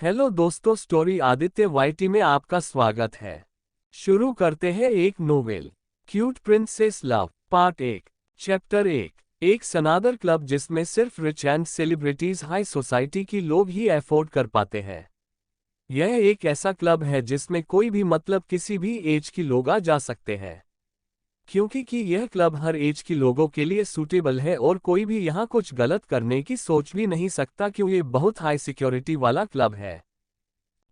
Hello दोस्तों, story Aditya YT में आपका स्वागत है। शुरू करते हैं एक novel, cute princess love part 1। Chapter 1। एक सनातन क्लब जिसमें सिर्फ rich and celebrities high society की लोग ही अफोर्ड कर पाते हैं। यह एक ऐसा क्लब है जिसमें कोई भी मतलब किसी भी एज की लोग आ जा सकते हैं, क्योंकि यह क्लब हर एज की लोगों के लिए सूटेबल है और कोई भी यहाँ कुछ गलत करने की सोच भी नहीं सकता, क्योंकि ये बहुत हाई सिक्योरिटी वाला क्लब है।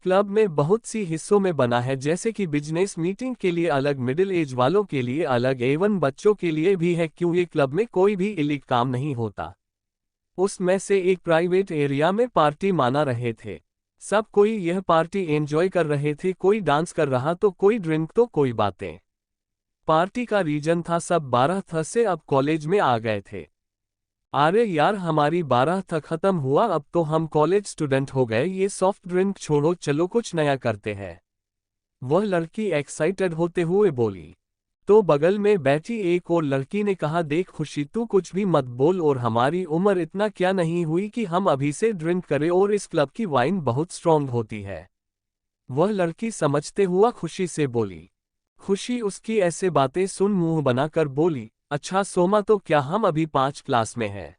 क्लब में बहुत सी हिस्सों में बना है, जैसे कि बिजनेस मीटिंग के लिए अलग, मिडिल एज वालों के लिए अलग, एवं बच्चों के लिए भी है, क्योंकि क्लब में कोई भी इलीग काम नहीं होता। उसमें से एक प्राइवेट एरिया में पार्टी माना रहे थे। सब कोई यह पार्टी एंजॉय कर रहे थे, कोई डांस कर रहा तो कोई ड्रिंक तो कोई बातें। पार्टी का रीजन था सब 12 थ से अब कॉलेज में आ गए थे। अरे यार, हमारी 12 तक खत्म हुआ, अब तो हम कॉलेज स्टूडेंट हो गए, ये सॉफ्ट ड्रिंक छोड़ो, चलो कुछ नया करते हैं। वह लड़की एक्साइटेड होते हुए बोली। तो बगल में बैठी एक और लड़की ने कहा, देख खुशी, तू कुछ भी मत बोल, और हमारी उम्र इतना क्या नहीं हुई कि हम अभी से ड्रिंक करें, और इस क्लब की वाइन बहुत स्ट्रांग होती है। वह लड़की समझते हुआ खुशी से बोली। खुशी उसकी ऐसे बातें सुन मुंह बनाकर बोली, अच्छा सोमा, तो क्या हम अभी 5 क्लास में हैं?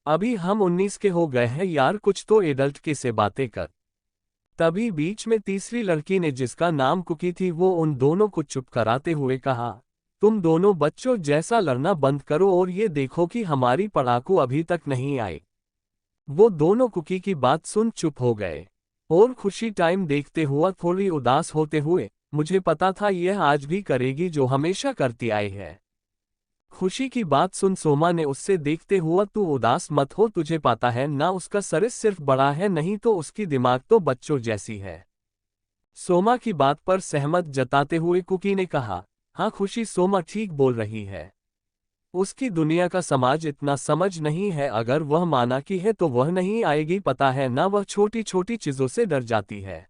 अभी हम 19 के हो गए हैं यार, कुछ तो एडल्ट के से बातें कर। तभी बीच में तीसरी लड़की ने, जिसका नाम कुकी थी, वो उन दोनों को चुप कराते हुए कहा, तुम दोनों बच्चों जैसा लड़ना बंद करो और ये देखो कि हमारी पढ़ाकू अभी तक नहीं आई। वो दोनों कुकी की बात सुन चुप हो गए और खुशी टाइम देखते हुआ थोड़ी उदास होते हुए, मुझे पता था यह आज भी करेगी जो हमेशा करती आई है। खुशी की बात सुन सोमा ने उससे देखते हुआ, तू उदास मत हो, तुझे पता है ना, उसका सर सिर्फ बड़ा है, नहीं तो उसकी दिमाग तो बच्चों जैसी है। सोमा की बात पर सहमत जताते हुए कुकी ने कहा, हाँ खुशी, सोमा ठीक बोल रही है। उसकी दुनिया का समाज इतना समझ नहीं है, अगर वह माना की है तो वह नहीं आएगी, पता है ना, वह छोटी छोटी चीजों से डर जाती है।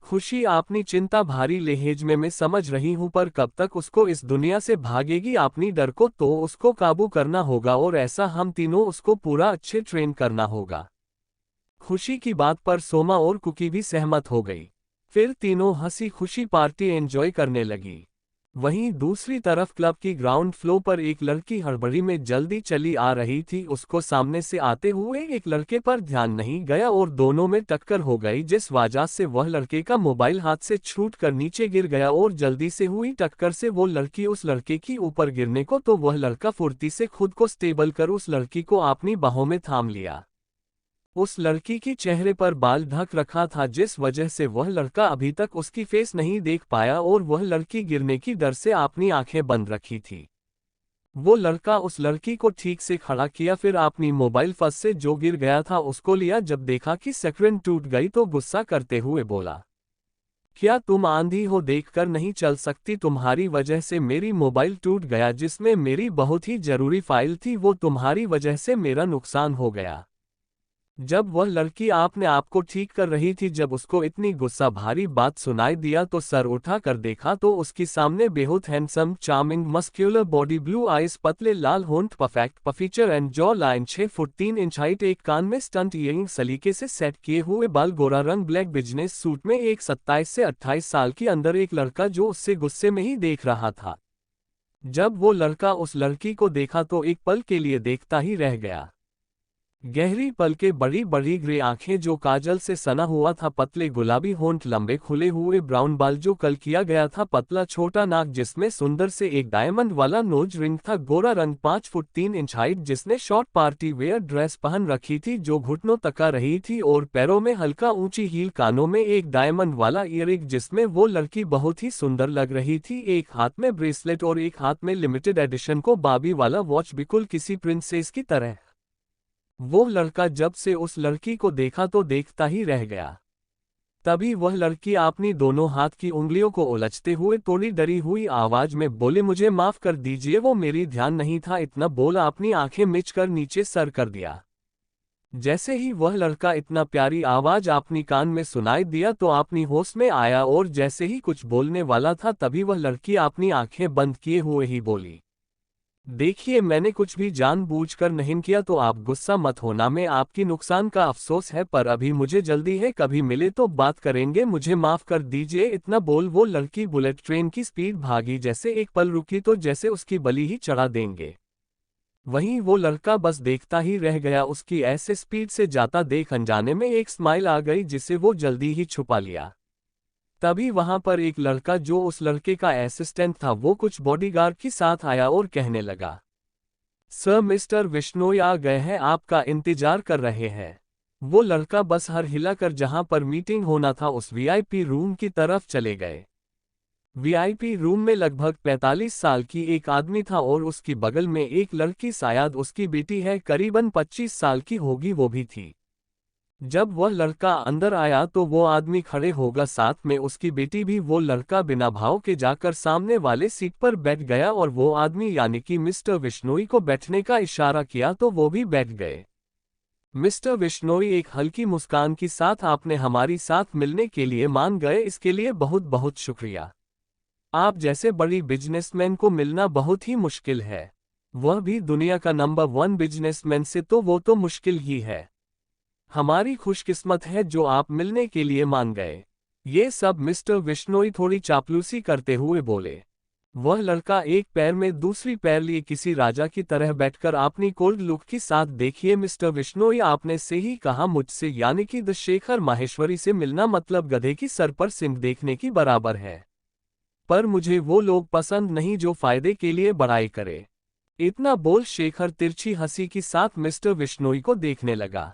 खुशी, आपनी चिंता भारी लहजे में मैं समझ रही हूं, पर कब तक उसको इस दुनिया से भागेगी, अपनी डर को तो उसको काबू करना होगा, और ऐसा हम तीनों उसको पूरा अच्छे ट्रेन करना होगा। खुशी की बात पर सोमा और कुकी भी सहमत हो गई। फिर तीनों हंसी खुशी पार्टी एंजॉय करने लगी। वहीं दूसरी तरफ क्लब की ग्राउंड फ्लोर पर एक लड़की हड़बड़ी में जल्दी चली आ रही थी, उसको सामने से आते हुए एक लड़के पर ध्यान नहीं गया और दोनों में टक्कर हो गई, जिस वजह से वह लड़के का मोबाइल हाथ से छूट कर नीचे गिर गया, और जल्दी से हुई टक्कर से वो लड़की उस लड़के की ऊपर गिरने को, तो वह लड़का फुर्ती से खुद को स्टेबल कर उस लड़की को अपनी बाहों में थाम लिया। उस लड़की की चेहरे पर बाल ढक रखा था, जिस वजह से वह लड़का अभी तक उसकी फेस नहीं देख पाया, और वह लड़की गिरने की डर से अपनी आंखें बंद रखी थी। वो लड़का उस लड़की को ठीक से खड़ा किया, फिर अपनी मोबाइल फर्स्ट से जो गिर गया था उसको लिया, जब देखा कि स्क्रीन टूट गई तो गुस्सा करते हुए बोला, क्या तुम आंधी हो, देखकर नहीं चल सकती? तुम्हारी वजह से मेरी मोबाइल टूट गया, जिसमें मेरी बहुत ही जरूरी फाइल थी, वो तुम्हारी वजह से मेरा नुकसान हो गया। जब वह लड़की आपने आपको ठीक कर रही थी, जब उसको इतनी गुस्सा भारी बात सुनाई दिया तो सर उठा कर देखा तो उसकी सामने बेहद handsome, charming, muscular body, blue eyes, पतले लाल होंठ, perfect feature and jaw line, 6 foot 3 inch height, एक कान में स्टंट ईयरिंग, सलीके से सेट किए हुए बाल, गोरा रंग, ब्लैक बिजनेस सूट में एक 27 से 28 साल के अंदर एक लड़का जो उससे गुस्से में ही देख रहा था। जब वो लड़का उस लड़की को देखा तो एक पल के लिए देखता ही रह गया। गहरी पलके, बड़ी बड़ी ग्रे आंखें जो काजल से सना हुआ था, पतले गुलाबी होंठ, लंबे खुले हुए ब्राउन बाल जो कल किया गया था, पतला छोटा नाक जिसमें सुंदर से एक डायमंड वाला नोज रिंग था, गोरा रंग, 5 फुट 3 इंच हाइट, जिसने शॉर्ट पार्टी वेयर ड्रेस पहन रखी थी जो घुटनों तक आ रही थी, और पैरों में हल्का ऊंची हील, कानों में एक डायमंड वाला ईयरिंग जिसमें वो लड़की बहुत ही सुंदर लग रही थी, एक हाथ में ब्रेसलेट और एक हाथ में लिमिटेड एडिशन को बाबी वाला वॉच, बिल्कुल किसी प्रिंसेस की तरह। वो लड़का जब से उस लड़की को देखा तो देखता ही रह गया। तभी वह लड़की अपनी दोनों हाथ की उंगलियों को उलझते हुए थोड़ी डरी हुई आवाज में बोले, मुझे माफ कर दीजिए, वो मेरी ध्यान नहीं था, इतना बोला अपनी आंखें मिच कर नीचे सर कर दिया। जैसे ही वह लड़का इतना प्यारी आवाज अपनी कान में सुनाई दिया तो अपनी होश में आया, और जैसे ही कुछ बोलने वाला था तभी वह लड़की अपनी आंखें बंद किए हुए ही बोली, देखिए, मैंने कुछ भी जानबूझकर नहीं किया, तो आप गुस्सा मत होना। मैं आपकी नुकसान का अफसोस है, पर अभी मुझे जल्दी है, कभी मिले तो बात करेंगे। मुझे माफ कर दीजिए। इतना बोल वो लड़की बुलेट ट्रेन की स्पीड भागी, जैसे एक पल रुकी तो जैसे उसकी बलि ही चढ़ा देंगे। वहीं वो लड़का बस देखता ही रह गया। उसकी ऐसे स्पीड से जाता देख अनजाने में एक स्माइल आ गई, जिसे वो जल्दी ही छुपा लिया। तभी वहां पर एक लड़का जो उस लड़के का असिस्टेंट था, वो कुछ बॉडीगार्ड के साथ आया और कहने लगा, सर मिस्टर बिश्नोई आ गए हैं, आपका इंतजार कर रहे हैं। वो लड़का बस हर हिलाकर जहां पर मीटिंग होना था उस वीआईपी रूम की तरफ चले गए। वीआईपी रूम में लगभग 45 साल की एक आदमी था और उसकी बगल में एक लड़की, शायद उसकी बेटी है, करीबन 25 साल की होगी, वो भी थी। जब वह लड़का अंदर आया तो वो आदमी खड़े होगा, साथ में उसकी बेटी भी। वो लड़का बिना भाव के जाकर सामने वाले सीट पर बैठ गया और वो आदमी यानी कि मिस्टर बिश्नोई को बैठने का इशारा किया तो वो भी बैठ गए। मिस्टर बिश्नोई एक हल्की मुस्कान के साथ, आपने हमारी साथ मिलने के लिए मान गए, इसके लिए बहुत बहुत शुक्रिया। आप जैसे बड़ी बिजनेसमैन को मिलना बहुत ही मुश्किल है, वह भी दुनिया का नंबर 1 बिजनेसमैन से, तो वो तो मुश्किल ही है। हमारी खुशकिस्मत है जो आप मिलने के लिए मान गए। ये सब मिस्टर बिश्नोई थोड़ी चापलूसी करते हुए बोले। वह लड़का एक पैर में दूसरी पैर लिए किसी राजा की तरह बैठकर अपनी कोल्ड लुक के साथ, देखिए मिस्टर बिश्नोई, आपने से ही कहा, मुझसे यानी कि द शेखर माहेश्वरी से मिलना मतलब गधे की सर पर सिंह देखने की बराबर है। पर मुझे वो लोग पसंद नहीं जो फायदे के लिए बड़ाई करे। इतना बोल शेखर तिरछी हंसी के साथ मिस्टर बिश्नोई को देखने लगा।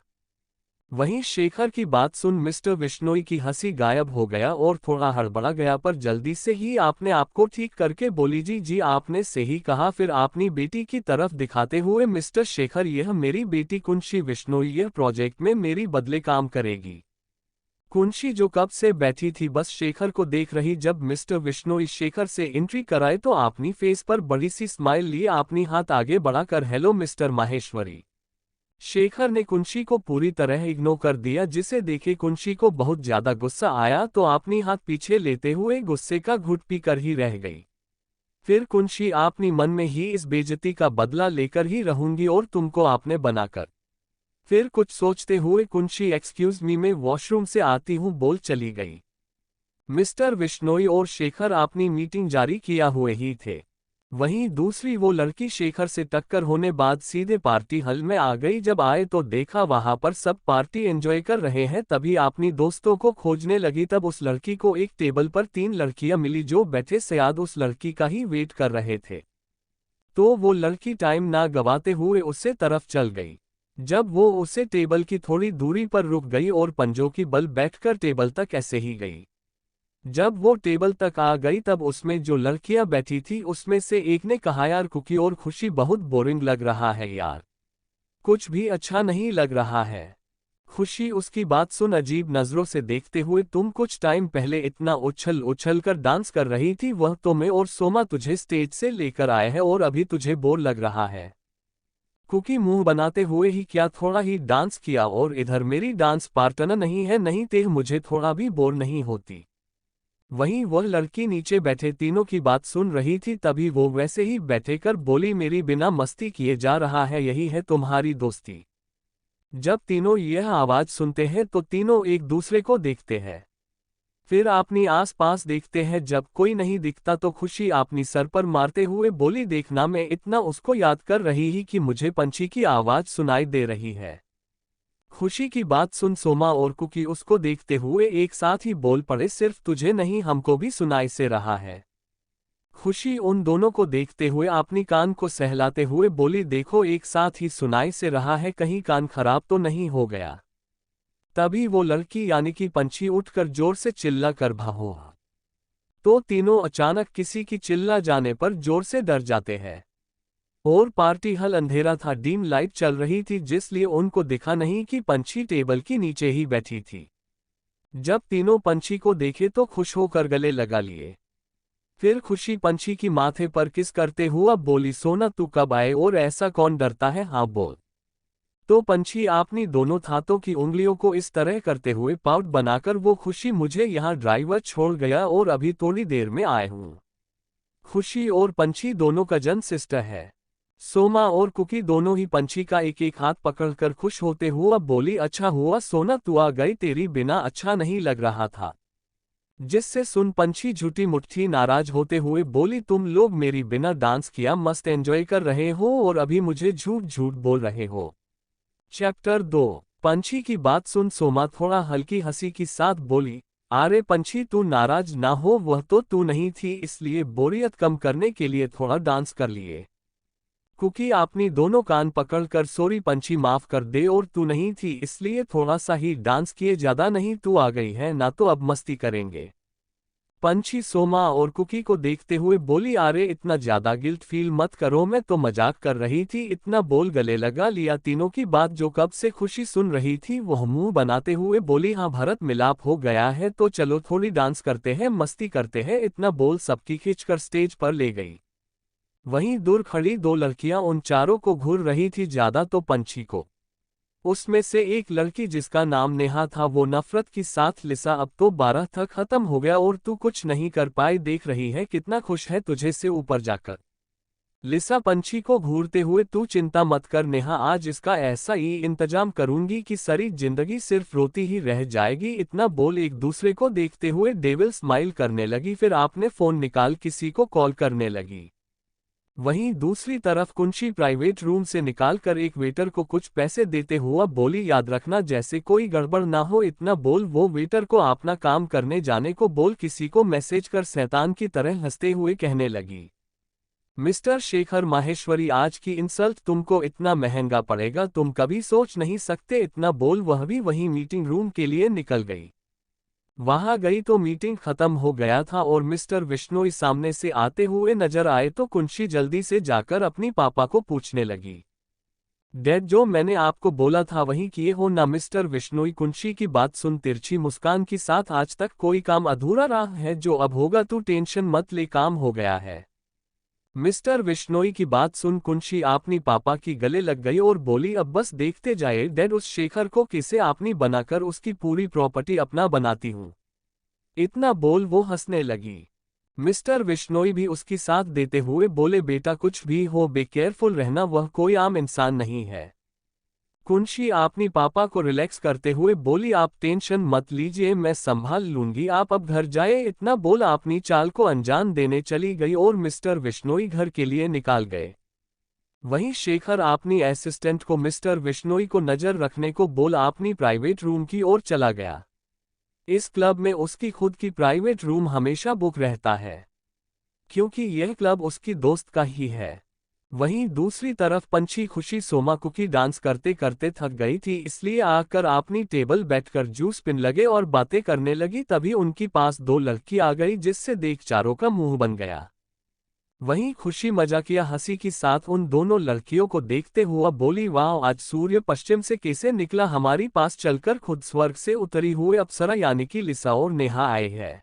वहीं शेखर की बात सुन मिस्टर बिश्नोई की हंसी गायब हो गया और थोड़ा हड़बड़ा गया, पर जल्दी से ही आपने आपको ठीक करके बोली, जी जी आपने से ही कहा। फिर अपनी बेटी की तरफ दिखाते हुए, मिस्टर शेखर, यह मेरी बेटी कुंशी बिश्नोई, यह प्रोजेक्ट में मेरी बदले काम करेगी। कुंशी जो कब से बैठी थी बस शेखर को देख रही, जब मिस्टर बिश्नोई शेखर से एंट्री कराए तो अपनी फेस पर बड़ी सी स्माइल लिए अपनी हाथ आगे बढ़ाकर, हेलो मिस्टर माहेश्वरी। शेखर ने कुंशी को पूरी तरह इग्नोर कर दिया, जिसे देखे कुंशी को बहुत ज्यादा गुस्सा आया तो अपनी हाथ पीछे लेते हुए गुस्से का घुट पी कर ही रह गई। फिर कुंशी अपनी मन में ही, इस बेइज्जती का बदला लेकर ही रहूंगी और तुमको आपने बनाकर। फिर कुछ सोचते हुए कुंशी एक्सक्यूज मी, मैं वॉशरूम से आती हूँ बोल चली गई। मिस्टर बिश्नोई और शेखर अपनी मीटिंग जारी किया हुए ही थे। वहीं दूसरी वो लड़की शेखर से टक्कर होने बाद सीधे पार्टी हॉल में आ गई। जब आए तो देखा वहां पर सब पार्टी एंजॉय कर रहे हैं, तभी अपनी दोस्तों को खोजने लगी। तब उस लड़की को एक टेबल पर 3 लड़कियां मिली जो बैठे शायद उस लड़की का ही वेट कर रहे थे। तो वो लड़की टाइम ना गवाते हुए उससे तरफ चल गई। जब वो उसे टेबल की थोड़ी दूरी पर रुक गई और पंजों की बल बैठकर टेबल तक ऐसे ही गई। जब वो टेबल तक आ गई तब उसमें जो लड़कियां बैठी थी उसमें से एक ने कहा, यार कुकी और खुशी बहुत बोरिंग लग रहा है यार, कुछ भी अच्छा नहीं लग रहा है। खुशी उसकी बात सुन अजीब नजरों से देखते हुए, तुम कुछ टाइम पहले इतना उछल उछल कर डांस कर रही थी, वह तो मैं और सोमा तुझे स्टेज से लेकर आए हैं और अभी तुझे बोर लग रहा है। कुकी मुंह बनाते हुए, ही क्या थोड़ा ही डांस किया और इधर मेरी डांस पार्टनर नहीं है, नहीं ते मुझे थोड़ा भी बोर नहीं होती। वहीं वह लड़की नीचे बैठे तीनों की बात सुन रही थी, तभी वो वैसे ही बैठे कर बोली, मेरी बिना मस्ती किए जा रहा है, यही है तुम्हारी दोस्ती। जब तीनों यह आवाज सुनते हैं तो तीनों एक दूसरे को देखते हैं, फिर अपनी आस पास देखते हैं। जब कोई नहीं दिखता तो खुशी अपनी सर पर मारते हुए बोली, देखना मैं इतना उसको याद कर रही ही कि मुझे पंछी की आवाज सुनाई दे रही है। खुशी की बात सुन सोमा और कुकी उसको देखते हुए एक साथ ही बोल पड़े, सिर्फ तुझे नहीं हमको भी सुनाई से रहा है। खुशी उन दोनों को देखते हुए अपनी कान को सहलाते हुए बोली, देखो एक साथ ही सुनाई से रहा है, कहीं कान खराब तो नहीं हो गया। तभी वो लड़की यानी कि पंछी उठकर जोर से चिल्ला कर भागो, तो तीनों अचानक किसी की चिल्ला जाने पर जोर से डर जाते हैं। और पार्टी हॉल अंधेरा था, डीम लाइट चल रही थी, जिसलिए उनको दिखा नहीं कि पंछी टेबल के नीचे ही बैठी थी। जब तीनों पंछी को देखे तो खुश होकर गले लगा लिए। फिर खुशी पंछी की माथे पर किस करते हुआ बोली, सोना तू कब आए और ऐसा कौन डरता है, हाँ बोल। तो पंछी अपनी दोनों हाथों की उंगलियों को इस तरह करते हुए पाउट बनाकर, वो खुशी मुझे यहाँ ड्राइवर छोड़ गया और अभी थोड़ी देर में आए हूँ। खुशी और पंछी दोनों कजन सिस्टर है। सोमा और कुकी दोनों ही पंछी का एक एक हाथ पकड़कर खुश होते हुआ बोली, अच्छा हुआ सोना तू आ गई, तेरी बिना अच्छा नहीं लग रहा था। जिससे सुन पंछी झूठी मुट्ठी नाराज होते हुए बोली, तुम लोग मेरी बिना डांस किया मस्त एंजॉय कर रहे हो और अभी मुझे झूठ झूठ बोल रहे हो। चैप्टर 2। पंछी की बात सुन सोमा थोड़ा हल्की हंसी के साथ बोली, अरे पंछी तू नाराज ना हो, वह तो तू नहीं थी इसलिए बोरियत कम करने के लिए थोड़ा डांस कर लिए। कुकी आपनी दोनों कान पकड़कर, सॉरी पंछी माफ कर दे, और तू नहीं थी इसलिए थोड़ा सा ही डांस किए, ज्यादा नहीं, तू आ गई है ना तो अब मस्ती करेंगे। पंछी सोमा और कुकी को देखते हुए बोली, अरे इतना ज्यादा गिल्ट फील मत करो, मैं तो मजाक कर रही थी। इतना बोल गले लगा लिया तीनों की बात जो कब से खुशी सुन रही थी। वह मुंह बनाते हुए बोली, हाँ भरत मिलाप हो गया है तो चलो थोड़ी डांस करते हैं, मस्ती करते हैं। इतना बोल सबकी खींचकर स्टेज पर ले गई। वहीं दूर खड़ी दो लड़कियां उन चारों को घूर रही थी, ज्यादा तो पंछी को। उसमें से एक लड़की जिसका नाम नेहा था वो नफरत के साथ, लिसा अब तो 12 तक खत्म हो गया और तू कुछ नहीं कर पाई, देख रही है कितना खुश है तुझे से ऊपर जाकर। लिसा पंछी को घूरते हुए, तू चिंता मत कर नेहा, आज इसका ऐसा ही इंतजाम करूंगी कि सारी जिंदगी सिर्फ रोती ही रह जाएगी। इतना बोल एक दूसरे को देखते हुए डेविल स्माइल करने लगी, फिर आपने फोन निकाल किसी को कॉल करने लगी। वहीं दूसरी तरफ कुंशी प्राइवेट रूम से निकालकर एक वेटर को कुछ पैसे देते हुआ बोली, याद रखना जैसे कोई गड़बड़ ना हो। इतना बोल वो वेटर को अपना काम करने जाने को बोल किसी को मैसेज कर शैतान की तरह हंसते हुए कहने लगी, मिस्टर शेखर माहेश्वरी आज की इंसल्ट तुमको इतना महंगा पड़ेगा, तुम कभी सोच नहीं सकते। इतना बोल वह भी वहीं मीटिंग रूम के लिए निकल गई। वहां गई तो मीटिंग खत्म हो गया था और मिस्टर विश्नोई सामने से आते हुए नजर आए तो कुंशी जल्दी से जाकर अपनी पापा को पूछने लगी, डैड जो मैंने आपको बोला था वही किए हो ना? मिस्टर विश्नोई कुंशी की बात सुन तिरछी मुस्कान के साथ, आज तक कोई काम अधूरा रहा है जो अब होगा, तू टेंशन मत ले, काम हो गया है। मिस्टर विश्नोई की बात सुन कुंशी अपनी पापा की गले लग गई और बोली, अब बस देखते जाए डैड, उस शेखर को कैसे आपनी बनाकर उसकी पूरी प्रॉपर्टी अपना बनाती हूँ। इतना बोल वो हंसने लगी। मिस्टर विश्नोई भी उसकी साथ देते हुए बोले, बेटा कुछ भी हो बे केयरफुल रहना, वह कोई आम इंसान नहीं है। कुंशी अपनी पापा को रिलैक्स करते हुए बोली, आप टेंशन मत लीजिए, मैं संभाल लूंगी, आप अब घर जाए। इतना बोल अपनी चाल को अंजाम देने चली गई और मिस्टर विश्नोई घर के लिए निकाल गए। वहीं शेखर अपनी असिस्टेंट को मिस्टर विश्नोई को नजर रखने को बोल अपनी प्राइवेट रूम की ओर चला गया। इस क्लब में उसकी खुद की प्राइवेट रूम हमेशा बुक रहता है, क्योंकि यह क्लब उसकी दोस्त का ही है। वहीं दूसरी तरफ पंछी खुशी सोमा कुकी डांस करते करते थक गई थी, इसलिए आकर अपनी टेबल बैठकर जूस पिन लगे और बातें करने लगी। तभी उनके पास दो लड़की आ गई जिससे देख चारों का मुंह बन गया। वहीं खुशी मजाकिया हंसी के साथ उन दोनों लड़कियों को देखते हुआ बोली, वाह आज सूर्य पश्चिम से कैसे निकला, हमारी पास चलकर खुद स्वर्ग से उतरी हुए अप्सरा यानी कि लिसा और नेहा आए हैं।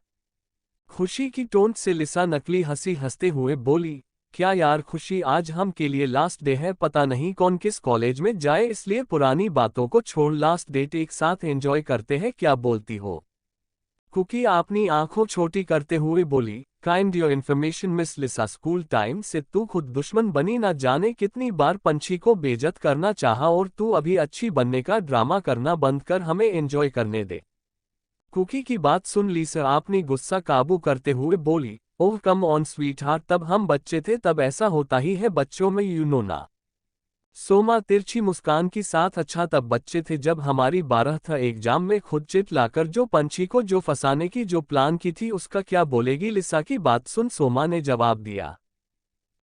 खुशी की टोन से लिसा नकली हंसी हंसते हुए बोली, क्या यार खुशी, आज हम के लिए लास्ट डे है, पता नहीं कौन किस कॉलेज में जाए, इसलिए पुरानी बातों को छोड़ लास्ट डेट एक साथ एंजॉय करते हैं, क्या बोलती हो? कुकी अपनी आंखों छोटी करते हुए बोली, kind your information miss Lisa, school time से तू खुद दुश्मन बनी, ना जाने कितनी बार पंछी को बेइज्जत करना चाहा, और तू अभी अच्छी बनने का ड्रामा करना बंद कर, हमें एंजॉय करने दे। कुकी की बात सुन लिसा अपनी गुस्सा काबू करते हुए बोली, ओह कम ऑन स्वीट हार्ट, तब हम बच्चे थे तब ऐसा होता ही है बच्चों में, यू नो ना। सोमा तिरछी मुस्कान के साथ, अच्छा तब बच्चे थे जब हमारी 12 था एग्जाम में खुद चिट लाकर जो पंछी को जो फंसाने की जो प्लान की थी उसका क्या बोलेगी? लिसा की बात सुन सोमा ने जवाब दिया।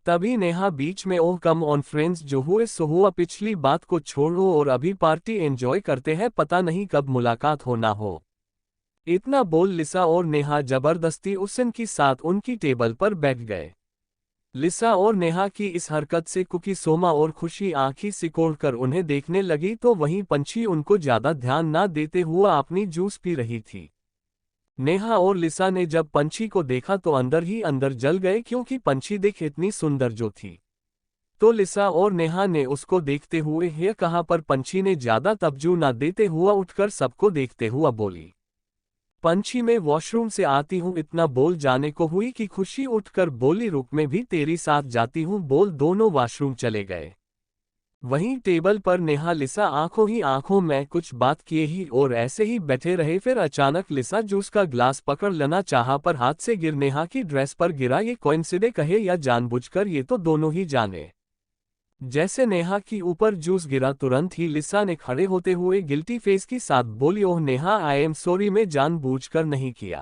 तभी नेहा बीच में, ओह कम ऑन फ्रेंड्स, जो हुए सो हुआ, पिछली बात को छोड़ो और अभी पार्टी एंजॉय करते हैं, पता नहीं कब मुलाकात हो ना हो। इतना बोल लिसा और नेहा जबरदस्ती उसन के साथ उनकी टेबल पर बैठ गए। लिसा और नेहा की इस हरकत से कुकी, सोमा और खुशी आंखी सिकोड़कर उन्हें देखने लगी तो वहीं पंछी उनको ज्यादा ध्यान ना देते हुआ अपनी जूस पी रही थी। नेहा और लिसा ने जब पंछी को देखा तो अंदर ही अंदर जल गए, क्योंकि पंछी देख इतनी सुंदर जो थी। तो लिसा और नेहा ने उसको देखते हुए हे कहा, पर पंछी ने ज्यादा तवज्जो ना देते हुआ उठकर सबको देखते हुआ बोली, पंछी मैं वॉशरूम से आती हूँ इतना बोल जाने को हुई कि खुशी उठकर बोली रुक मैं भी तेरी साथ जाती हूँ बोल दोनों वॉशरूम चले गए। वहीं टेबल पर नेहा लिसा आंखों ही आंखों में कुछ बात किए ही और ऐसे ही बैठे रहे। फिर अचानक लिसा जूस का ग्लास पकड़ लेना चाहा पर हाथ से गिर नेहा की ड्रेस पर गिरा। ये कोइंसिडेंस कहे या जानबूझकर ये तो दोनों ही जाने। जैसे नेहा की ऊपर जूस गिरा तुरंत ही लिसा ने खड़े होते हुए गिल्टी फेस के साथ बोली ओह नेहा आई एम सॉरी मैं जानबूझकर नहीं किया,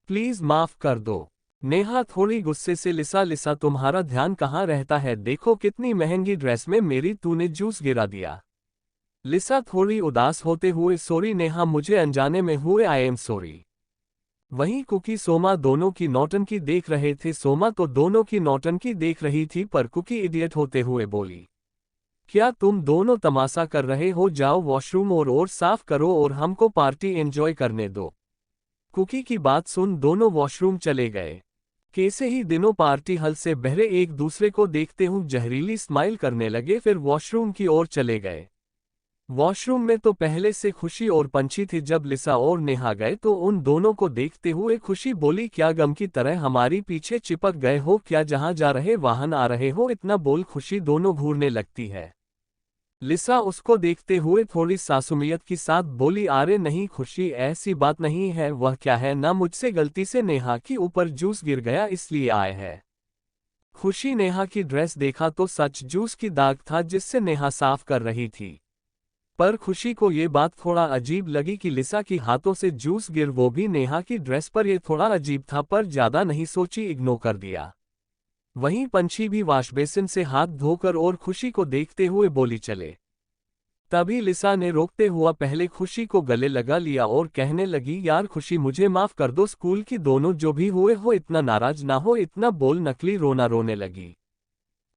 प्लीज माफ कर दो। नेहा थोड़ी गुस्से से लिसा लिसा तुम्हारा ध्यान कहाँ रहता है, देखो कितनी महंगी ड्रेस में मेरी तूने जूस गिरा दिया। लिसा थोड़ी उदास होते हुए सॉरी नेहा मुझे अनजाने में हुए आई एम सॉरी। वहीं कुकी सोमा दोनों की नौटंकी देख रहे थे। सोमा तो दोनों की नौटंकी देख रही थी पर कुकी इडियट होते हुए बोली क्या तुम दोनों तमाशा कर रहे हो, जाओ वॉशरूम और साफ करो और हमको पार्टी एंजॉय करने दो। कुकी की बात सुन दोनों वॉशरूम चले गए। कैसे ही दिनों पार्टी हल से बहरे एक दूसरे को देखते हुए जहरीली स्माइल करने लगे फिर वॉशरूम की ओर चले गए। वॉशरूम में तो पहले से खुशी और पंछी थी। जब लिसा और नेहा गए तो उन दोनों को देखते हुए खुशी बोली क्या गम की तरह हमारी पीछे चिपक गए हो, क्या जहां जा रहे वाहन आ रहे हो। इतना बोल खुशी दोनों घूरने लगती है। लिसा उसको देखते हुए थोड़ी सासुमियत के साथ बोली अरे नहीं खुशी ऐसी बात नहीं है, वह क्या है ना मुझसे गलती से नेहा की ऊपर जूस गिर गया इसलिए आए हैं। खुशी नेहा की ड्रेस देखा तो सच जूस की दाग था जिससे नेहा साफ कर रही थी। पर खुशी को ये बात थोड़ा अजीब लगी कि लिसा की हाथों से जूस गिर वो भी नेहा की ड्रेस पर। यह थोड़ा अजीब था पर ज्यादा नहीं सोची, इग्नोर कर दिया। वहीं पंछी भी वॉशबेसिन से हाथ धोकर और खुशी को देखते हुए बोली चले। तभी लिसा ने रोकते हुआ पहले खुशी को गले लगा लिया और कहने लगी यार खुशी मुझे माफ कर दो, स्कूल की दोनों जो भी हुए हो इतना नाराज ना हो। इतना बोल नकली रोना रोने लगी।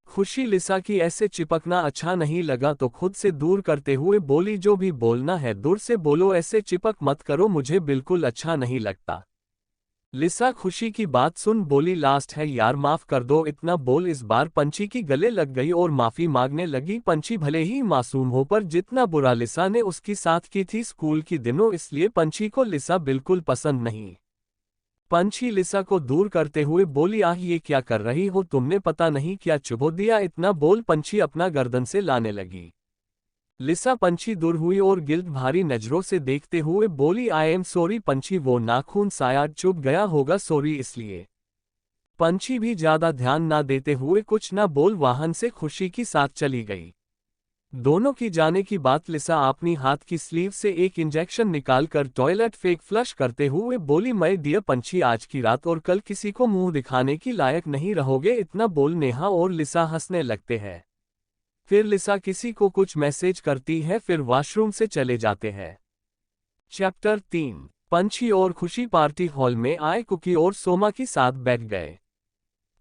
खुशी लिसा की ऐसे चिपकना अच्छा नहीं लगा तो खुद से दूर करते हुए बोली जो भी बोलना है दूर से बोलो, ऐसे चिपक मत करो, मुझे बिल्कुल अच्छा नहीं लगता। लिसा खुशी की बात सुन बोली लास्ट है यार माफ कर दो। इतना बोल इस बार पंछी की गले लग गई और माफी मांगने लगी। पंछी भले ही मासूम हो पर जितना बुरा लिसा ने उसकी साथ की थी स्कूल की दिनों, इसलिए पंछी को लिसा बिल्कुल पसंद नहीं। पंछी लिसा को दूर करते हुए बोली आह ये क्या कर रही हो, तुमने पता नहीं क्या चुभो दिया। इतना बोल पंछी अपना गर्दन से लाने लगी। लिसा पंछी दूर हुई और गिल्ट भारी नजरों से देखते हुए बोली आई एम सॉरी। पंछी वो नाखून शायद चुभ गया होगा सॉरी इसलिए। पंछी भी ज्यादा ध्यान ना देते हुए कुछ ना बोल वाहन से खुशी की साथ चली गई। दोनों की जाने की बात लिसा अपनी हाथ की स्लीव से एक इंजेक्शन निकालकर टॉयलेट फेंक फ्लश करते हुए बोली मैं डियर पंछी आज की रात और कल किसी को मुंह दिखाने की लायक नहीं रहोगे। इतना बोल नेहा और लिसा हंसने लगते हैं। फिर लिसा किसी को कुछ मैसेज करती है फिर वॉशरूम से चले जाते हैं। चैप्टर 3 पंछी और खुशी पार्टी हॉल में आए कुकी और सोमा के साथ बैठ गए।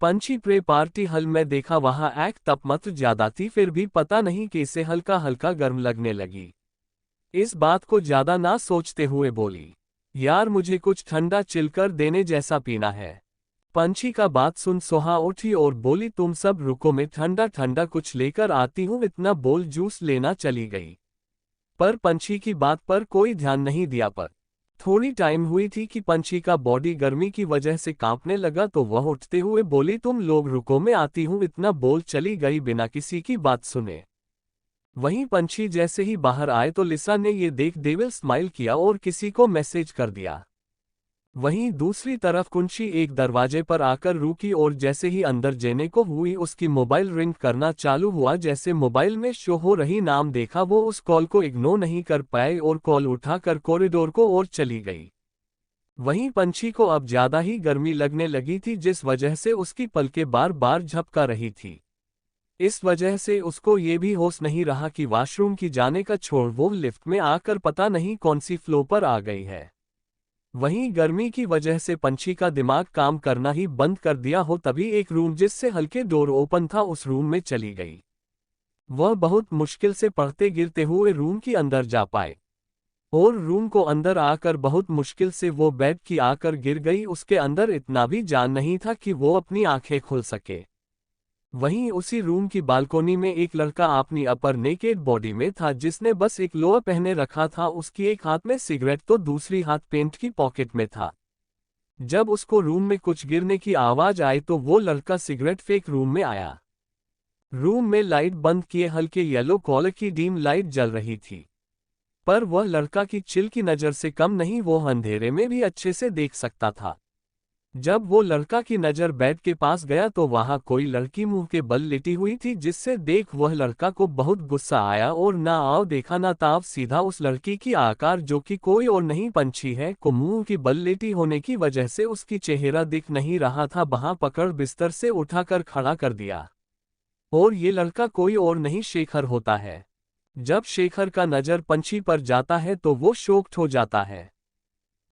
पंछी प्रे पार्टी हॉल में देखा वहां एक तापमात्रा ज्यादा थी फिर भी पता नहीं कैसे हल्का हल्का गर्म लगने लगी। इस बात को ज्यादा ना सोचते हुए बोली यार मुझे कुछ ठंडा चिलकर देने जैसा पीना है। पंछी का बात सुन सोहा उठी और बोली तुम सब रुको मैं ठंडा ठंडा कुछ लेकर आती हूँ। इतना बोल जूस लेना चली गई। पर पंछी की बात पर कोई ध्यान नहीं दिया। पर थोड़ी टाइम हुई थी कि पंछी का बॉडी गर्मी की वजह से कांपने लगा तो वह उठते हुए बोली तुम लोग रुको मैं आती हूँ। इतना बोल चली गई बिना किसी की बात सुने। वहीं पंछी जैसे ही बाहर आए तो लिसा ने ये देख डेविल स्माइल किया और किसी को मैसेज कर दिया। वहीं दूसरी तरफ कुंशी एक दरवाजे पर आकर रुकी और जैसे ही अंदर जाने को हुई उसकी मोबाइल रिंग करना चालू हुआ। जैसे मोबाइल में शो हो रही नाम देखा वो उस कॉल को इग्नोर नहीं कर पाए और कॉल उठाकर कॉरिडोर को ओर चली गई। वहीं पंछी को अब ज्यादा ही गर्मी लगने लगी थी जिस वजह से उसकी पलकें बार बार झपका रही थी। इस वजह से उसको ये भी होश नहीं रहा कि वॉशरूम की जाने का छोड़ वो लिफ्ट में आकर पता नहीं कौन सी फ्लोर पर आ गई है। वहीं गर्मी की वजह से पंछी का दिमाग काम करना ही बंद कर दिया हो। तभी एक रूम जिससे हल्के डोर ओपन था उस रूम में चली गई। वह बहुत मुश्किल से पढ़ते गिरते हुए रूम के अंदर जा पाए और रूम को अंदर आकर बहुत मुश्किल से वो बेड की आकर गिर गई। उसके अंदर इतना भी जान नहीं था कि वो अपनी आंखें खोल सके। वहीं उसी रूम की बालकोनी में एक लड़का अपनी अपर नेकेड बॉडी में था, जिसने बस एक लोअर पहने रखा था। उसकी एक हाथ में सिगरेट तो दूसरी हाथ पेंट की पॉकेट में था। जब उसको रूम में कुछ गिरने की आवाज आई तो वो लड़का सिगरेट फेंक रूम में आया। रूम में लाइट बंद किए हल्के येलो कलर की डीम लाइट जल रही थी, पर वह लड़का की चिल की नज़र से कम नहीं, वो अंधेरे में भी अच्छे से देख सकता था। जब वो लड़का की नज़र बेड के पास गया तो वहां कोई लड़की मुंह के बल लेटी हुई थी, जिससे देख वह लड़का को बहुत गुस्सा आया और ना आओ देखा ना ताव सीधा उस लड़की की आकार, जो कि कोई और नहीं पंछी है, को मुंह की बल लेटी होने की वजह से उसकी चेहरा दिख नहीं रहा था, वहां पकड़ बिस्तर से उठाकर खड़ा कर दिया। और ये लड़का कोई और नहीं शेखर होता है। जब शेखर का नज़र पंछी पर जाता है तो वो शॉक्ड हो जाता है,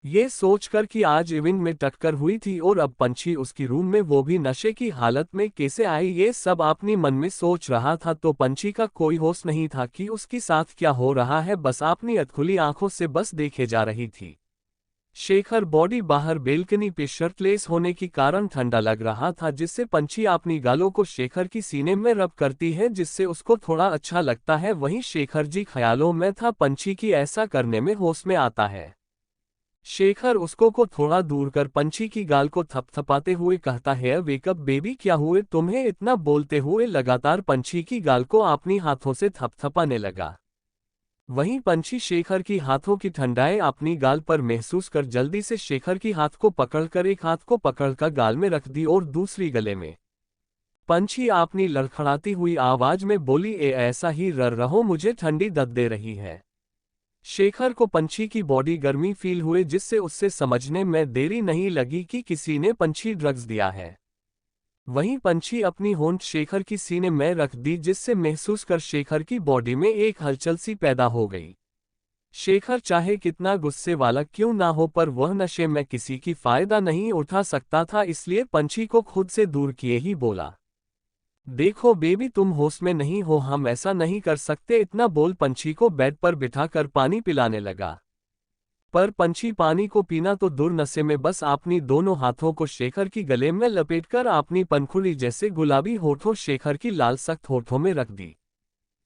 ये सोचकर कि आज इविन में टक्कर हुई थी और अब पंछी उसकी रूम में, वो भी नशे की हालत में, कैसे आई। ये सब अपनी मन में सोच रहा था तो पंछी का कोई होश नहीं था कि उसके साथ क्या हो रहा है, बस अपनी अधखुली आंखों से बस देखे जा रही थी। शेखर बॉडी बाहर बेल्कनी पे शर्टलेस होने के कारण ठंडा लग रहा था, जिससे पंछी अपनी गालों को शेखर की सीने में रब करती है, जिससे उसको थोड़ा अच्छा लगता है। वहीं शेखर जी ख्यालों में था, पंछी की ऐसा करने में होश में आता है। शेखर उसको को थोड़ा दूर कर पंछी की गाल को थपथपाते हुए कहता है, वेकअप बेबी, क्या हुए तुम्हें? इतना बोलते हुए लगातार पंछी की गाल को अपनी हाथों से थपथपाने लगा। वहीं पंछी शेखर की हाथों की ठंडाई अपनी गाल पर महसूस कर जल्दी से शेखर की हाथ को पकड़कर एक हाथ को पकड़कर गाल में रख दी और दूसरी गले में। पंछी अपनी लड़खड़ाती हुई आवाज में बोली, ऐसा ही रर रहो, मुझे ठंडी दद दे रही है। शेखर को पंछी की बॉडी गर्मी फील हुए, जिससे उससे समझने में देरी नहीं लगी कि किसी ने पंछी ड्रग्स दिया है। वहीं पंछी अपनी होंठ शेखर की सीने में रख दी, जिससे महसूस कर शेखर की बॉडी में एक हलचल सी पैदा हो गई। शेखर चाहे कितना गुस्से वाला क्यों ना हो, पर वह नशे में किसी की फायदा नहीं उठा सकता था, इसलिए पंछी को खुद से दूर किए ही बोला, देखो बेबी, तुम होश में नहीं हो, हम ऐसा नहीं कर सकते। इतना बोल पंछी को बेड पर बिठाकर पानी पिलाने लगा। पर पंछी पानी को पीना तो दूर, नशे में बस अपनी दोनों हाथों को शेखर की गले में लपेटकर अपनी पनखुली जैसे गुलाबी होठों शेखर की लाल सख्त होठों में रख दी।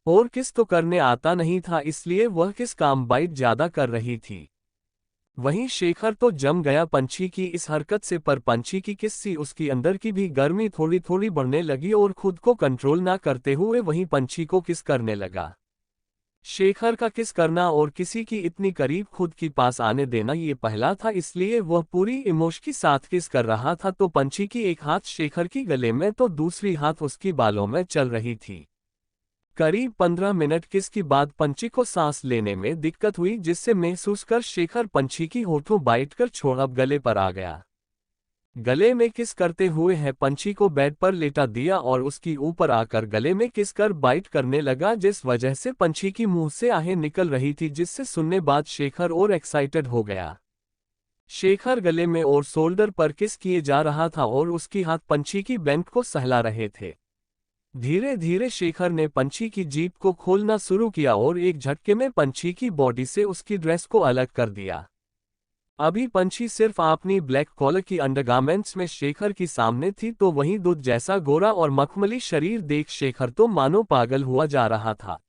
और किस तो करने आता नहीं था, इसलिए वह किस काम बाइट ज्यादा कर रही थी। वहीं शेखर तो जम गया पंछी की इस हरकत से, पर पंछी की किस सी उसकी अंदर की भी गर्मी थोड़ी थोड़ी बढ़ने लगी और खुद को कंट्रोल ना करते हुए वहीं पंछी को किस करने लगा। शेखर का किस करना और किसी की इतनी करीब खुद की पास आने देना ये पहला था, इसलिए वह पूरी इमोश के साथ किस कर रहा था। तो पंछी की एक हाथ शेखर की गले में तो दूसरी हाथ उसकी बालों में चल रही थी। करीब 15 मिनट किस के बाद पंछी को सांस लेने में दिक्कत हुई, जिससे महसूस कर शेखर पंछी की होठों बाइट कर छोड़ अब गले पर आ गया। गले में किस करते हुए है पंछी को बेड पर लेटा दिया और उसकी ऊपर आकर गले में किस कर बाइट करने लगा, जिस वजह से पंछी की मुंह से आहें निकल रही थी, जिससे सुनने बाद शेखर और एक्साइटेड हो गया। शेखर गले में और शोल्डर पर किस किए जा रहा था और उसकी हाथ पंछी की बेल्ट को सहला रहे थे। धीरे धीरे शेखर ने पंछी की जीप को खोलना शुरू किया और एक झटके में पंछी की बॉडी से उसकी ड्रेस को अलग कर दिया। अभी पंछी सिर्फ अपनी ब्लैक कॉलर की अंडरगारमेंट्स में शेखर की सामने थी, तो वहीं दूध जैसा गोरा और मखमली शरीर देख शेखर तो मानो पागल हुआ जा रहा था।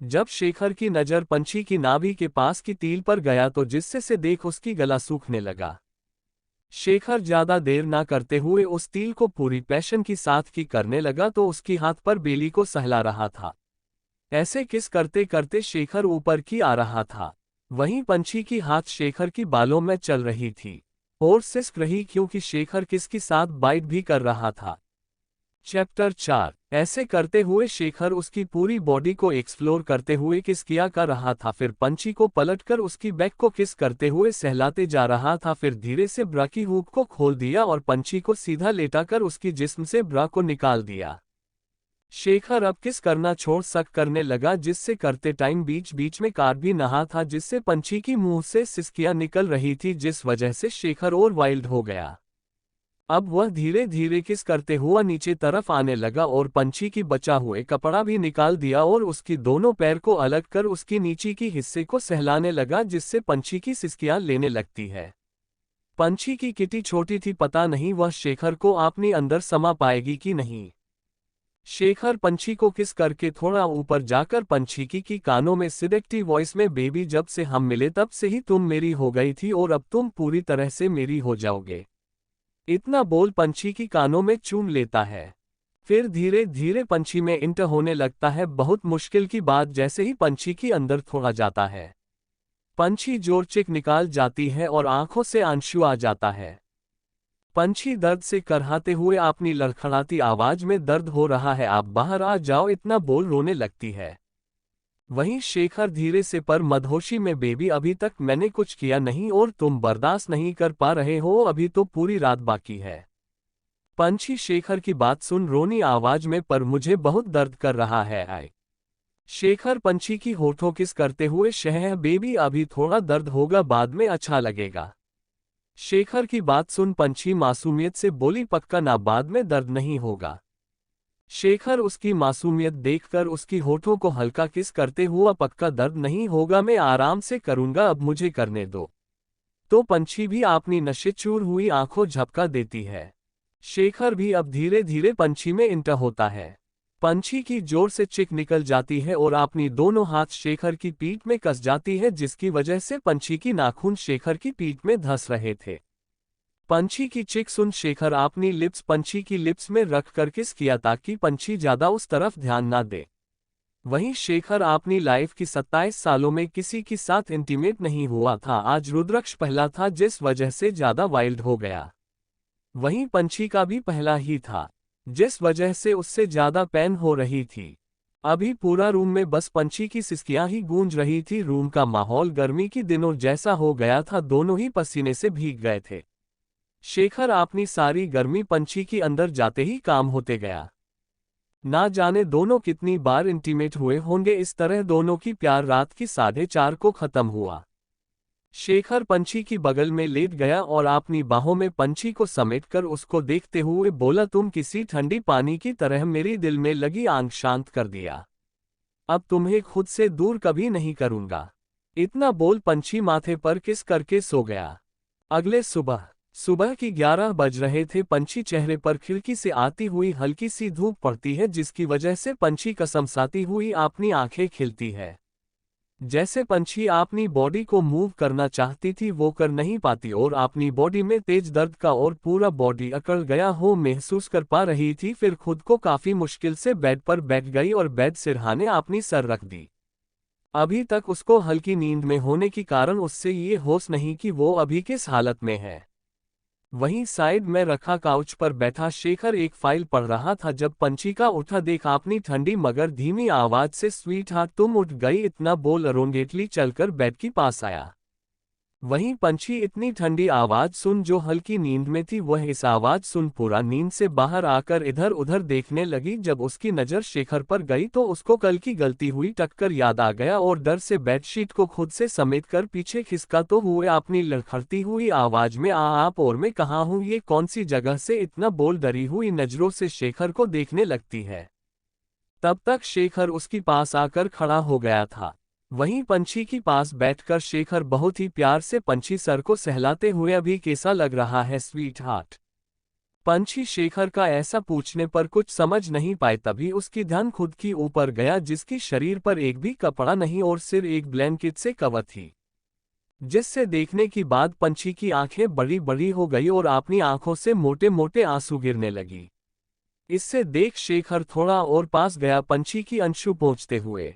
जब शेखर की नज़र पंछी की नाभि के पास की तिल पर गया तो जिससे से देख उसकी गला सूखने लगा। शेखर ज्यादा देर ना करते हुए उस तिल को पूरी पैशन की साथ की करने लगा, तो उसकी हाथ पर बेली को सहला रहा था। ऐसे किस करते करते शेखर ऊपर की आ रहा था। वहीं पंछी की हाथ शेखर की बालों में चल रही थी और सिसक रही, क्योंकि शेखर किसके साथ बाइट भी कर रहा था। चैप्टर 4। ऐसे करते हुए शेखर उसकी पूरी बॉडी को एक्सप्लोर करते हुए किस किया कर रहा था, फिर पंछी को पलटकर उसकी बैक को किस करते हुए सहलाते जा रहा था, फिर धीरे से ब्रा की हुक को खोल दिया और पंछी को सीधा लेटाकर उसकी जिस्म से ब्रा को निकाल दिया। शेखर अब किस करना छोड़ सक करने लगा, जिससे करते टाइम बीच बीच में कार भी नहा था, जिससे पंछी की मुंह से सिसकियां निकल रही थी, जिस वजह से शेखर और वाइल्ड हो गया। अब वह धीरे धीरे किस करते हुआ नीचे तरफ आने लगा और पंछी की बचा हुए कपड़ा भी निकाल दिया और उसकी दोनों पैर को अलग कर उसकी नीचे की हिस्से को सहलाने लगा, जिससे पंछी की सिसकियां लेने लगती है। पंछी की किटी छोटी थी, पता नहीं वह शेखर को अपने अंदर समा पाएगी कि नहीं। शेखर पंछी को किस करके थोड़ा ऊपर जाकर पंछी की कानों में सिडेक्टिव वॉइस में, बेबी जब से हम मिले तब से ही तुम मेरी हो गई थी और अब तुम पूरी तरह से मेरी हो जाओगे। इतना बोल पंछी की कानों में चूम लेता है। फिर धीरे धीरे पंछी में इंटर होने लगता है। बहुत मुश्किल की बात, जैसे ही पंछी की अंदर थोड़ा जाता है, पंछी जोर चिक निकाल जाती है और आंखों से आंसू आ जाता है। पंछी दर्द से करहाते हुए अपनी लड़खड़ाती आवाज में, दर्द हो रहा है, आप बाहर आ जाओ, इतना बोल रोने लगती है। वहीं शेखर धीरे से पर मदहोशी में, बेबी अभी तक मैंने कुछ किया नहीं और तुम बर्दाश्त नहीं कर पा रहे हो, अभी तो पूरी रात बाकी है। पंछी शेखर की बात सुन रोनी आवाज में, पर मुझे बहुत दर्द कर रहा है आए। शेखर पंछी की होठों किस करते हुए, शह बेबी अभी थोड़ा दर्द होगा, बाद में अच्छा लगेगा। शेखर की बात सुन पंछी मासूमियत से बोली, पक्का ना, बाद में दर्द नहीं होगा। शेखर उसकी मासूमियत देखकर उसकी होठों को हल्का किस करते हुआ, पक्का दर्द नहीं होगा, मैं आराम से करूंगा, अब मुझे करने दो। तो पंछी भी अपनी नशेचूर हुई आंखों झपका देती है। शेखर भी अब धीरे धीरे पंछी में इंटर होता है। पंछी की जोर से चिक निकल जाती है और अपनी दोनों हाथ शेखर की पीठ में कस जाती है, जिसकी वजह से पंछी की नाखून शेखर की पीठ में धंस रहे थे। पंछी की चिक सुन शेखर अपनी लिप्स पंछी की लिप्स में रख कर किस किया ताकि पंछी ज्यादा उस तरफ ध्यान ना दे। वहीं शेखर अपनी लाइफ की 27 सालों में किसी के साथ इंटीमेट नहीं हुआ था। आज रुद्राक्ष पहला था, जिस वजह से ज्यादा वाइल्ड हो गया। वहीं पंछी का भी पहला ही था, जिस वजह से उससे ज्यादा पेन हो रही थी। अभी पूरा रूम में बस पंछी की सिसकियां ही गूंज रही थी। रूम का माहौल गर्मी के दिनों जैसा हो गया था, दोनों ही पसीने से भीग गए थे। शेखर अपनी सारी गर्मी पंछी की अंदर जाते ही काम होते गया। ना जाने दोनों कितनी बार इंटीमेट हुए होंगे। इस तरह दोनों की प्यार रात की 4:30 को खत्म हुआ। शेखर पंछी की बगल में लेट गया और अपनी बाहों में पंछी को समेटकर उसको देखते हुए बोला, तुम किसी ठंडी पानी की तरह मेरी दिल में लगी आग शांत कर दिया। अब तुम्हें खुद से दूर कभी नहीं करूंगा। इतना बोल पंछी माथे पर किस करके सो गया। अगले सुबह की 11 बज रहे थे। पंछी चेहरे पर खिड़की से आती हुई हल्की सी धूप पड़ती है, जिसकी वजह से पंछी कसमसाती हुई अपनी आंखें खिलती है। जैसे पंछी अपनी बॉडी को मूव करना चाहती थी, वो कर नहीं पाती और अपनी बॉडी में तेज दर्द का और पूरा बॉडी अकड़ गया हो महसूस कर पा रही थी। फिर खुद को काफी मुश्किल से बेड पर बैठ गई और बेड सिरहाने अपनी सर रख दी। अभी तक उसको हल्की नींद में होने के कारण उससे ये होश नहीं कि वो अभी किस हालत में है। वहीं साइड में रखा काउच पर बैठा शेखर एक फाइल पढ़ रहा था जब पंछी का उठा देख अपनी ठंडी मगर धीमी आवाज से, स्वीट हार्ट तुम उठ गई, इतना बोल अरोंगेटली चलकर बेड के पास आया। वहीं पंछी इतनी ठंडी आवाज सुन जो हल्की नींद में थी, वह इस आवाज सुन पूरा नींद से बाहर आकर इधर उधर देखने लगी। जब उसकी नजर शेखर पर गई तो उसको कल की गलती हुई टक्कर याद आ गया और डर से बेडशीट को खुद से समेटकर पीछे खिसका तो हुए अपनी लड़खड़ती हुई आवाज में, आप और मैं कहाँ हूँ, ये कौन सी जगह से, इतना बोल डरी हुई नजरों से शेखर को देखने लगती है। तब तक शेखर उसके पास आकर खड़ा हो गया था। वहीं पंछी के पास बैठकर शेखर बहुत ही प्यार से पंछी सर को सहलाते हुए, अभी कैसा लग रहा है स्वीट हार्ट। पंछी शेखर का ऐसा पूछने पर कुछ समझ नहीं पाए। तभी उसकी ध्यान खुद की ऊपर गया, जिसकी शरीर पर एक भी कपड़ा नहीं और सिर एक ब्लैंकेट से कवर थी, जिससे देखने की बाद पंछी की आंखें बड़ी बड़ी हो गई और अपनी आंखों से मोटे मोटे आंसू गिरने लगी। इससे देख शेखर थोड़ा और पास गया पंछी की अंशु पहुंचते हुए,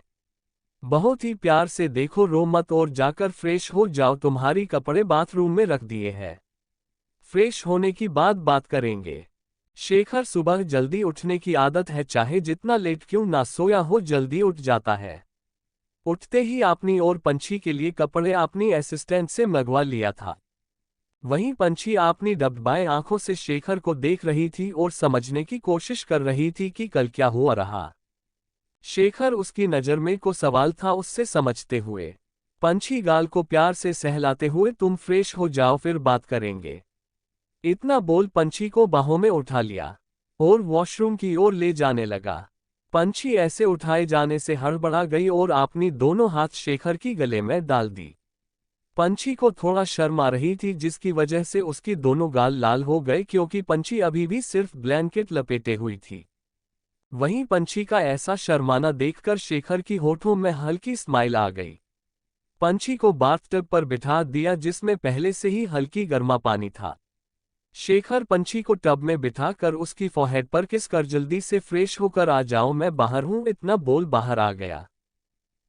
बहुत ही प्यार से, देखो रो मत और जाकर फ्रेश हो जाओ, तुम्हारी कपड़े बाथरूम में रख दिए हैं, फ्रेश होने की बाद बात करेंगे। शेखर सुबह जल्दी उठने की आदत है, चाहे जितना लेट क्यों ना सोया हो जल्दी उठ जाता है। उठते ही अपनी और पंछी के लिए कपड़े अपनी असिस्टेंट से मंगवा लिया था। वहीं पंछी अपनी डबडबाएं आंखों से शेखर को देख रही थी और समझने की कोशिश कर रही थी कि कल क्या हुआ रहा। शेखर उसकी नज़र में को सवाल था उससे समझते हुए। पंछी गाल को प्यार से सहलाते हुए, तुम फ्रेश हो जाओ फिर बात करेंगे। इतना बोल पंछी को बाहों में उठा लिया और वॉशरूम की ओर ले जाने लगा। पंछी ऐसे उठाए जाने से हड़बड़ा गई और अपनी दोनों हाथ शेखर की गले में डाल दी। पंछी को थोड़ा शर्म आ रही थी, जिसकी वजह से उसकी दोनों गाल लाल हो गए, क्योंकि पंछी अभी भी सिर्फ ब्लैंकेट लपेटे हुई थी। वहीं पंछी का ऐसा शर्माना देखकर शेखर की होठों में हल्की स्माइल आ गई। पंछी को बाथटब पर बिठा दिया जिसमें पहले से ही हल्की गर्मा पानी था। शेखर पंछी को टब में बिठाकर उसकी फोरहेड पर किस कर जल्दी से फ्रेश होकर आ जाओ, मैं बाहर हूं, इतना बोल बाहर आ गया।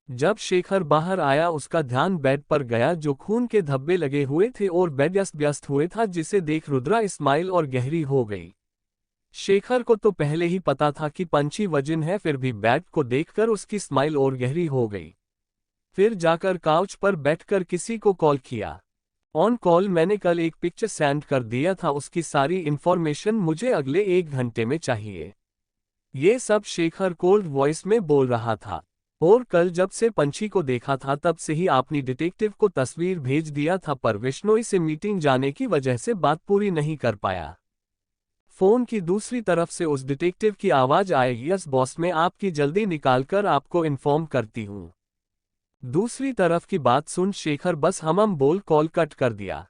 जब शेखर बाहर आया उसका ध्यान बेड पर गया जो खून के धब्बे लगे हुए थे और बेड अस्त व्यस्त हुए था, जिसे देख रुद्रा स्माइल और गहरी हो गई। शेखर को तो पहले ही पता था कि पंछी वजिन है, फिर भी बेड को देखकर उसकी स्माइल और गहरी हो गई। फिर जाकर काउच पर बैठकर किसी को कॉल किया। ऑन कॉल मैंने कल एक पिक्चर सेंड कर दिया था, उसकी सारी इंफॉर्मेशन मुझे अगले 1 घंटे में चाहिए। ये सब शेखर कोल्ड वॉइस में बोल रहा था। और कल जब से पंछी को देखा था तब से ही आपने डिटेक्टिव को तस्वीर भेज दिया था, पर विश्नोई से मीटिंग जाने की वजह से बात पूरी नहीं कर पाया। फोन की दूसरी तरफ से उस डिटेक्टिव की आवाज आएगी, यस बॉस, मैं आपकी जल्दी निकालकर आपको इन्फॉर्म करती हूँ। दूसरी तरफ की बात सुन शेखर बस हम बोल कॉल कट कर दिया।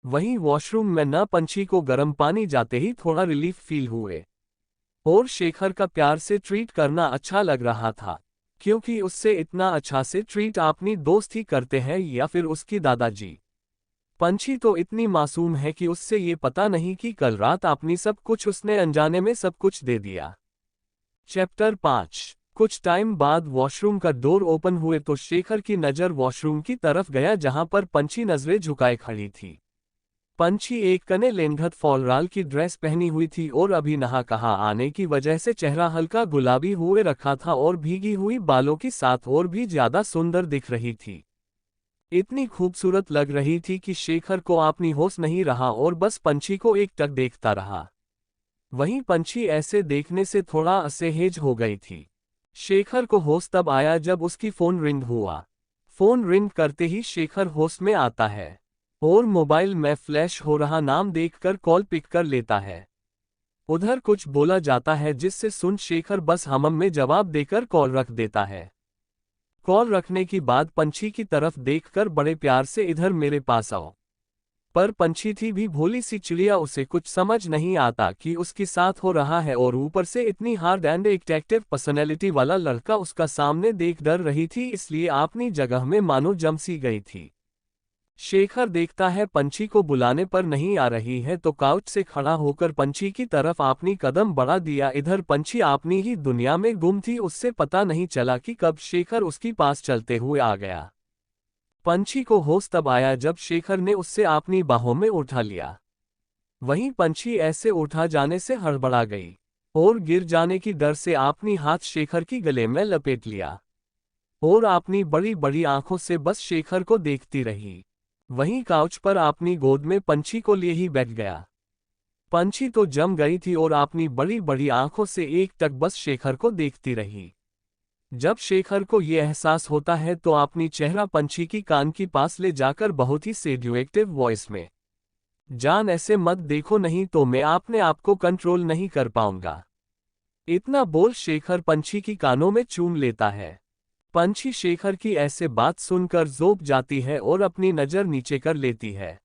वहीं वॉशरूम में न पंछी को गर्म पानी जाते ही थोड़ा रिलीफ फील हुए और शेखर का प्यार से ट्रीट करना अच्छा लग रहा था, क्योंकि उससे इतना अच्छा से ट्रीट अपनी दोस्त ही करते हैं या फिर उसकी दादाजी। पंछी तो इतनी मासूम है कि उससे ये पता नहीं कि कल रात अपनी सब कुछ उसने अनजाने में सब कुछ दे दिया। चैप्टर 5। कुछ टाइम बाद वॉशरूम का डोर ओपन हुए तो शेखर की नज़र वॉशरूम की तरफ गया जहां पर पंछी नजरें झुकाए खड़ी थी। पंछी एक कने लेंघत फॉलराल की ड्रेस पहनी हुई थी और अभी नहा कहा आने की वजह से चेहरा हल्का गुलाबी हुए रखा था और भीगी हुई बालों के साथ और भी ज्यादा सुंदर दिख रही थी। इतनी खूबसूरत लग रही थी कि शेखर को अपनी होश नहीं रहा और बस पंछी को एकटक देखता रहा। वहीं पंछी ऐसे देखने से थोड़ा असहज हो गई थी। शेखर को होश तब आया जब उसकी फोन रिंग हुआ। फोन रिंग करते ही शेखर होश में आता है और मोबाइल में फ्लैश हो रहा नाम देखकर कॉल पिक कर लेता है। उधर कुछ बोला जाता है जिससे सुन शेखर बस हम में जवाब देकर कॉल रख देता है। कॉल रखने की बाद पंछी की तरफ देखकर बड़े प्यार से इधर मेरे पास आओ। पर पंछी थी भी भोली सी चिड़िया, उसे कुछ समझ नहीं आता कि उसके साथ हो रहा है और ऊपर से इतनी हार्ड एंड एक्टिव पर्सनैलिटी वाला लड़का उसका सामने देख डर रही थी, इसलिए अपनी जगह में मानो जम सी गई थी। शेखर देखता है पंछी को बुलाने पर नहीं आ रही है तो काउच से खड़ा होकर पंछी की तरफ अपनी कदम बढ़ा दिया। इधर पंछी अपनी ही दुनिया में गुम थी, उससे पता नहीं चला कि कब शेखर उसके पास चलते हुए आ गया। पंछी को होश तब आया जब शेखर ने उससे अपनी बाहों में उठा लिया। वहीं पंछी ऐसे उठा जाने से हड़बड़ा गई और गिर जाने की डर से अपनी हाथ शेखर की गले में लपेट लिया और अपनी बड़ी बड़ी आंखों से बस शेखर को देखती रही। वहीं काउच पर अपनी गोद में पंछी को लिए ही बैठ गया। पंछी तो जम गई थी और अपनी बड़ी बड़ी आंखों से एकटक बस शेखर को देखती रही। जब शेखर को यह एहसास होता है तो अपनी चेहरा पंछी की कान के पास ले जाकर बहुत ही सेड्यूएटिव वॉइस में, जान ऐसे मत देखो नहीं तो मैं अपने आप को कंट्रोल नहीं कर पाऊंगा, इतना बोल शेखर पंछी की कानों में चूम लेता है। पंछी शेखर की ऐसे बात सुनकर जोप जाती है और अपनी नजर नीचे कर लेती है,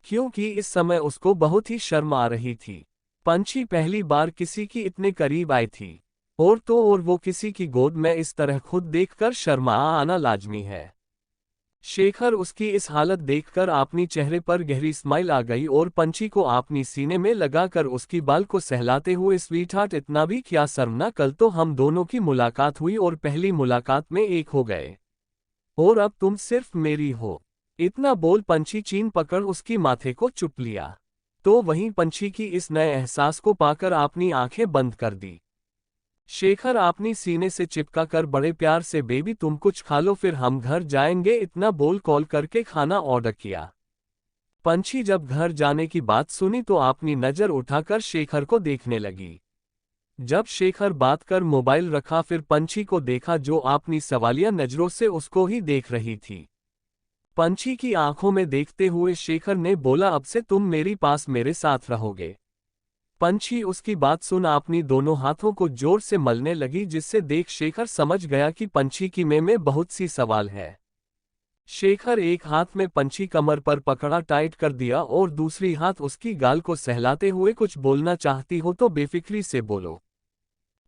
क्योंकि इस समय उसको बहुत ही शर्म आ रही थी। पंछी पहली बार किसी की इतने करीब आई थी और वो किसी की गोद में इस तरह खुद देखकर शर्मा आना लाजमी है। शेखर उसकी इस हालत देखकर अपनी चेहरे पर गहरी स्माइल आ गई और पंछी को अपनी सीने में लगाकर उसकी बाल को सहलाते हुए, स्वीटहार्ट इतना भी क्या शर्म, कल तो हम दोनों की मुलाकात हुई और पहली मुलाकात में एक हो गए और अब तुम सिर्फ मेरी हो, इतना बोल पंछी चीन पकड़ उसकी माथे को चुप लिया। तो वहीं पंछी की इस नए एहसास को पाकर अपनी आंखें बंद कर दी। शेखर अपनी सीने से चिपका कर बड़े प्यार से बेबी तुम कुछ खा लो फिर हम घर जाएंगे, इतना बोल कॉल करके खाना ऑर्डर किया। पंछी जब घर जाने की बात सुनी तो अपनी नजर उठाकर शेखर को देखने लगी। जब शेखर बात कर मोबाइल रखा फिर पंछी को देखा जो अपनी सवालिया नजरों से उसको ही देख रही थी। पंछी की आंखों में देखते हुए शेखर ने बोला अब से तुम मेरी पास मेरे साथ रहोगे। पंछी उसकी बात सुन अपनी दोनों हाथों को जोर से मलने लगी, जिससे देख शेखर समझ गया कि पंछी की में बहुत सी सवाल है। शेखर एक हाथ में पंछी कमर पर पकड़ा टाइट कर दिया और दूसरी हाथ उसकी गाल को सहलाते हुए कुछ बोलना चाहती हो तो बेफिक्री से बोलो।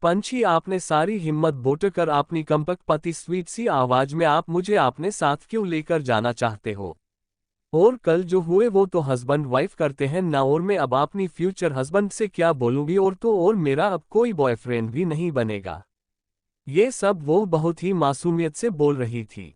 पंछी आपने सारी हिम्मत बोटकर अपनी कंपकपति स्वीट सी आवाज में आप मुझे अपने साथ क्यों लेकर जाना चाहते हो? और कल जो हुए वो तो हस्बैंड वाइफ करते हैं ना, और मैं अब अपनी फ्यूचर हस्बैंड से क्या बोलूंगी, और तो और मेरा अब कोई बॉयफ्रेंड भी नहीं बनेगा। ये सब वो बहुत ही मासूमियत से बोल रही थी।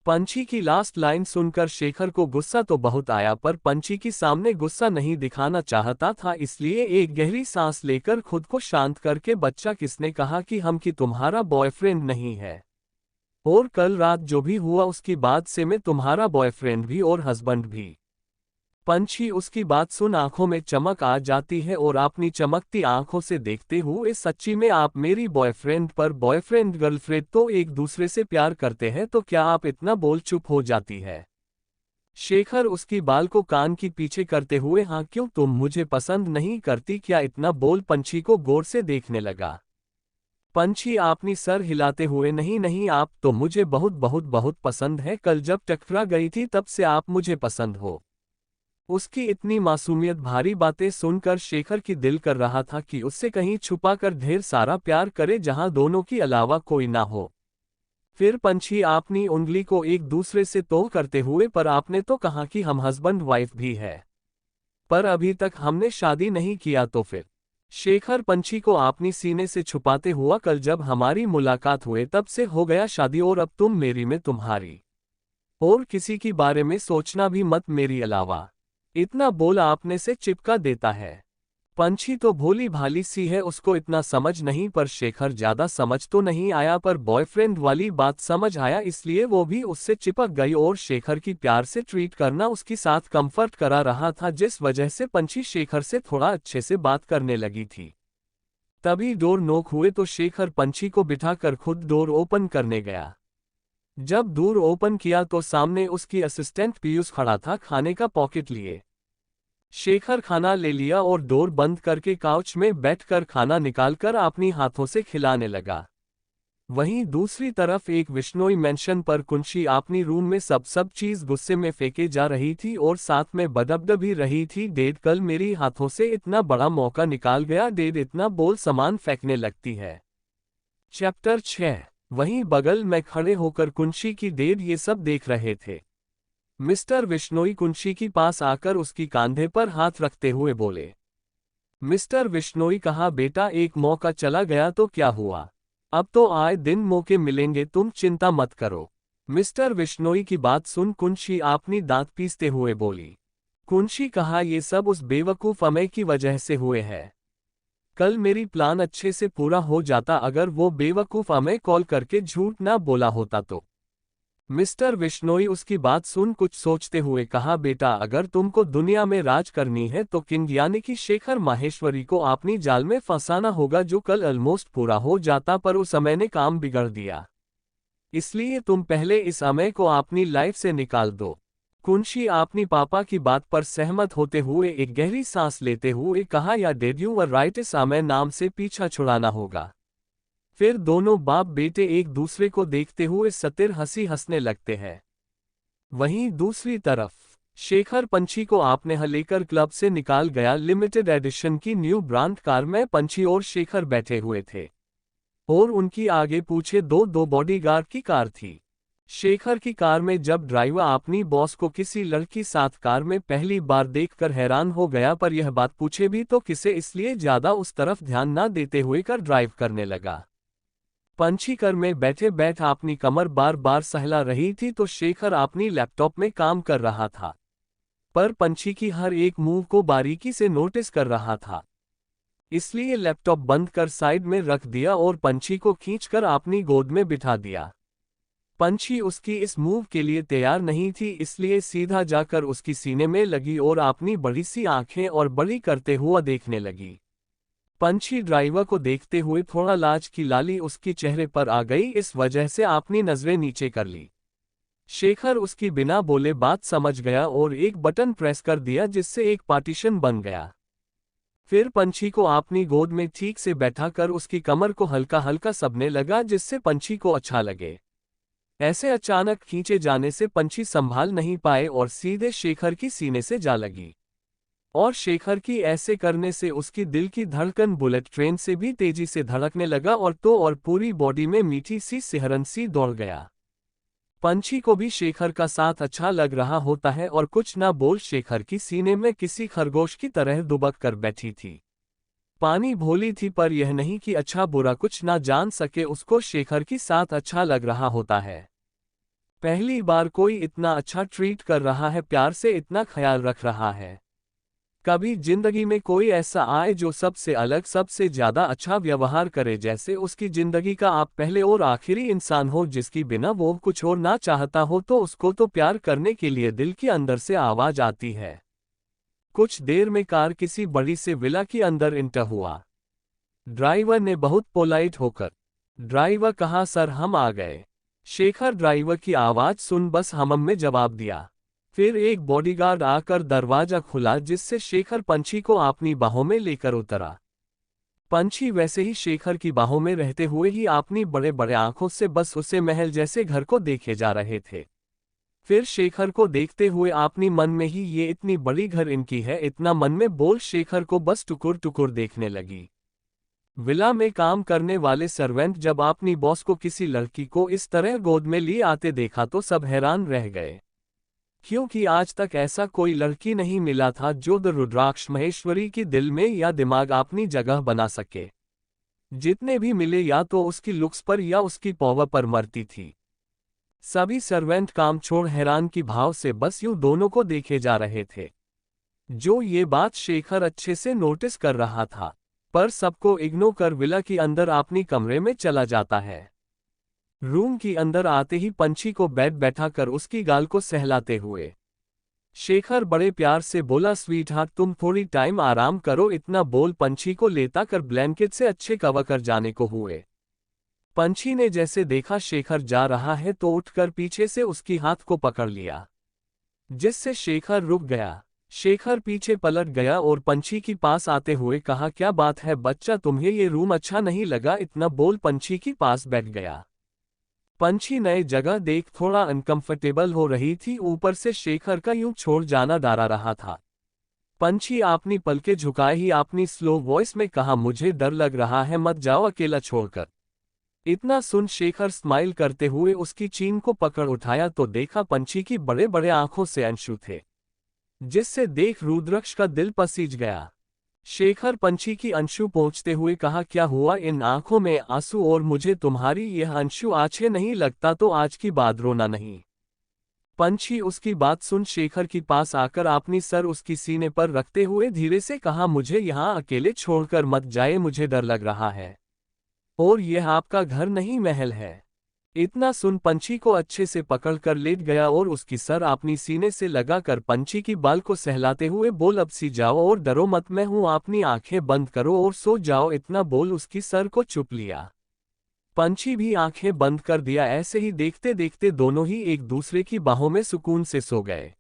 पंछी की लास्ट लाइन सुनकर शेखर को गुस्सा तो बहुत आया, पर पंछी के सामने गुस्सा नहीं दिखाना चाहता था, इसलिए एक गहरी सांस लेकर खुद को शांत करके, बच्चा किसने कहा कि हम कि तुम्हारा बॉयफ्रेंड नहीं है? और कल रात जो भी हुआ उसके बाद से मैं तुम्हारा बॉयफ्रेंड भी और हस्बैंड भी। पंछी उसकी बात सुन आंखों में चमक आ जाती है और अपनी चमकती आंखों से देखते हुए, सच्ची में आप मेरी बॉयफ्रेंड पर बॉयफ्रेंड गर्लफ्रेंड तो एक दूसरे से प्यार करते हैं, तो क्या आप इतना बोल चुप हो जाती है? शेखर उसकी बाल को कान की पीछे करते हुए, हाँ क्यों, तुम मुझे पसंद नहीं करती क्या? इतना बोल पंछी को गौर से देखने लगा। पंछी आपनी सर हिलाते हुए, नहीं नहीं, आप तो मुझे बहुत बहुत बहुत पसंद है, कल जब टकरा गई थी तब से आप मुझे पसंद हो। उसकी इतनी मासूमियत भारी बातें सुनकर शेखर की दिल कर रहा था कि उससे कहीं छुपाकर ढेर सारा प्यार करे जहां दोनों की अलावा कोई ना हो। फिर पंछी अपनी उंगली को एक दूसरे से तोड़ करते हुए, पर आपने तो कहा कि हम हस्बैंड वाइफ भी है, पर अभी तक हमने शादी नहीं किया, तो फिर? शेखर पंछी को अपनी सीने से छुपाते हुआ, कल जब हमारी मुलाकात हुए तब से हो गया शादी, और अब तुम मेरी में तुम्हारी, और किसी के बारे में सोचना भी मत मेरी अलावा। इतना बोल आपने से चिपका देता है। पंछी तो भोली भाली सी है, उसको इतना समझ नहीं, पर शेखर ज्यादा समझ तो नहीं आया, पर बॉयफ्रेंड वाली बात समझ आया, इसलिए वो भी उससे चिपक गई और शेखर की प्यार से ट्रीट करना उसके साथ कंफर्ट करा रहा था, जिस वजह से पंछी शेखर से थोड़ा अच्छे से बात करने लगी थी। तभी डोर नॉक हुए तो शेखर पंछी को बिठाकर खुद डोर ओपन करने गया। जब डोर ओपन किया तो सामने उसकी असिस्टेंट पीयूष खड़ा था, खाने का पॉकेट लिए। शेखर खाना ले लिया और डोर बंद करके काउच में बैठकर खाना निकालकर अपनी हाथों से खिलाने लगा। वहीं दूसरी तरफ एक विश्नोई मेंशन पर कुंशी अपनी रूम में सब चीज गुस्से में फेंके जा रही थी और साथ में बदबद भी रही थी, डेड कल मेरी हाथों से इतना बड़ा मौका निकाल गया, डेड इतना बोल सामान फेंकने लगती है। चैप्टर 6। वहीं बगल में खड़े होकर कुंशी की डेड ये सब देख रहे थे। मिस्टर विश्नोई कुंशी के पास आकर उसकी कांधे पर हाथ रखते हुए बोले। मिस्टर विश्नोई कहा, बेटा एक मौका चला गया तो क्या हुआ, अब तो आए दिन मौके मिलेंगे, तुम चिंता मत करो। मिस्टर विश्नोई की बात सुन कुंशी अपनी दांत पीसते हुए बोली। कुंशी कहा, ये सब उस बेवकूफ अमय की वजह से हुए है। कल मेरी प्लान अच्छे से पूरा हो जाता अगर वो बेवकूफ अमय कॉल करके झूठ ना बोला होता तो। मिस्टर विश्नोई उसकी बात सुन कुछ सोचते हुए कहा, बेटा अगर तुमको दुनिया में राज करनी है तो किंग यानी कि शेखर माहेश्वरी को अपनी जाल में फंसाना होगा, जो कल ऑलमोस्ट पूरा हो जाता, पर उस अमय ने काम बिगड़ दिया। इसलिए तुम पहले इस अमय को अपनी लाइफ से निकाल दो। कुंशी अपनी पापा की बात पर सहमत होते हुए एक गहरी सांस लेते हुए कहा, या डेड यू वर राइट, इस अमय नाम से पीछा छुड़ाना होगा। फिर दोनों बाप बेटे एक दूसरे को देखते हुए सतिर हंसी हंसने लगते हैं। वहीं दूसरी तरफ शेखर पंछी को आपने लेकर क्लब से निकाल गया। लिमिटेड एडिशन की न्यू ब्रांड कार में पंछी और शेखर बैठे हुए थे और उनकी आगे पीछे दो बॉडीगार्ड की कार थी। शेखर की कार में जब ड्राइवर अपनी बॉस को किसी लड़की साथ कार में पहली बार देखकर हैरान हो गया, पर यह बात पूछे भी तो किसे, इसलिए ज्यादा उस तरफ ध्यान न देते हुए कार ड्राइव करने लगा। पंछी कार में बैठे बैठ अपनी कमर बार बार सहला रही थी तो शेखर अपनी लैपटॉप में काम कर रहा था, पर पंछी की हर एक मूव को बारीकी से नोटिस कर रहा था, इसलिए लैपटॉप बंद कर साइड में रख दिया और पंछी को खींचकर अपनी गोद में बिठा दिया। पंछी उसकी इस मूव के लिए तैयार नहीं थी, इसलिए सीधा जाकर उसकी सीने में लगी और अपनी बड़ी सी आंखें और बड़ी करते हुआ देखने लगी। पंछी ड्राइवर को देखते हुए थोड़ा लाज की लाली उसके चेहरे पर आ गई, इस वजह से अपनी नजरें नीचे कर ली। शेखर उसकी बिना बोले बात समझ गया और एक बटन प्रेस कर दिया जिससे एक पार्टीशन बन गया। फिर पंछी को अपनी गोद में ठीक से बैठाकर उसकी कमर को हल्का हल्का सबने लगा, जिससे पंछी को अच्छा लगे। ऐसे अचानक खींचे जाने से पंछी संभाल नहीं पाए और सीधे शेखर की सीने से जा लगी। और शेखर की ऐसे करने से उसकी दिल की धड़कन बुलेट ट्रेन से भी तेजी से धड़कने लगा और पूरी बॉडी में मीठी सी सिहरन सी दौड़ गया। पंछी को भी शेखर का साथ अच्छा लग रहा होता है और कुछ ना बोल शेखर की सीने में किसी खरगोश की तरह दुबक कर बैठी थी। पानी भोली थी पर यह नहीं कि अच्छा बुरा कुछ ना जान सके, उसको शेखर की साथ अच्छा लग रहा होता है। पहली बार कोई इतना अच्छा ट्रीट कर रहा है, प्यार से इतना ख्याल रख रहा है। कभी जिंदगी में कोई ऐसा आए जो सबसे अलग सबसे ज्यादा अच्छा व्यवहार करे, जैसे उसकी जिंदगी का आप पहले और आखिरी इंसान हो जिसकी बिना वो कुछ और ना चाहता हो, तो उसको तो प्यार करने के लिए दिल के अंदर से आवाज आती है। कुछ देर में कार किसी बड़ी से विला के अंदर इंटर हुआ। ड्राइवर ने बहुत पोलाइट होकर ड्राइवर कहा, सर हम आ गए। शेखर ड्राइवर की आवाज सुन बस हमम में जवाब दिया। फिर एक बॉडीगार्ड आकर दरवाजा खुला जिससे शेखर पंछी को अपनी बाहों में लेकर उतरा। पंछी वैसे ही शेखर की बाहों में रहते हुए ही अपनी बड़े बड़े आंखों से बस उसे महल जैसे घर को देखे जा रहे थे। फिर शेखर को देखते हुए अपनी मन में ही ये इतनी बड़ी घर इनकी है, इतना मन में बोल शेखर को बस टुकुर टुकुर देखने लगी। विला में काम करने वाले सर्वेंट जब अपनी बॉस को किसी लड़की को इस तरह गोद में लिए आते देखा तो सब हैरान रह गए, क्योंकि आज तक ऐसा कोई लड़की नहीं मिला था जो द रुद्राक्ष महेश्वरी की दिल में या दिमाग अपनी जगह बना सके। जितने भी मिले या तो उसकी लुक्स पर या उसकी पॉवर पर मरती थी। सभी सर्वेंट काम छोड़ हैरान की भाव से बस यूं दोनों को देखे जा रहे थे। जो ये बात शेखर अच्छे से नोटिस कर रहा था, पर सबको इग्नोर कर विला के अंदर अपनी कमरे में चला जाता है। रूम के अंदर आते ही पंछी को बेड बैठाकर उसकी गाल को सहलाते हुए शेखर बड़े प्यार से बोला, स्वीट हार्ट तुम थोड़ी टाइम आराम करो। इतना बोल पंछी को लेता कर ब्लैंकेट से अच्छे कवर कर जाने को हुए। पंछी ने जैसे देखा शेखर जा रहा है तो उठकर पीछे से उसकी हाथ को पकड़ लिया, जिससे शेखर रुक गया। शेखर पीछे पलट गया और पंछी के पास आते हुए कहा, क्या बात है बच्चा, तुम्हें ये रूम अच्छा नहीं लगा? इतना बोल पंछी के पास बैठ गया। पंछी नए जगह देख थोड़ा अनकंफर्टेबल हो रही थी, ऊपर से शेखर का यूं छोड़ जाना डरा रहा था। पंछी अपनी पलकें झुकाए ही अपनी स्लो वॉइस में कहा, मुझे डर लग रहा है, मत जाओ अकेला छोड़कर। इतना सुन शेखर स्माइल करते हुए उसकी चीन को पकड़ उठाया तो देखा पंछी की बड़े बड़े आंखों से अंशु थे, जिससे देख रुद्राक्ष का दिल पसीज गया। शेखर पंछी की अंशु पहुंचते हुए कहा, क्या हुआ? इन आंखों में आंसू और मुझे तुम्हारी यह अंशु अच्छे नहीं लगता तो आज की बात रोना नहीं। पंछी उसकी बात सुन शेखर के पास आकर अपनी सर उसकी सीने पर रखते हुए धीरे से कहा, मुझे यहाँ अकेले छोड़कर मत जाए, मुझे डर लग रहा है और यह आपका घर नहीं महल है। इतना सुन पंछी को अच्छे से पकड़कर लेट गया और उसकी सर अपनी सीने से लगाकर पंछी की बाल को सहलाते हुए बोल, अब सी जाओ और डरो मत, मैं हूं, अपनी आंखें बंद करो और सो जाओ। इतना बोल उसकी सर को चुप लिया। पंछी भी आंखें बंद कर दिया। ऐसे ही देखते देखते दोनों ही एक दूसरे की बाहों में सुकून से सो गए।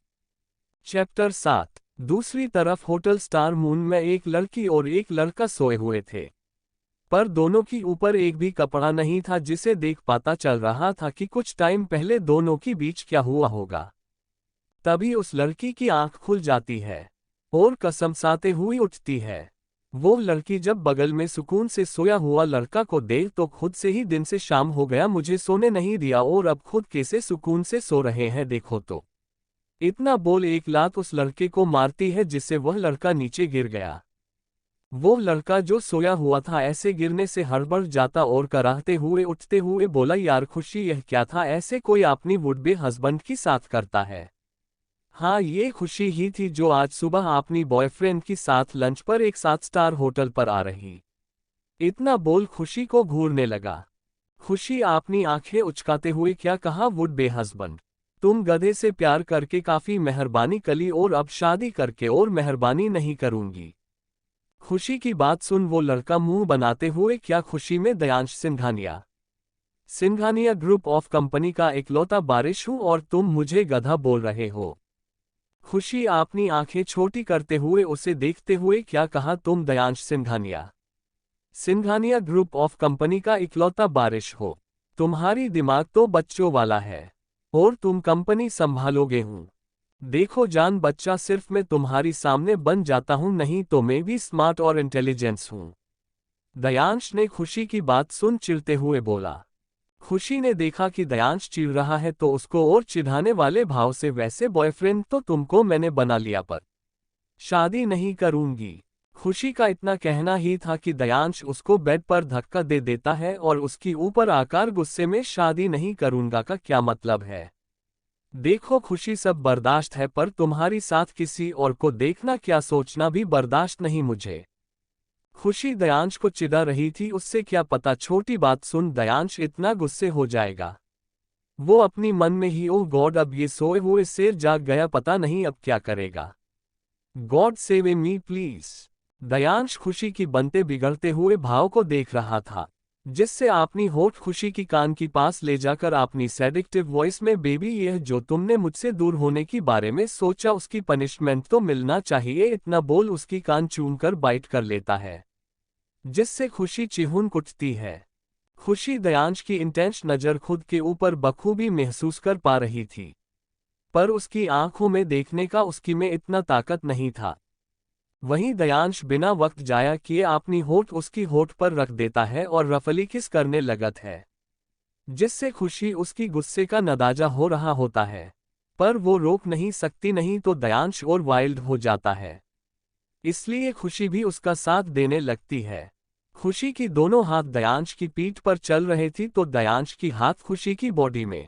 चैप्टर 7। दूसरी तरफ होटल स्टार मून में एक लड़की और एक लड़का सोए हुए थे, पर दोनों की ऊपर एक भी कपड़ा नहीं था, जिसे देख पता चल रहा था कि कुछ टाइम पहले दोनों के बीच क्या हुआ होगा। तभी उस लड़की की आंख खुल जाती है और कसमसाते हुई उठती है। वो लड़की जब बगल में सुकून से सोया हुआ लड़का को देख तो खुद से ही दिन से शाम हो गया, मुझे सोने नहीं दिया और अब खुद कैसे सुकून से सो रहे हैं देखो तो। इतना बोल एक लात उस लड़के को मारती है, जिससे वह लड़का नीचे गिर गया। वो लड़का जो सोया हुआ था ऐसे गिरने से हड़बड़ जाता और कराहते हुए उठते हुए बोला, यार खुशी यह क्या था? ऐसे कोई अपनी वुड बी हस्बैंड के साथ करता है? हाँ, ये खुशी ही थी जो आज सुबह अपनी बॉयफ्रेंड के साथ लंच पर एक 7 स्टार होटल पर आ रही। इतना बोल खुशी को घूरने लगा। खुशी अपनी आंखें उचकाते हुए क्या कहा, वुड बे हस्बैंड? तुम गधे से प्यार करके काफी मेहरबानी कली और अब शादी करके और मेहरबानी नहीं करूंगी। खुशी की बात सुन वो लड़का मुंह बनाते हुए, क्या खुशी में Dayansh Singhania? Singhania group of company का इकलौता बारिश हूं और तुम मुझे गधा बोल रहे हो? खुशी अपनी आंखें छोटी करते हुए उसे देखते हुए क्या कहा, तुम Dayansh Singhania? Singhania group of company का इकलौता बारिश हो? तुम्हारी दिमाग तो बच्चों वाला है और तुम कंपनी संभालोगे? हूं देखो जान बच्चा, सिर्फ मैं तुम्हारी सामने बन जाता हूं, नहीं तो मैं भी स्मार्ट और इंटेलिजेंस हूं। दयांश ने खुशी की बात सुन चिढ़ते हुए बोला। खुशी ने देखा कि दयांश चिढ़ रहा है तो उसको और चिढ़ाने वाले भाव से, वैसे बॉयफ्रेंड तो तुमको मैंने बना लिया पर शादी नहीं करूंगी। खुशी का इतना कहना ही था कि दयांश उसको बेड पर धक्का दे देता है और उसकी ऊपर आकर गुस्से में, शादी नहीं करूंगा का क्या मतलब है? देखो खुशी, सब बर्दाश्त है पर तुम्हारी साथ किसी और को देखना, क्या सोचना भी बर्दाश्त नहीं मुझे। खुशी दयांश को चिढ़ा रही थी, उससे क्या पता छोटी बात सुन दयांश इतना गुस्से हो जाएगा। वो अपनी मन में ही, ओह गॉड, अब ये सोए हुए शेर जाग गया, पता नहीं अब क्या करेगा। God save me please. Dayansh खुशी की बनते बिगड़ते हुए भाव को देख रहा था, जिससे अपनी होठ खुशी की कान की पास ले जाकर अपनी सेडिक्टिव वॉइस में, बेबी यह जो तुमने मुझसे दूर होने की बारे में सोचा उसकी पनिशमेंट तो मिलना चाहिए, इतना बोल उसकी कान चूमकर बाइट कर लेता है, जिससे खुशी चिहुन कुटती है। खुशी दयांश की इंटेंस नज़र खुद के ऊपर बखूबी महसूस कर पा रही थी, पर उसकी आंखों में देखने का उसकी में इतना ताकत नहीं था। वहीं दयांश बिना वक्त जाया किए अपनी होठ उसकी होठ पर रख देता है और रफली किस करने लगत है, जिससे खुशी उसकी गुस्से का नदाजा हो रहा होता है, पर वो रोक नहीं सकती, नहीं तो दयांश और वाइल्ड हो जाता है। इसलिए खुशी भी उसका साथ देने लगती है। खुशी की दोनों हाथ दयांश की पीठ पर चल रहे थी तो दयांश की हाथ खुशी की बॉडी में।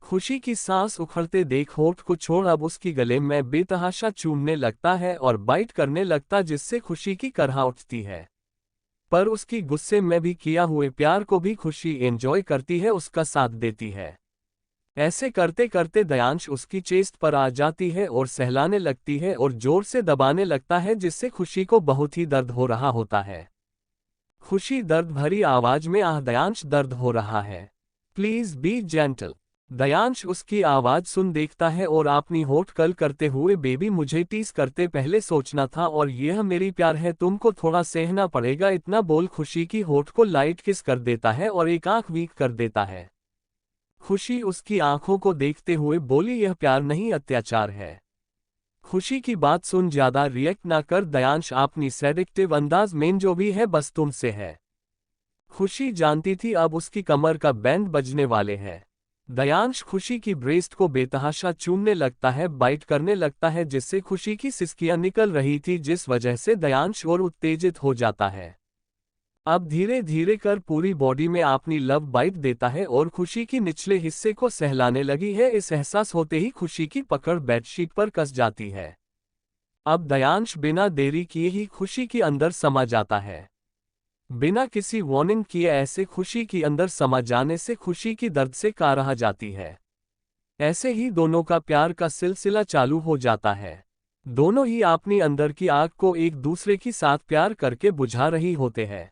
खुशी की सांस उखड़ते देख होठ को छोड़ अब उसकी गले में बेतहाशा चूमने लगता है और बाइट करने लगता, जिससे खुशी की करहा उठती है। पर उसकी गुस्से में भी किया हुए प्यार को भी खुशी एंजॉय करती है, उसका साथ देती है। ऐसे करते करते दयांश उसकी चेस्ट पर आ जाती है और सहलाने लगती है और जोर से दबाने लगता है, जिससे खुशी को बहुत ही दर्द हो रहा होता है। खुशी दर्द भरी आवाज में, आह दयांश दर्द हो रहा है, प्लीज बी जेंटल। दयांश उसकी आवाज सुन देखता है और अपनी होठ कल करते हुए, बेबी मुझे टीज करते पहले सोचना था और यह मेरी प्यार है, तुमको थोड़ा सहना पड़ेगा, इतना बोल खुशी की होठ को लाइट किस कर देता है और एक आंख वीक कर देता है। खुशी उसकी आंखों को देखते हुए बोली, यह प्यार नहीं अत्याचार है। खुशी की बात सुन ज्यादा रिएक्ट ना कर दयांश, अपनी सेडिक्टिव अंदाज में, जो भी है बस तुमसे है। खुशी जानती थी अब उसकी कमर का बैंड बजने वाले हैं। दयांश खुशी की ब्रेस्ट को बेतहाशा चूमने लगता है, बाइट करने लगता है, जिससे खुशी की सिसकियां निकल रही थी, जिस वजह से दयांश और उत्तेजित हो जाता है। अब धीरे धीरे कर पूरी बॉडी में अपनी लव बाइट देता है और खुशी की निचले हिस्से को सहलाने लगी है। इस एहसास होते ही खुशी की पकड़ बेडशीट पर कस जाती है। अब दयांश बिना देरी किए ही खुशी के अंदर समा जाता है। बिना किसी वार्निंग किए ऐसे खुशी की अंदर समा जाने से खुशी की दर्द से काराह जाती है। ऐसे ही दोनों का प्यार का सिलसिला चालू हो जाता है। दोनों ही अपनी अंदर की आग को एक दूसरे की साथ प्यार करके बुझा रही होते हैं।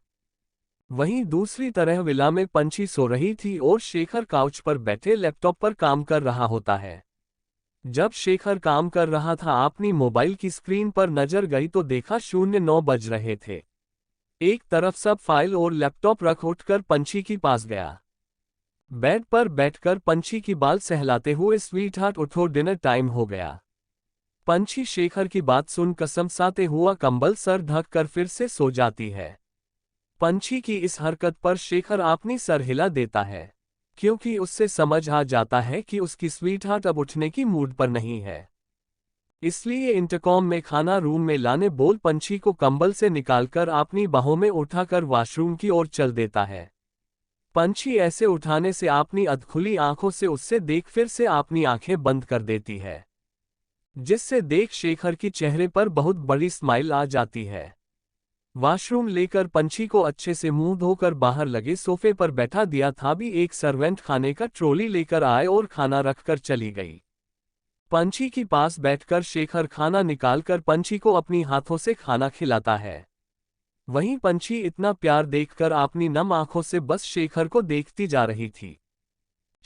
वहीं दूसरी तरह विला में पंछी सो रही थी और शेखर काउच पर बैठे लैपटॉप पर काम कर रहा होता है। जब शेखर काम कर रहा था अपनी मोबाइल की स्क्रीन पर नजर गई तो देखा 09 बज रहे थे। एक तरफ सब फाइल और लैपटॉप रख उठकर पंछी के पास गया। बेड पर बैठकर पंछी की बाल सहलाते हुए, स्वीट हार्ट उठो डिनर टाइम हो गया। पंछी शेखर की बात सुन कसमसाते हुआ कंबल सर ढक कर फिर से सो जाती है। पंछी की इस हरकत पर शेखर अपनी सर हिला देता है, क्योंकि उससे समझ आ जाता है कि उसकी स्वीट हार्ट अब उठने की मूड पर नहीं है। इसलिए इंटरकॉम में खाना रूम में लाने बोल पंछी को कंबल से निकालकर अपनी बाहों में उठाकर वॉशरूम की ओर चल देता है। पंछी ऐसे उठाने से अपनी अधखुली आंखों से उससे देख फिर से अपनी आंखें बंद कर देती है, जिससे देख शेखर की चेहरे पर बहुत बड़ी स्माइल आ जाती है। वॉशरूम लेकर पंछी को अच्छे से मुंह धोकर बाहर लगे सोफे पर बैठा दिया था भी एक सर्वेंट खाने का ट्रॉली लेकर आए और खाना रखकर चली गई। पंछी के पास बैठकर शेखर खाना निकालकर पंछी को अपनी हाथों से खाना खिलाता है। वहीं पंछी इतना प्यार देखकर अपनी नम आंखों से बस शेखर को देखती जा रही थी।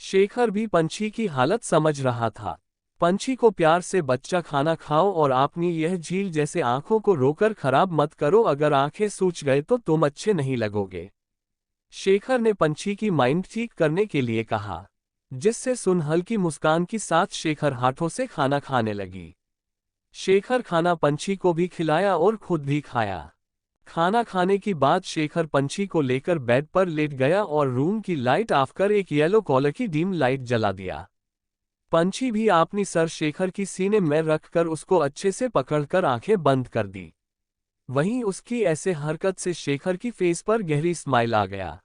शेखर भी पंछी की हालत समझ रहा था। पंछी को प्यार से, बच्चा खाना खाओ और अपनी यह झील जैसे आंखों को रोकर खराब मत करो, अगर आंखें सूज गए तो तुम अच्छे नहीं लगोगे। शेखर ने पंछी की माइंड ठीक करने के लिए कहा। जिससे सुन हल्की मुस्कान के साथ शेखर हाथों से खाना खाने लगी। शेखर खाना पंछी को भी खिलाया और खुद भी खाया। खाना खाने के बाद शेखर पंछी को लेकर बेड पर लेट गया और रूम की लाइट ऑफ कर एक येलो कलर की डिम लाइट जला दिया। पंछी भी अपनी सर शेखर की सीने में रखकर उसको अच्छे से पकड़कर आंखें बंद कर दी। वहीं उसकी ऐसे हरकत से शेखर की फेस पर गहरी स्माइल आ गया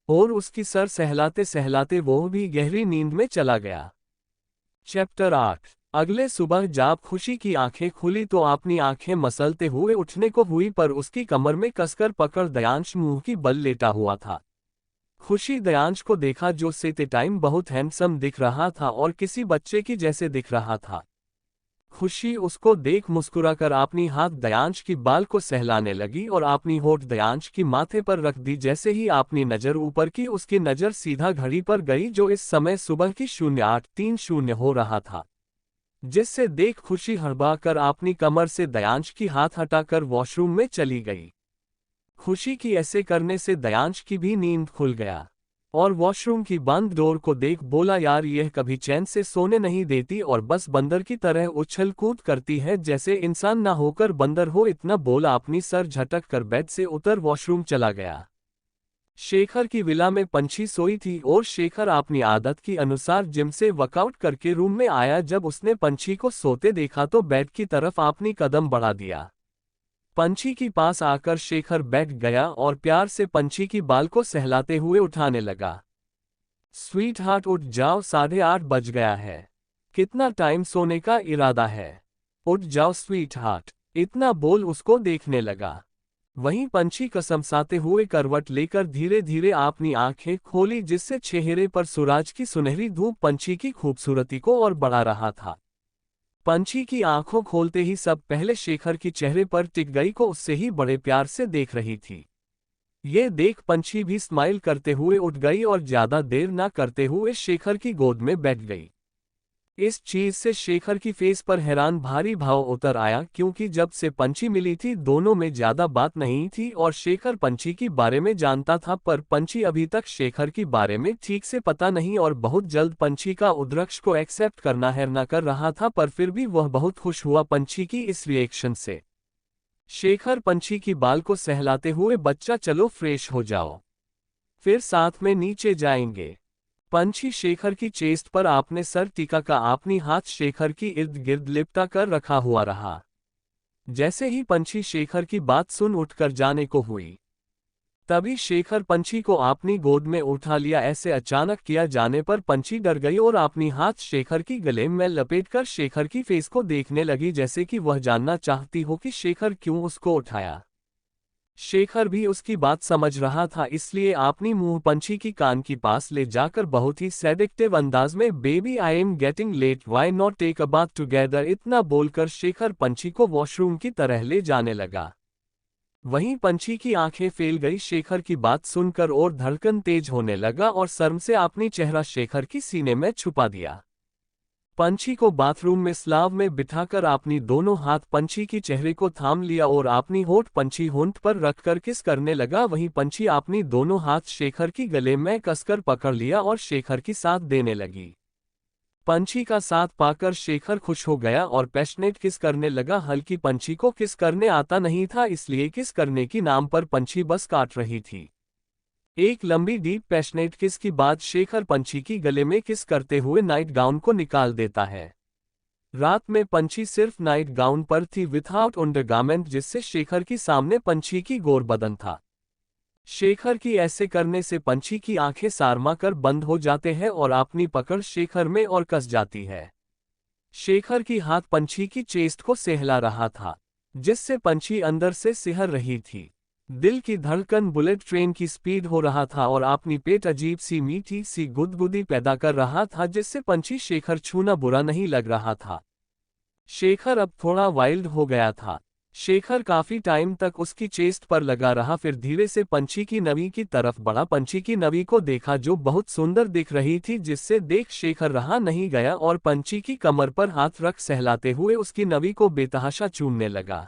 और उसकी सर सहलाते सहलाते वो भी गहरी नींद में चला गया। चैप्टर 8। अगले सुबह जब खुशी की आंखें खुली तो अपनी आंखें मसलते हुए उठने को हुई, पर उसकी कमर में कसकर पकड़ दयांश मुंह की बल लेटा हुआ था। खुशी दयांश को देखा जो सेते टाइम बहुत हैंडसम दिख रहा था और किसी बच्चे की जैसे दिख रहा था। खुशी उसको देख मुस्कुराकर अपनी हाथ दयांश की बाल को सहलाने लगी और अपनी होठ दयांश की माथे पर रख दी। जैसे ही अपनी नजर ऊपर की उसकी नजर सीधा घड़ी पर गई जो इस समय सुबह की 08:30 हो रहा था, जिससे देख खुशी हड़बड़ाकर अपनी कमर से दयांश की हाथ हटाकर वॉशरूम में चली गई। खुशी की ऐसे करने से दयांश की भी नींद खुल गया और वॉशरूम की बंद डोर को देख बोला, यार यह कभी चैन से सोने नहीं देती और बस बंदर की तरह उछल कूद करती है जैसे इंसान ना होकर बंदर हो। इतना बोला अपनी सर झटक कर बेड से उतर वॉशरूम चला गया। शेखर की विला में पंछी सोई थी और शेखर अपनी आदत के अनुसार जिम से वर्कआउट करके रूम में आया। जब उसने पंछी को सोते देखा तो बेड की तरफ अपनी कदम बढ़ा दिया। पंछी के पास आकर शेखर बैठ गया और प्यार से पंछी की बाल को सहलाते हुए उठाने लगा। स्वीट हार्ट उठ जाओ, 8:30 बज गया है। कितना टाइम सोने का इरादा है? उठ जाओ स्वीट हार्ट, इतना बोल उसको देखने लगा। वहीं पंछी कसमसाते हुए करवट लेकर धीरे धीरे अपनी आंखें खोली, जिससे चेहरे पर सूरज की सुनहरी धूप पंछी की खूबसूरती को और बढ़ा रहा था। पंछी की आंखों खोलते ही सब पहले शेखर की चेहरे पर टिक गई को उससे ही बड़े प्यार से देख रही थी। ये देख पंछी भी स्माइल करते हुए उठ गई और ज्यादा देर न करते हुए शेखर की गोद में बैठ गई। इस चीज से शेखर की फेस पर हैरान भारी भाव उतर आया, क्योंकि जब से पंछी मिली थी दोनों में ज्यादा बात नहीं थी और शेखर पंछी के बारे में जानता था, पर पंछी अभी तक शेखर के बारे में ठीक से पता नहीं और बहुत जल्द पंछी का उद्रक्ष को एक्सेप्ट करना है न कर रहा था। पर फिर भी वह बहुत खुश हुआ पंछी की इस रिएक्शन से। शेखर पंछी की बाल को सहलाते हुए, बच्चा चलो फ्रेश हो जाओ, फिर साथ में नीचे जाएंगे। पंछी शेखर की चेस्ट पर आपने सर टीका का अपनी हाथ शेखर की इर्द गिर्द लिपटा कर रखा हुआ रहा। जैसे ही पंछी शेखर की बात सुन उठकर जाने को हुई, तभी शेखर पंछी को अपनी गोद में उठा लिया। ऐसे अचानक किया जाने पर पंछी डर गई और अपनी हाथ शेखर की गले में लपेटकर शेखर की फेस को देखने लगी, जैसे कि वह जानना चाहती हो कि शेखर क्यों उसको उठाया। शेखर भी उसकी बात समझ रहा था, इसलिए अपनी मुंह पंछी की कान के पास ले जाकर बहुत ही सेडेक्टिव अंदाज में, baby I am getting late, why not take a bath together, इतना बोलकर शेखर पंछी को वॉशरूम की तरह ले जाने लगा। वहीं पंछी की आंखें फेल गई शेखर की बात सुनकर और धड़कन तेज होने लगा और शर्म से अपनी चेहरा शेखर की सीने में छुपा दिया। पंछी को बाथरूम में स्लाव में बिठाकर अपनी दोनों हाथ पंछी की चेहरे को थाम लिया और अपनी होठ पंछी होंठ पर रखकर किस करने लगा। वहीं पंछी अपनी दोनों हाथ शेखर की गले में कसकर पकड़ लिया और शेखर की साथ देने लगी। पंछी का साथ पाकर शेखर खुश हो गया और पैशनेट किस करने लगा। हल्की पंछी को किस करने आता नहीं था, इसलिए किस करने की नाम पर पंछी बस काट रही थी। एक लंबी डीप पैशनेट किस के बाद शेखर पंछी की गले में किस करते हुए नाइट गाउन को निकाल देता है। रात में पंछी सिर्फ नाइट गाउन पर थी विथआउट अंडरगारमेंट, जिससे शेखर की सामने पंछी की गोर बदन था। शेखर की ऐसे करने से पंछी की आंखें सारमा कर बंद हो जाते हैं और अपनी पकड़ शेखर में और कस जाती है। शेखर की हाथ पंछी की चेस्ट को सहला रहा था, जिससे पंछी अंदर से सिहर रही थी। दिल की धड़कन बुलेट ट्रेन की स्पीड हो रहा था और अपनी पेट अजीब सी मीठी सी गुदगुदी पैदा कर रहा था, जिससे पंछी शेखर छूना बुरा नहीं लग रहा था। शेखर अब थोड़ा वाइल्ड हो गया था। शेखर काफी टाइम तक उसकी चेस्ट पर लगा रहा, फिर धीरे से पंछी की नवी की तरफ बढ़ा। पंछी की नवी को देखा जो बहुत सुंदर दिख रही थी, जिससे देख शेखर रहा नहीं गया और पंछी की कमर पर हाथ रख सहलाते हुए उसकी नवी को बेतहाशा चूमने लगा,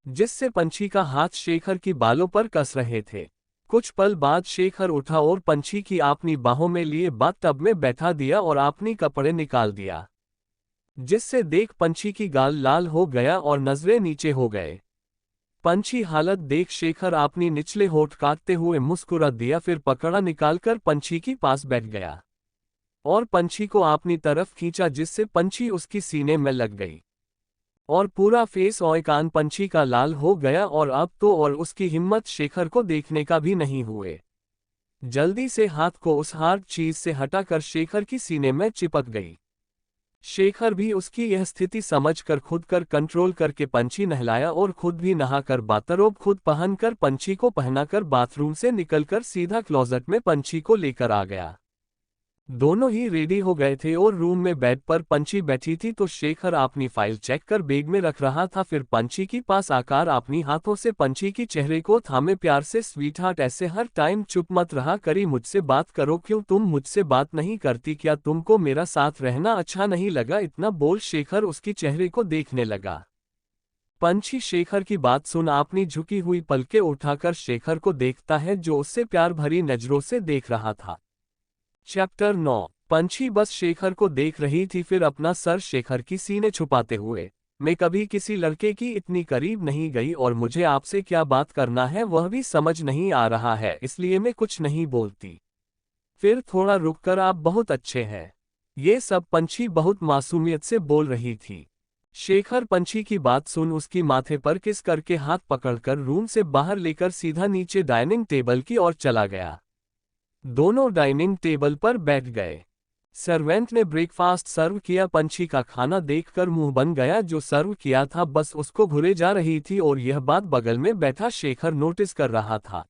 जिससे पंछी का हाथ शेखर की बालों पर कस रहे थे। कुछ पल बाद शेखर उठा और पंछी की अपनी बाहों में लिए बाथटब में बैठा दिया और अपनी कपड़े निकाल दिया, जिससे देख पंछी की गाल लाल हो गया और नजरें नीचे हो गए। पंछी हालत देख शेखर अपनी निचले होठ काटते हुए मुस्कुरा दिया, फिर पकड़ा निकालकर पंछी के पास बैठ गया और पंछी को अपनी तरफ खींचा, जिससे पंछी उसकी सीने में लग गई और पूरा फेस और कान पंछी का लाल हो गया और अब तो और उसकी हिम्मत शेखर को देखने का भी नहीं हुए। जल्दी से हाथ को उस हार्ड चीज से हटाकर शेखर की सीने में चिपक गई। शेखर भी उसकी यह स्थिति समझकर खुद कर कंट्रोल करके पंछी नहलाया और खुद भी नहाकर बाथरोब खुद पहनकर पंछी को पहनाकर बाथरूम से निकलकर सीधा क्लोजेट में पंछी को लेकर आ गया। दोनों ही रेडी हो गए थे और रूम में बेड पर पंछी बैठी थी तो शेखर अपनी फाइल चेक कर बैग में रख रहा था। फिर पंछी के पास आकर अपनी हाथों से पंछी की चेहरे को थामे प्यार से, स्वीट हार्ट ऐसे हर टाइम चुप मत रहा करी, मुझसे बात करो, क्यों तुम मुझसे बात नहीं करती, क्या तुमको मेरा साथ रहना अच्छा नहीं लगा? इतना बोल शेखर उसकी चेहरे को देखने लगा। पंछी शेखर की बात सुन अपनी झुकी हुई पलकें उठाकर शेखर को देखता है, जो उससे प्यार भरी नजरों से देख रहा था। चैप्टर 9। पंछी बस शेखर को देख रही थी, फिर अपना सर शेखर की सीने छुपाते हुए, मैं कभी किसी लड़के की इतनी करीब नहीं गई और मुझे आपसे क्या बात करना है वह भी समझ नहीं आ रहा है, इसलिए मैं कुछ नहीं बोलती। फिर थोड़ा रुककर, आप बहुत अच्छे हैं। ये सब पंछी बहुत मासूमियत से बोल रही थी। शेखर पंछी की बात सुन उसकी माथे पर किस करके हाथ पकड़कर रूम से बाहर लेकर सीधा नीचे डाइनिंग टेबल की ओर चला गया। दोनों डाइनिंग टेबल पर बैठ गए। सर्वेंट ने ब्रेकफास्ट सर्व किया। पंछी का खाना देखकर मुंह बन गया, जो सर्व किया था बस उसको घुरे जा रही थी और यह बात बगल में बैठा शेखर नोटिस कर रहा था।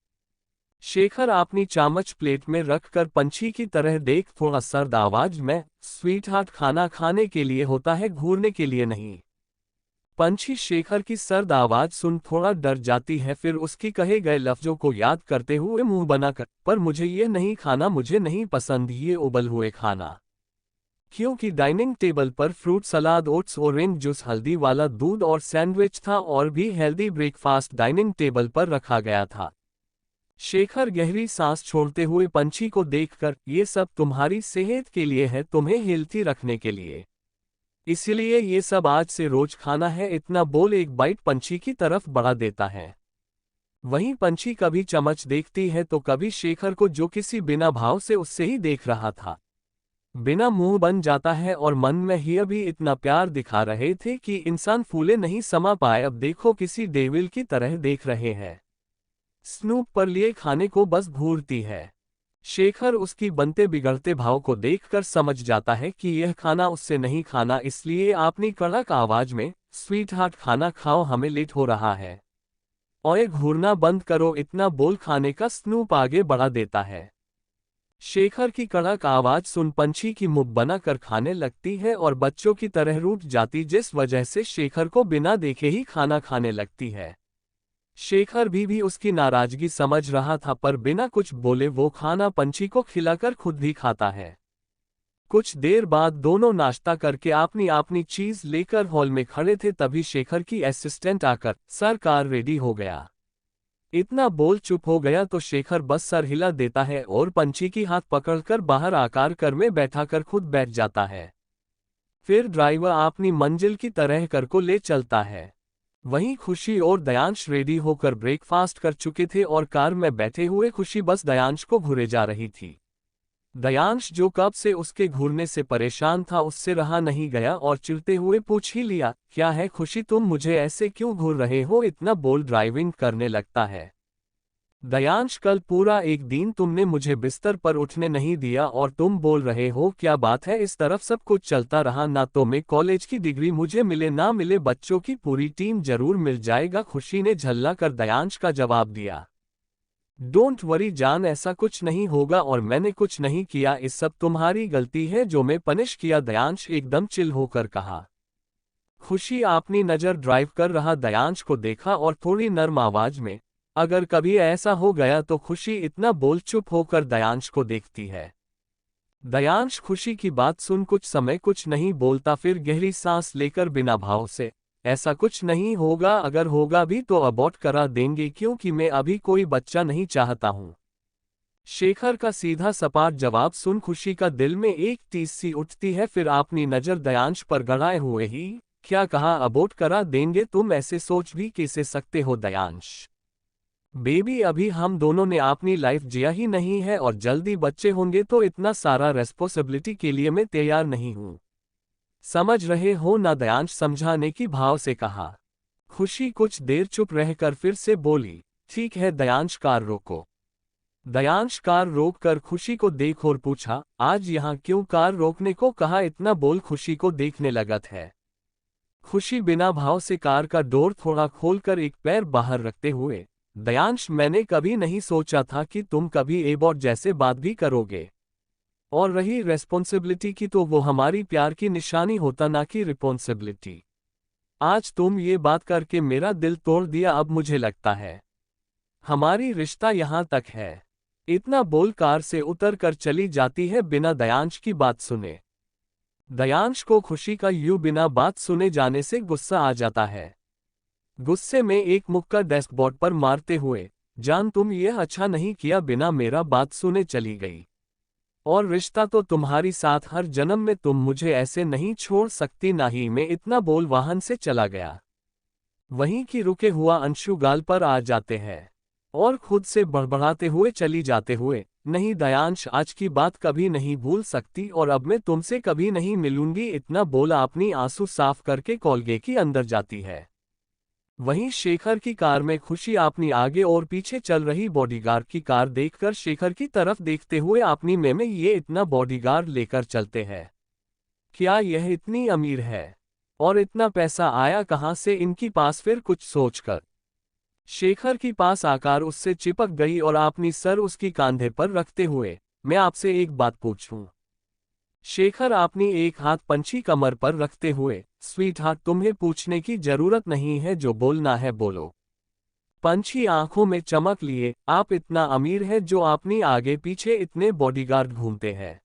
शेखर अपनी चामच प्लेट में रखकर पंछी की तरह देख थोड़ा सर्द आवाज में, स्वीट हार्ट, खाना खाने के लिए होता है, घूरने के लिए नहीं। पंछी शेखर की सर्द आवाज सुन थोड़ा डर जाती है, फिर उसकी कहे गए लफ्जों को याद करते हुए मुंह बनाकर, पर मुझे ये नहीं खाना, मुझे नहीं पसंद ये उबल हुए खाना। क्योंकि डाइनिंग टेबल पर fruit salad, oats, orange juice, हल्दी वाला दूध और सैंडविच था और भी हेल्दी ब्रेकफास्ट डाइनिंग टेबल पर रखा गया था। शेखर गहरी सांस छोड़ते हुए पंछी को देखकर, ये सब तुम्हारी सेहत के लिए है, तुम्हें हेल्थी रखने के लिए, इसलिए ये सब आज से रोज खाना है। इतना बोल एक बाइट पंछी की तरफ बढ़ा देता है। वहीं पंछी कभी चम्मच देखती है तो कभी शेखर को, जो किसी बिना भाव से उससे ही देख रहा था। बिना मुंह बन जाता है और मन में ही अभी इतना प्यार दिखा रहे थे कि इंसान फूले नहीं समा पाए। अब देखो किसी डेविल की तरह देख रहे हैं। स्नूप पर लिए खाने को बस घूरती है। शेखर उसकी बनते बिगड़ते भाव को देखकर समझ जाता है कि यह खाना उससे नहीं खाना, इसलिए अपनी कड़क आवाज में, स्वीट हार्ट खाना खाओ, हमें लेट हो रहा है, ओए घूरना बंद करो, इतना बोल खाने का स्नूप आगे बढ़ा देता है। शेखर की कड़क आवाज सुन पंछी की मुंह बनाकर खाने लगती है और बच्चों की तरह रूठ जाती, जिस वजह से शेखर को बिना देखे ही खाना खाने लगती है। शेखर भी उसकी नाराजगी समझ रहा था, पर बिना कुछ बोले वो खाना पंछी को खिलाकर खुद भी खाता है। कुछ देर बाद दोनों नाश्ता करके अपनी अपनी चीज लेकर हॉल में खड़े थे, तभी शेखर की असिस्टेंट आकर, सर कार रेडी हो गया। इतना बोल चुप हो गया तो शेखर बस सर हिला देता है और पंछी की हाथ पकड़कर बाहर आकार कर में बैठाकर खुद बैठ जाता है। फिर ड्राइवर अपनी मंजिल की तरह कर को ले चलता है। वहीं खुशी और दयांश रेडी होकर ब्रेकफास्ट कर चुके थे और कार में बैठे हुए खुशी बस दयांश को घूरे जा रही थी। दयांश, जो कब से उसके घूरने से परेशान था, उससे रहा नहीं गया और चिढ़ते हुए पूछ ही लिया, क्या है खुशी, तुम मुझे ऐसे क्यों घूर रहे हो? इतना बोल ड्राइविंग करने लगता है। दयांश, कल पूरा एक दिन तुमने मुझे बिस्तर पर उठने नहीं दिया और तुम बोल रहे हो क्या बात है? इस तरफ सब कुछ चलता रहा, ना तो मैं कॉलेज की डिग्री मुझे मिले ना मिले, बच्चों की पूरी टीम जरूर मिल जाएगा। खुशी ने झल्ला कर दयांश का जवाब दिया। डोंट वरी जान, ऐसा कुछ नहीं होगा और मैंने कुछ नहीं किया, इस सब तुम्हारी गलती है जो मैं पनिश किया। दयांश एकदम चिल होकर कहा। खुशी अपनी नजर ड्राइव कर रहा दयांश को देखा और थोड़ी नर्म आवाज में, अगर कभी ऐसा हो गया तो खुशी इतना बोल चुप होकर दयांश को देखती है। दयांश खुशी की बात सुन कुछ समय कुछ नहीं बोलता, फिर गहरी सांस लेकर बिना भाव से, ऐसा कुछ नहीं होगा, अगर होगा भी तो अबॉर्ट करा देंगे क्योंकि मैं अभी कोई बच्चा नहीं चाहता हूँ। शेखर का सीधा सपाट जवाब सुन खुशी का दिल में एक टीस सी उठती है। फिर अपनी नजर दयांश पर गड़ाए हुए ही, क्या कहा अबॉर्ट करा देंगे? तुम ऐसे सोच भी कैसे सकते हो दयांश? बेबी, अभी हम दोनों ने अपनी लाइफ जिया ही नहीं है और जल्दी बच्चे होंगे तो इतना सारा रेस्पॉन्सिबिलिटी के लिए मैं तैयार नहीं हूँ। समझ रहे हो ना? दयांश समझाने की भाव से कहा। खुशी कुछ देर चुप रहकर फिर से बोली, ठीक है दयांश, कार रोको। दयांश कार रोक कर खुशी को देख और पूछा, आज यहाँ क्यों कार रोकने को कहा? इतना बोल खुशी को देखने लगा है। खुशी बिना भाव से कार का डोर थोड़ा खोलकर एक पैर बाहर रखते हुए, दयांश, मैंने कभी नहीं सोचा था कि तुम कभी एबॉर्ट जैसे बात भी करोगे। और रही रेस्पॉन्सिबिलिटी की, तो वो हमारी प्यार की निशानी होता, ना कि रिस्पॉन्सिबिलिटी। आज तुम ये बात करके मेरा दिल तोड़ दिया। अब मुझे लगता है हमारी रिश्ता यहाँ तक है। इतना बोल कार से उतर कर चली जाती है बिना दयांश की बात सुने। दयांश को खुशी का यूं बिना बात सुने जाने से गुस्सा आ जाता है। गुस्से में एक मुक्का डेस्कबोर्ड पर मारते हुए, जान तुम ये अच्छा नहीं किया, बिना मेरा बात सुने चली गई। और रिश्ता तो तुम्हारी साथ हर जन्म में, तुम मुझे ऐसे नहीं छोड़ सकती, ना ही मैं। इतना बोल वाहन से चला गया। वहीं की रुके हुआ अंशु गाल पर आ जाते हैं और खुद से बड़बड़ाते हुए चली जाते हुए, नहीं दयांश, आज की बात कभी नहीं भूल सकती और अब मैं तुमसे कभी नहीं मिलूंगी। इतना बोला अपनी आंसू साफ करके कॉलगे की अंदर जाती है। वहीं शेखर की कार में खुशी अपनी आगे और पीछे चल रही बॉडीगार्ड की कार देखकर शेखर की तरफ देखते हुए अपनी में ये इतना बॉडीगार्ड लेकर चलते हैं, क्या यह इतनी अमीर है? और इतना पैसा आया कहां से इनकी पास? फिर कुछ सोचकर शेखर की पास आकर उससे चिपक गई और अपनी सर उसकी कांधे पर रखते हुए, मैं आपसे एक बात पूछूं? शेखर अपनी एक हाथ पंछी कमर पर रखते हुए, स्वीट हार्ट, तुम्हें पूछने की जरूरत नहीं है, जो बोलना है बोलो। पंछी आंखों में चमक लिए, आप इतना अमीर है जो अपनी आगे पीछे इतने बॉडीगार्ड घूमते हैं?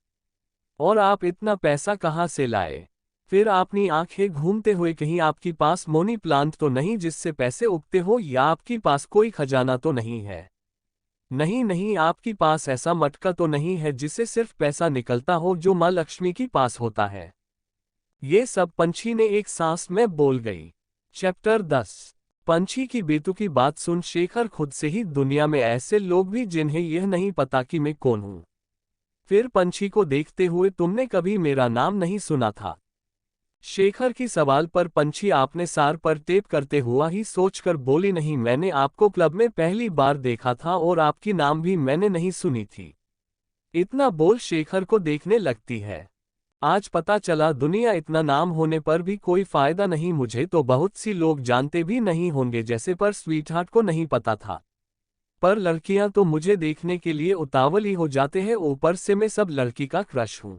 और आप इतना पैसा कहाँ से लाए? फिर अपनी आंखें घूमते हुए, कहीं आपके पास मनी प्लांट तो नहीं जिससे पैसे उगते हो, या आपके पास कोई खजाना तो नहीं है? नहीं नहीं, आपके पास ऐसा मटका तो नहीं है जिससे सिर्फ पैसा निकलता हो जो माँ लक्ष्मी के पास होता है? ये सब पंछी ने एक सांस में बोल गई। चैप्टर 10। पंछी की बेतुकी बात सुन शेखर खुद से ही, दुनिया में ऐसे लोग भी जिन्हें यह नहीं पता कि मैं कौन हूं। फिर पंछी को देखते हुए, तुमने कभी मेरा नाम नहीं सुना था? शेखर की सवाल पर पंछी आपने सार पर टेप करते हुआ ही सोचकर बोली, नहीं, मैंने आपको क्लब में पहली बार देखा था और आपकी नाम भी मैंने नहीं सुनी थी। इतना बोल शेखर को देखने लगती है। आज पता चला दुनिया इतना नाम होने पर भी कोई फायदा नहीं, मुझे तो बहुत सी लोग जानते भी नहीं होंगे जैसे, पर स्वीटहार्ट को नहीं पता था। पर लड़कियां तो मुझे देखने के लिए उतावली हो जाते हैं, ऊपर से मैं सब लड़की का क्रश हूं।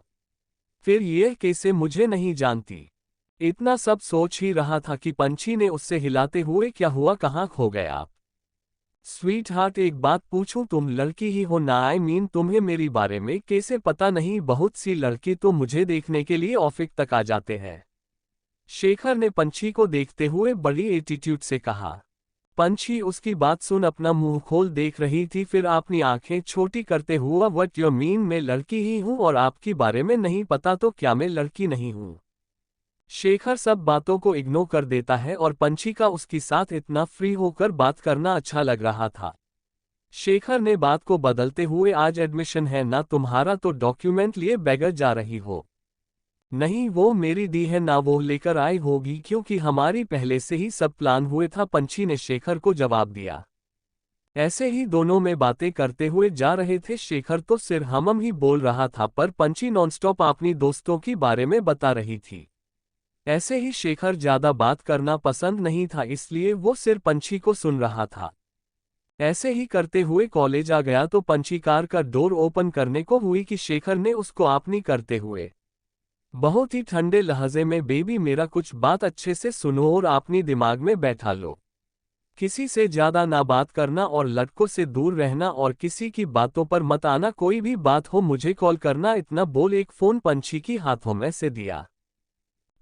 फिर ये कैसे मुझे नहीं जानती? इतना सब सोच ही रहा था कि पंछी ने उससे हिलाते हुए, क्या हुआ, कहाँ खो गए आप? स्वीट हार्ट, एक बात पूछूं, तुम लड़की ही हो ना? आई मीन, तुम्हें मेरी बारे में कैसे पता? नहीं, बहुत सी लड़की तो मुझे देखने के लिए ऑफिस तक आ जाते हैं। शेखर ने पंछी को देखते हुए बड़ी एटीट्यूड से कहा। पंछी उसकी बात सुन अपना मुंह खोल देख रही थी, फिर अपनी आंखें छोटी करते हुआ, व्हाट यू मीन, मैं लड़की ही हूं और आपके बारे में नहीं पता? तो क्या मैं लड़की नहीं हूं? शेखर सब बातों को इग्नोर कर देता है और पंछी का उसके साथ इतना फ्री होकर बात करना अच्छा लग रहा था। शेखर ने बात को बदलते हुए, आज एडमिशन है ना तुम्हारा, तो डॉक्यूमेंट लिए बैगर जा रही हो? नहीं, वो मेरी दी है ना, वो लेकर आई होगी क्योंकि हमारी पहले से ही सब प्लान हुए था, पंछी ने शेखर को जवाब दिया। ऐसे ही दोनों में बातें करते हुए जा रहे थे। शेखर तो सिर हमम ही बोल रहा था, पर पंछी नॉनस्टॉप अपनी दोस्तों के बारे में बता रही थी। ऐसे ही शेखर ज्यादा बात करना पसंद नहीं था, इसलिए वो सिर्फ पंछी को सुन रहा था। ऐसे ही करते हुए कॉलेज आ गया तो पंछी कार का डोर ओपन करने को हुई कि शेखर ने उसको अपनी करते हुए बहुत ही ठंडे लहजे में, बेबी मेरा कुछ बात अच्छे से सुनो और अपनी दिमाग में बैठा लो। किसी से ज्यादा ना बात करना और लड़कों से दूर रहना और किसी की बातों पर मत आना, कोई भी बात हो मुझे कॉल करना। इतना बोल एक फोन पंछी की हाथों में से दिया।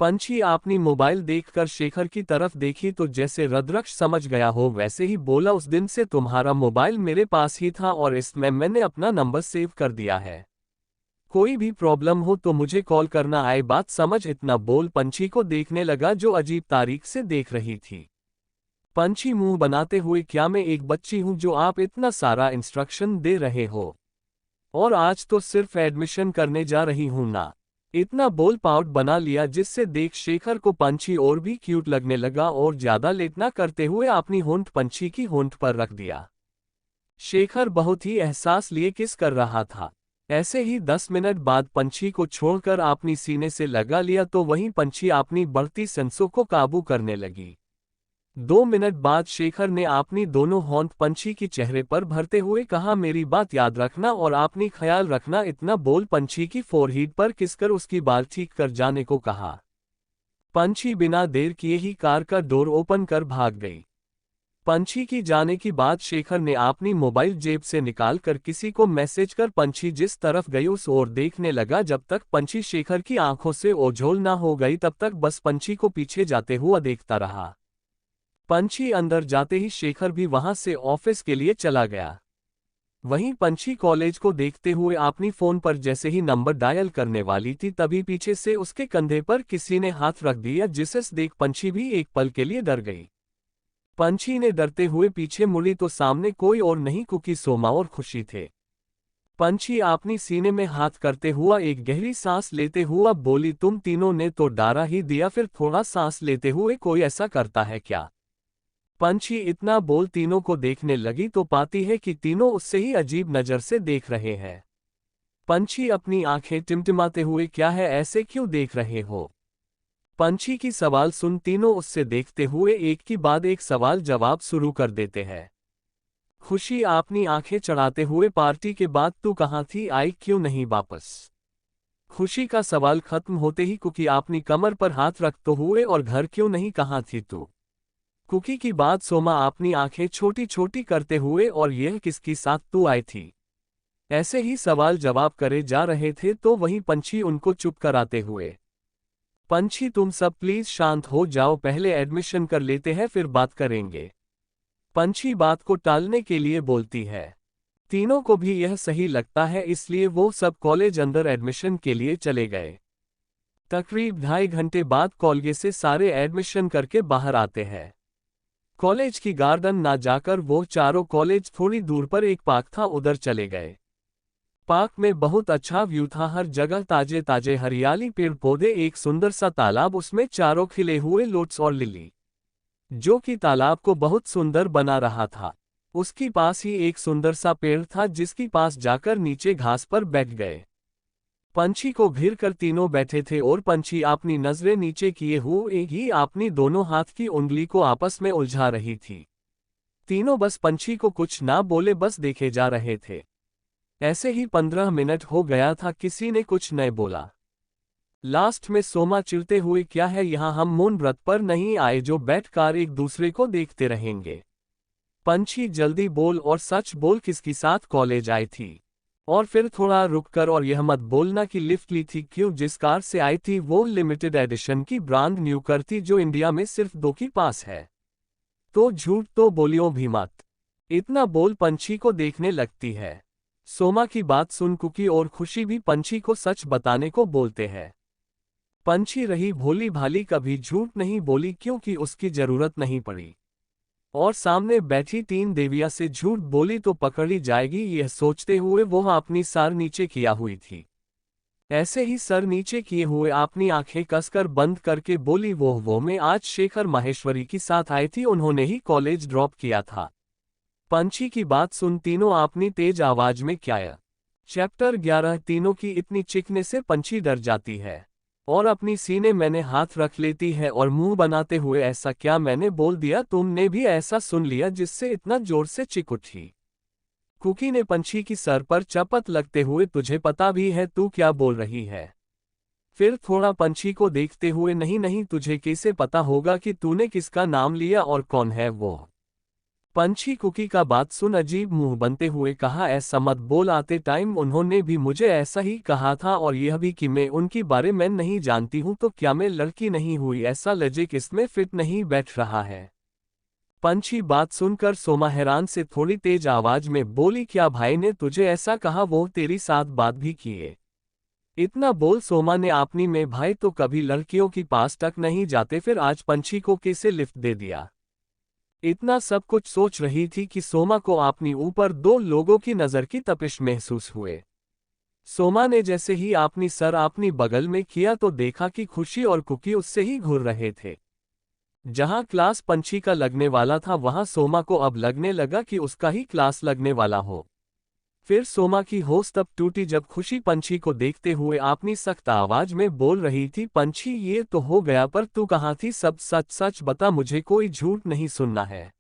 पंछी आपनी मोबाइल देखकर शेखर की तरफ देखी तो जैसे रुद्राक्ष समझ गया हो वैसे ही बोला, उस दिन से तुम्हारा मोबाइल मेरे पास ही था और इसमें मैंने अपना नंबर सेव कर दिया है। कोई भी प्रॉब्लम हो तो मुझे कॉल करना। आए बात समझ। इतना बोल पंछी को देखने लगा जो अजीब तारीख से देख रही थी। पंछी मुंह बनाते हुए, क्या मैं एक बच्ची हूं जो आप इतना सारा इंस्ट्रक्शन दे रहे हो? और आज तो सिर्फ एडमिशन करने जा रही हूं ना। इतना बोल पाउट बना लिया जिससे देख शेखर को पंछी और भी क्यूट लगने लगा और ज्यादा लेट ना करते हुए अपनी होंठ पंछी की होंठ पर रख दिया। शेखर बहुत ही एहसास लिए किस कर रहा था। ऐसे ही 10 मिनट बाद पंछी को छोड़कर अपनी सीने से लगा लिया तो वहीं पंछी अपनी बढ़ती सेंसों को काबू करने लगी। 2 मिनट बाद शेखर ने अपनी दोनों होंठ पंछी की चेहरे पर भरते हुए कहा, मेरी बात याद रखना और अपनी ख्याल रखना। इतना बोल पंछी की फोरहेड पर किसकर उसकी बाल ठीक कर जाने को कहा। पंछी बिना देर किए ही कार का डोर ओपन कर भाग गई। पंछी की जाने की बाद शेखर ने अपनी मोबाइल जेब से निकाल कर किसी को मैसेज कर पंछी जिस तरफ गई उस ओर देखने लगा। जब तक पंछी शेखर की आंखों से ओझोल ना हो गई तब तक बस पंछी को पीछे जाते हुआ देखता रहा। पंछी अंदर जाते ही शेखर भी वहां से ऑफिस के लिए चला गया। वहीं पंछी कॉलेज को देखते हुए अपनी फोन पर जैसे ही नंबर डायल करने वाली थी तभी पीछे से उसके कंधे पर किसी ने हाथ रख दिया, जिसे देख पंछी भी एक पल के लिए डर गई। पंछी ने डरते हुए पीछे मुड़ी तो सामने कोई और नहीं कुकी, सोमा और खुशी थे। पंछी अपनी सीने में हाथ करते हुआ एक गहरी सांस लेते हुआ बोली, तुम तीनों ने तो डरा ही दिया, फिर थोड़ा सांस लेते हुए कोई ऐसा करता है क्या? पंछी इतना बोल तीनों को देखने लगी तो पाती है कि तीनों उससे ही अजीब नजर से देख रहे हैं। पंछी अपनी आंखें टिमटिमाते हुए, क्या है, ऐसे क्यों देख रहे हो? पंछी की सवाल सुन तीनों उससे देखते हुए एक के बाद एक सवाल जवाब शुरू कर देते हैं। खुशी अपनी आंखें चढ़ाते हुए, पार्टी के बाद तू कहाँ थी, आई क्यों नहीं वापस? खुशी का सवाल खत्म होते ही कुकी अपनी कमर पर हाथ रखते हुए, और घर क्यों नहीं, कहाँ थी तू? कुकी की बात सोमा अपनी आंखें छोटी छोटी करते हुए, और यह किसके साथ तू आई थी? ऐसे ही सवाल जवाब करे जा रहे थे तो वहीं पंछी उनको चुप कराते हुए, पंछी तुम सब प्लीज शांत हो जाओ, पहले एडमिशन कर लेते हैं फिर बात करेंगे। पंछी बात को टालने के लिए बोलती है। तीनों को भी यह सही लगता है इसलिए वो सब कॉलेज अंदर एडमिशन के लिए चले गए। तकरीब 2.5 घंटे बाद कॉलेज से सारे एडमिशन करके बाहर आते हैं। कॉलेज की गार्डन ना जाकर वो चारों कॉलेज थोड़ी दूर पर एक पार्क था उधर चले गए। पार्क में बहुत अच्छा व्यू था, हर जगह ताजे ताजे हरियाली, पेड़ पौधे, एक सुंदर सा तालाब, उसमें चारों खिले हुए लोट्स और लिली, जो कि तालाब को बहुत सुंदर बना रहा था। उसके पास ही एक सुंदर सा पेड़ था जिसके पास जाकर नीचे घास पर बैठ गए। पंछी को घिर कर तीनों बैठे थे और पंछी अपनी नजरें नीचे किए हुए ही अपनी दोनों हाथ की उंगली को आपस में उलझा रही थी। तीनों बस पंछी को कुछ ना बोले, बस देखे जा रहे थे। ऐसे ही 15 मिनट हो गया था, किसी ने कुछ नहीं बोला। लास्ट में सोमा चिढ़ते हुए, क्या है यहाँ, हम मौन व्रत पर नहीं आए जो बैठकर एक दूसरे को देखते रहेंगे? पंछी जल्दी बोल और सच बोल, किसके साथ कॉलेज आई थी? और फिर थोड़ा रुककर और यह मत बोलना कि लिफ्ट ली थी क्यों, जिस कार से आई थी वो लिमिटेड एडिशन की ब्रांड न्यू कार थी जो इंडिया में सिर्फ 2 के पास है। तो झूठ तो बोलियो भी मत। इतना बोल पंछी को देखने लगती है। सोमा की बात सुन कुकी और खुशी भी पंछी को सच बताने को बोलते हैं। पंछी रही भोली भाली, कभी झूठ नहीं बोली क्योंकि उसकी जरूरत नहीं पड़ी, और सामने बैठी 3 देवियां से झूठ बोली तो पकड़ी जाएगी, यह सोचते हुए वो अपनी सर नीचे किया हुई थी। ऐसे ही सर नीचे किए हुए अपनी आंखें कसकर बंद करके बोली, वो मैं आज शेखर माहेश्वरी के साथ आई थी, उन्होंने ही कॉलेज ड्रॉप किया था। पंछी की बात सुन तीनों अपनी तेज आवाज में, क्या? चैप्टर 11। तीनों की इतनी चीखने से पंछी डर जाती है और अपनी सीने मैंने हाथ रख लेती है और मुंह बनाते हुए, ऐसा क्या मैंने बोल दिया, तुमने भी ऐसा सुन लिया जिससे इतना जोर से चीख उठी? कुकी ने पंछी की सर पर चपत लगते हुए, तुझे पता भी है तू क्या बोल रही है? फिर थोड़ा पंछी को देखते हुए, नहीं नहीं, तुझे कैसे पता होगा कि तूने किसका नाम लिया और कौन है वो? पंछी कुकी का बात सुन अजीब मुंह बनते हुए कहा, ऐसा मत बोल, आते टाइम उन्होंने भी मुझे ऐसा ही कहा था और यह भी कि मैं उनके बारे में नहीं जानती हूँ, तो क्या मैं लड़की नहीं हुई? ऐसा लॉजिक इसमें फिट नहीं बैठ रहा है। पंछी बात सुनकर सोमा हैरान से थोड़ी तेज आवाज में बोली, क्या भाई ने तुझे ऐसा कहा? वो तेरी साथ बात भी किए? इतना बोल सोमा ने अपनी में, भाई तो कभी लड़कियों की पास तक नहीं जाते, फिर आज पंछी को कैसे लिफ्ट दे दिया? इतना सब कुछ सोच रही थी कि सोमा को अपनी ऊपर दो लोगों की नजर की तपिश महसूस हुए। सोमा ने जैसे ही अपनी सर अपनी बगल में किया तो देखा कि खुशी और कुकी उससे ही घूर रहे थे। जहां क्लास पंछी का लगने वाला था वहां सोमा को अब लगने लगा कि उसका ही क्लास लगने वाला हो। फिर सोमा की होश तब टूटी जब खुशी पंछी को देखते हुए अपनी सख्त आवाज में बोल रही थी, पंछी ये तो हो गया, पर तू कहाँ थी? सब सच सच बता, मुझे कोई झूठ नहीं सुनना है।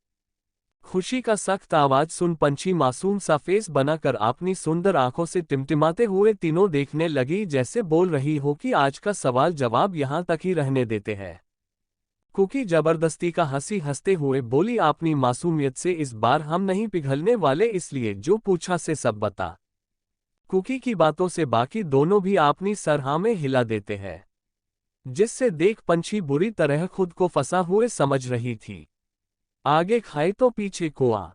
खुशी का सख्त आवाज सुन पंछी मासूम सा फेस बनाकर अपनी सुंदर आंखों से टिमटिमाते हुए तीनों देखने लगी, जैसे बोल रही हो कि आज का सवाल जवाब यहां तक ही रहने देते हैं। कुकी जबरदस्ती का हंसी हंसते हुए बोली, अपनी मासूमियत से इस बार हम नहीं पिघलने वाले, इसलिए जो पूछा से सब बता। कुकी की बातों से बाकी दोनों भी अपनी सरहा में हिला देते हैं, जिससे देख पंछी बुरी तरह खुद को फंसा हुए समझ रही थी। आगे खाए तो पीछे कुआं।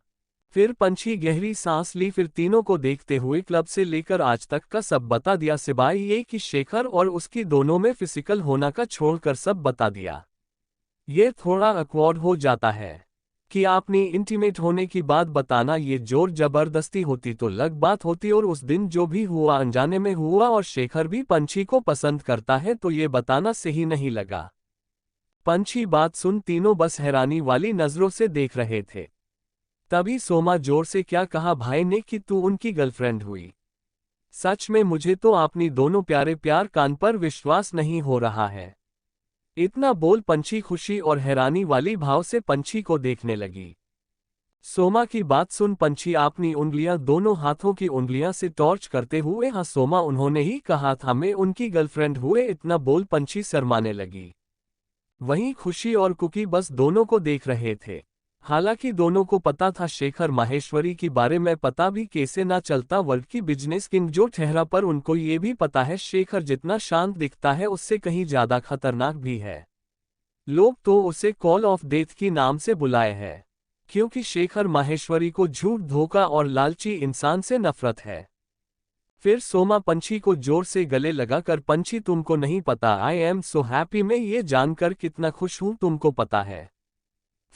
फिर पंछी गहरी सांस ली, फिर तीनों को देखते हुए क्लब से लेकर आज तक का सब बता दिया, सिवाय ये कि शेखर और उसकी दोनों में फिजिकल होना का छोड़कर सब बता दिया। ये थोड़ा अक्वर्ड हो जाता है कि आपने इंटीमेट होने की बात बताना ये जोर जबरदस्ती होती तो अलग बात होती, और उस दिन जो भी हुआ अनजाने में हुआ और शेखर भी पंछी को पसंद करता है तो ये बताना सही नहीं लगा। पंछी बात सुन तीनों बस हैरानी वाली नजरों से देख रहे थे। तभी सोमा जोर से क्या कहा भाई ने कि तू उनकी गर्लफ्रेंड हुई? सच में मुझे तो अपनी दोनों प्यारे प्यार कान पर विश्वास नहीं हो रहा है। इतना बोल पंछी खुशी और हैरानी वाली भाव से पंछी को देखने लगी। सोमा की बात सुन पंछी अपनी उंगलियां दोनों हाथों की उंगलियां से टॉर्च करते हुए, हाँ सोमा उन्होंने ही कहा था मैं उनकी गर्लफ्रेंड हुए, इतना बोल पंछी शर्माने लगी। वहीं खुशी और कुकी बस दोनों को देख रहे थे। हालांकि दोनों को पता था शेखर माहेश्वरी के बारे में पता भी कैसे ना चलता, वर्ल्ड की बिजनेस किंग जो ठहरा, पर उनको ये भी पता है शेखर जितना शांत दिखता है उससे कहीं ज्यादा खतरनाक भी है। लोग तो उसे कॉल ऑफ डेथ के नाम से बुलाए हैं, क्योंकि शेखर माहेश्वरी को झूठ धोखा और लालची इंसान से नफरत है। फिर सोमा पंछी को जोर से गले लगाकर, पंछी तुमको नहीं पता, आई एम सो हैप्पी, मैं ये जानकर कितना खुश हूं तुमको पता है।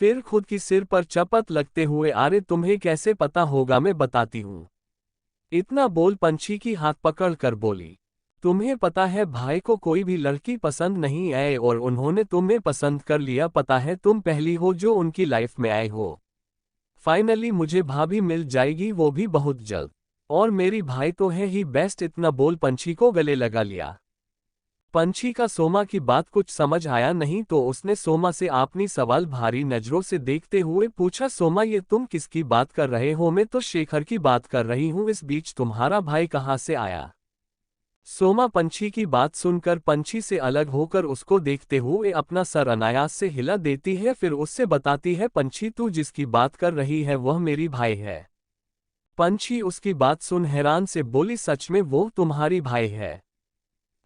फिर खुद की सिर पर चपत लगते हुए, अरे तुम्हें कैसे पता होगा, मैं बताती हूँ। इतना बोल पंछी की हाथ पकड़ कर बोली, तुम्हें पता है भाई को कोई भी लड़की पसंद नहीं आए और उन्होंने तुम्हें पसंद कर लिया, पता है तुम पहली हो जो उनकी लाइफ में आए हो। फाइनली मुझे भाभी मिल जाएगी, वो भी बहुत जल्द, और मेरी भाई तो है ही बेस्ट। इतना बोल पंछी को गले लगा लिया। पंछी का सोमा की बात कुछ समझ आया नहीं तो उसने सोमा से अपनी सवाल भारी नजरों से देखते हुए पूछा, सोमा ये तुम किसकी बात कर रहे हो? मैं तो शेखर की बात कर रही हूँ, इस बीच तुम्हारा भाई कहाँ से आया? सोमा पंछी की बात सुनकर पंछी से अलग होकर उसको देखते हुए अपना सर अनायास से हिला देती है, फिर उससे बताती है, पंछी तू जिसकी बात कर रही है वह मेरी भाई है। पंछी उसकी बात सुन हैरान से बोली, सच में वो तुम्हारी भाई है?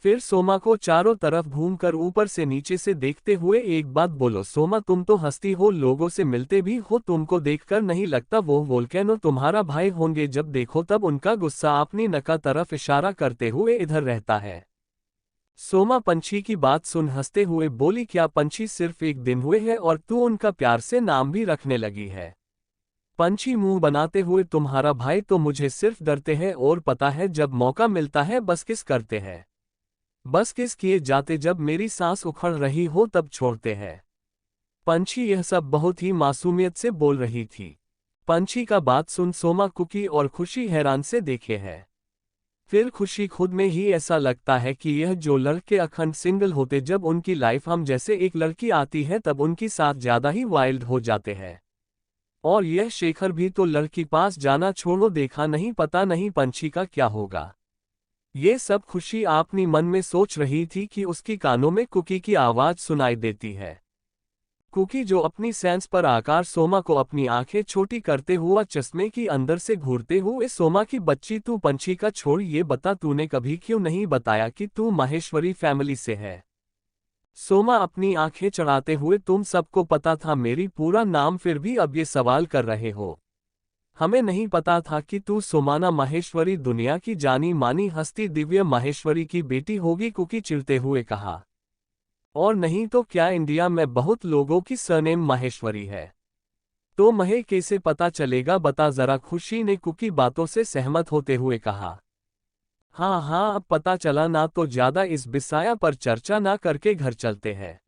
फिर सोमा को चारों तरफ घूमकर ऊपर से नीचे से देखते हुए, एक बात बोलो सोमा, तुम तो हंसती हो, लोगों से मिलते भी हो, तुमको देखकर नहीं लगता वो वोल्केनो तुम्हारा भाई होंगे? जब देखो तब उनका गुस्सा अपनी नका तरफ इशारा करते हुए इधर रहता है। सोमा पंछी की बात सुन हंसते हुए बोली, क्या पंछी सिर्फ एक दिन हुए हैं और तू उनका प्यार से नाम भी रखने लगी है? पंछी मुंह बनाते हुए, तुम्हारा भाई तो मुझे सिर्फ डरते हैं और पता है जब मौका मिलता है बस किस करते हैं, बस किस किए जाते, जब मेरी सांस उखड़ रही हो तब छोड़ते हैं। पंछी यह सब बहुत ही मासूमियत से बोल रही थी। पंछी का बात सुन सोमा, कुकी और खुशी हैरान से देखे हैं। फिर खुशी खुद में ही ऐसा लगता है कि यह जो लड़के अखंड सिंगल होते, जब उनकी लाइफ हम जैसे एक लड़की आती है तब उनकी साथ ज्यादा ही वाइल्ड हो जाते हैं। और यह शेखर भी तो लड़की पास जाना छोड़ो, देखा नहीं, पता नहीं पंछी का क्या होगा। ये सब खुशी अपनी मन में सोच रही थी कि उसकी कानों में कुकी की आवाज सुनाई देती है। कुकी जो अपनी सेंस पर आकार सोमा को अपनी आंखें छोटी करते हुआ चश्मे की अंदर से घूरते हुए सोमा की बच्ची तू पंछी का छोड़ ये बता तूने कभी क्यों नहीं बताया कि तू माहेश्वरी फैमिली से है। सोमा अपनी आंखें चढ़ाते हुए तुम सबको पता था मेरी पूरा नाम फिर भी अब ये सवाल कर रहे हो। हमें नहीं पता था कि तू सोमाना माहेश्वरी दुनिया की जानी मानी हस्ती दिव्य माहेश्वरी की बेटी होगी कुकी चिढ़ते हुए कहा। और नहीं तो क्या इंडिया में बहुत लोगों की सरनेम माहेश्वरी है। तो महे कैसे पता चलेगा बता जरा खुशी ने कुकी बातों से सहमत होते हुए कहा। हाँ हाँ अब पता चला ना तो ज्यादा इस बिसाया पर चर्चा ना करके घर चलते हैं।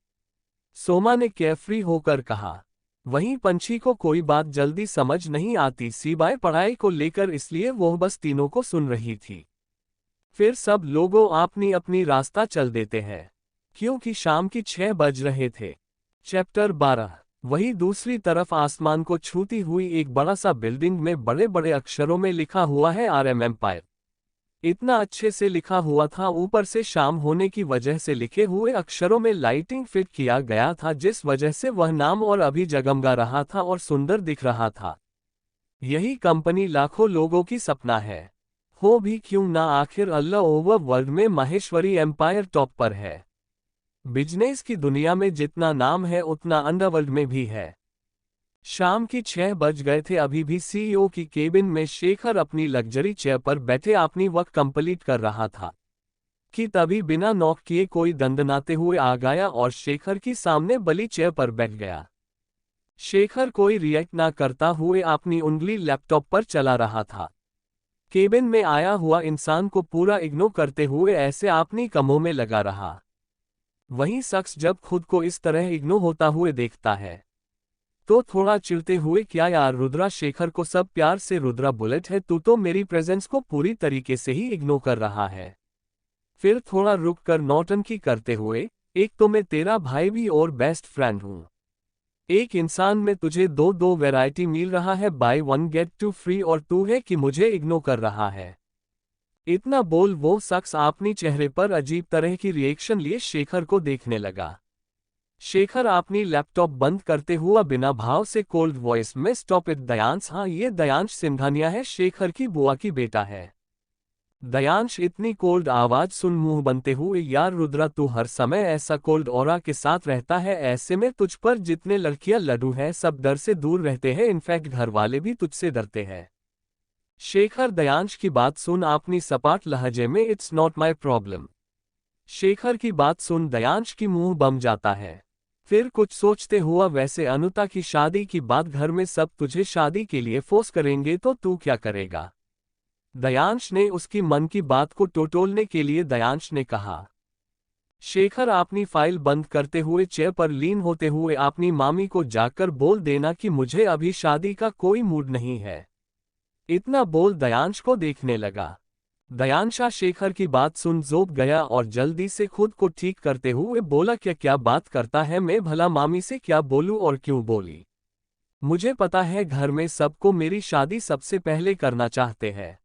सोमा ने केयरफ्री होकर कहा। वहीं पंछी को कोई बात जल्दी समझ नहीं आती सिवाय पढ़ाई को लेकर इसलिए वो बस तीनों को सुन रही थी। फिर सब लोगों अपनी अपनी रास्ता चल देते हैं क्योंकि शाम की 6 बज रहे थे। चैप्टर 12। वही दूसरी तरफ आसमान को छूती हुई एक बड़ा सा बिल्डिंग में बड़े बड़े अक्षरों में लिखा हुआ है RM एम्पायर। इतना अच्छे से लिखा हुआ था ऊपर से शाम होने की वजह से लिखे हुए अक्षरों में लाइटिंग फिट किया गया था जिस वजह से वह नाम और अभी जगमगा रहा था और सुंदर दिख रहा था। यही कंपनी लाखों लोगों की सपना है। हो भी क्यों ना आखिर अल्लाह ओवर वर्ल्ड में माहेश्वरी एम्पायर टॉप पर है। बिजनेस की दुनिया में जितना नाम है उतना अंडरवर्ल्ड में भी है। शाम की 6 बज गए थे अभी भी CEO की केबिन में शेखर अपनी लग्जरी चेयर पर बैठे अपनी वर्क कंप्लीट कर रहा था कि तभी बिना नॉक किए कोई दंदनाते हुए आ गया और शेखर की सामने बली चेयर पर बैठ गया। शेखर कोई रिएक्ट ना करता हुए अपनी उंगली लैपटॉप पर चला रहा था। केबिन में आया हुआ इंसान को पूरा इग्नोर करते हुए ऐसे अपनी कमों में लगा रहा। वही शख्स जब खुद को इस तरह इग्नोर होता हुए देखता है तो थोड़ा चिढ़ते हुए क्या यार रुद्रा शेखर को सब प्यार से रुद्रा बुलेट है तू तो मेरी प्रेजेंस को पूरी तरीके से ही इग्नोर कर रहा है। फिर थोड़ा रुक कर नौटंकी करते हुए एक तो मैं तेरा भाई भी और बेस्ट फ्रेंड हूँ। एक इंसान में तुझे दो वैरायटी मिल रहा है बाय 1 गेट 2 फ्री और तू है कि मुझे इग्नोर कर रहा है। इतना बोल वो शख्स अपनी चेहरे पर अजीब तरह की रिएक्शन लिए शेखर को देखने लगा। शेखर अपनी लैपटॉप बंद करते हुआ बिना भाव से कोल्ड वॉइस में स्टॉप इट दयांश। हाँ ये दयांश सिंघानिया है शेखर की बुआ की बेटा है। दयांश इतनी कोल्ड आवाज सुन मुंह बनते हुए यार रुद्रा तू हर समय ऐसा कोल्ड ऑरा के साथ रहता है ऐसे में तुझ पर जितने लड़कियां लड्डू हैं सब डर से दूर रहते हैं इनफैक्ट घर वाले भी तुझसे डरते हैं। शेखर दयांश की बात सुन अपनी सपाट लहजे में it's not my problem. Shekhar की बात सुन दयांश की मुंह बम जाता है। फिर कुछ सोचते हुआ वैसे अनुता की शादी की बात घर में सब तुझे शादी के लिए फोर्स करेंगे तो तू क्या करेगा। दयांश ने उसकी मन की बात को टटोलने के लिए दयांश ने कहा। शेखर अपनी फाइल बंद करते हुए चेयर पर लीन होते हुए अपनी मामी को जाकर बोल देना कि मुझे अभी शादी का कोई मूड नहीं है। इतना बोल दयांश को देखने लगा। दयांशा शेखर की बात सुन जोब गया और जल्दी से खुद को ठीक करते हुए बोला क्या क्या बात करता है मैं भला मामी से क्या बोलूं और क्यों बोली। मुझे पता है घर में सबको मेरी शादी सबसे पहले करना चाहते हैं।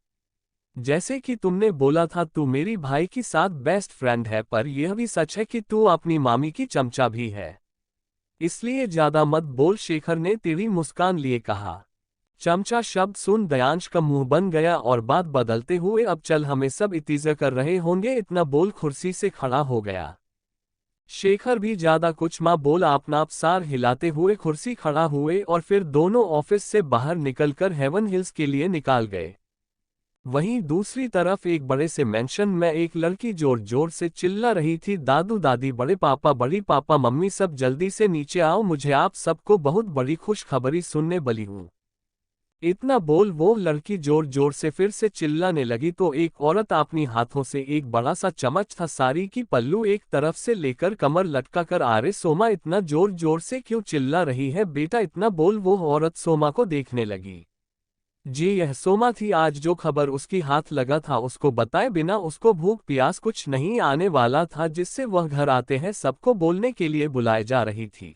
जैसे कि तुमने बोला था तू मेरी भाई की साथ बेस्ट फ्रेंड है पर यह भी सच है कि तू अपनी मामी की चमचा भी है। इसलिए ज्यादा मत बोल शेखर ने तेरी मुस्कान लिए कहा। चमचा शब्द सुन दयांश का मुंह बन गया और बात बदलते हुए अब चल हमें सब इत्तेजा कर रहे होंगे इतना बोल कुर्सी से खड़ा हो गया। शेखर भी ज्यादा कुछ मां बोल अपना सार हिलाते हुए कुर्सी खड़ा हुए और फिर दोनों ऑफिस से बाहर निकलकर हेवन हिल्स के लिए निकाल गए। वहीं दूसरी तरफ एक बड़े से मेंशन में एक लड़की जोर जोर से चिल्ला रही थी दादू दादी बड़े पापा बड़ी पापा मम्मी सब जल्दी से नीचे आओ मुझे आप सबको बहुत बड़ी खुशखबरी सुनने वाली हूँ। इतना बोल वो लड़की जोर जोर से फिर से चिल्लाने लगी तो एक औरत अपनी हाथों से एक बड़ा सा चम्मच था साड़ी की पल्लू एक तरफ से लेकर कमर लटका कर अरे सोमा इतना जोर जोर से क्यों चिल्ला रही है बेटा इतना बोल वो औरत सोमा को देखने लगी। जी यह सोमा थी आज जो खबर उसकी हाथ लगा था उसको बताए बिना उसको भूख प्यास कुछ नहीं आने वाला था जिससे वह घर आते हैं सबको बोलने के लिए बुलाए जा रही थी।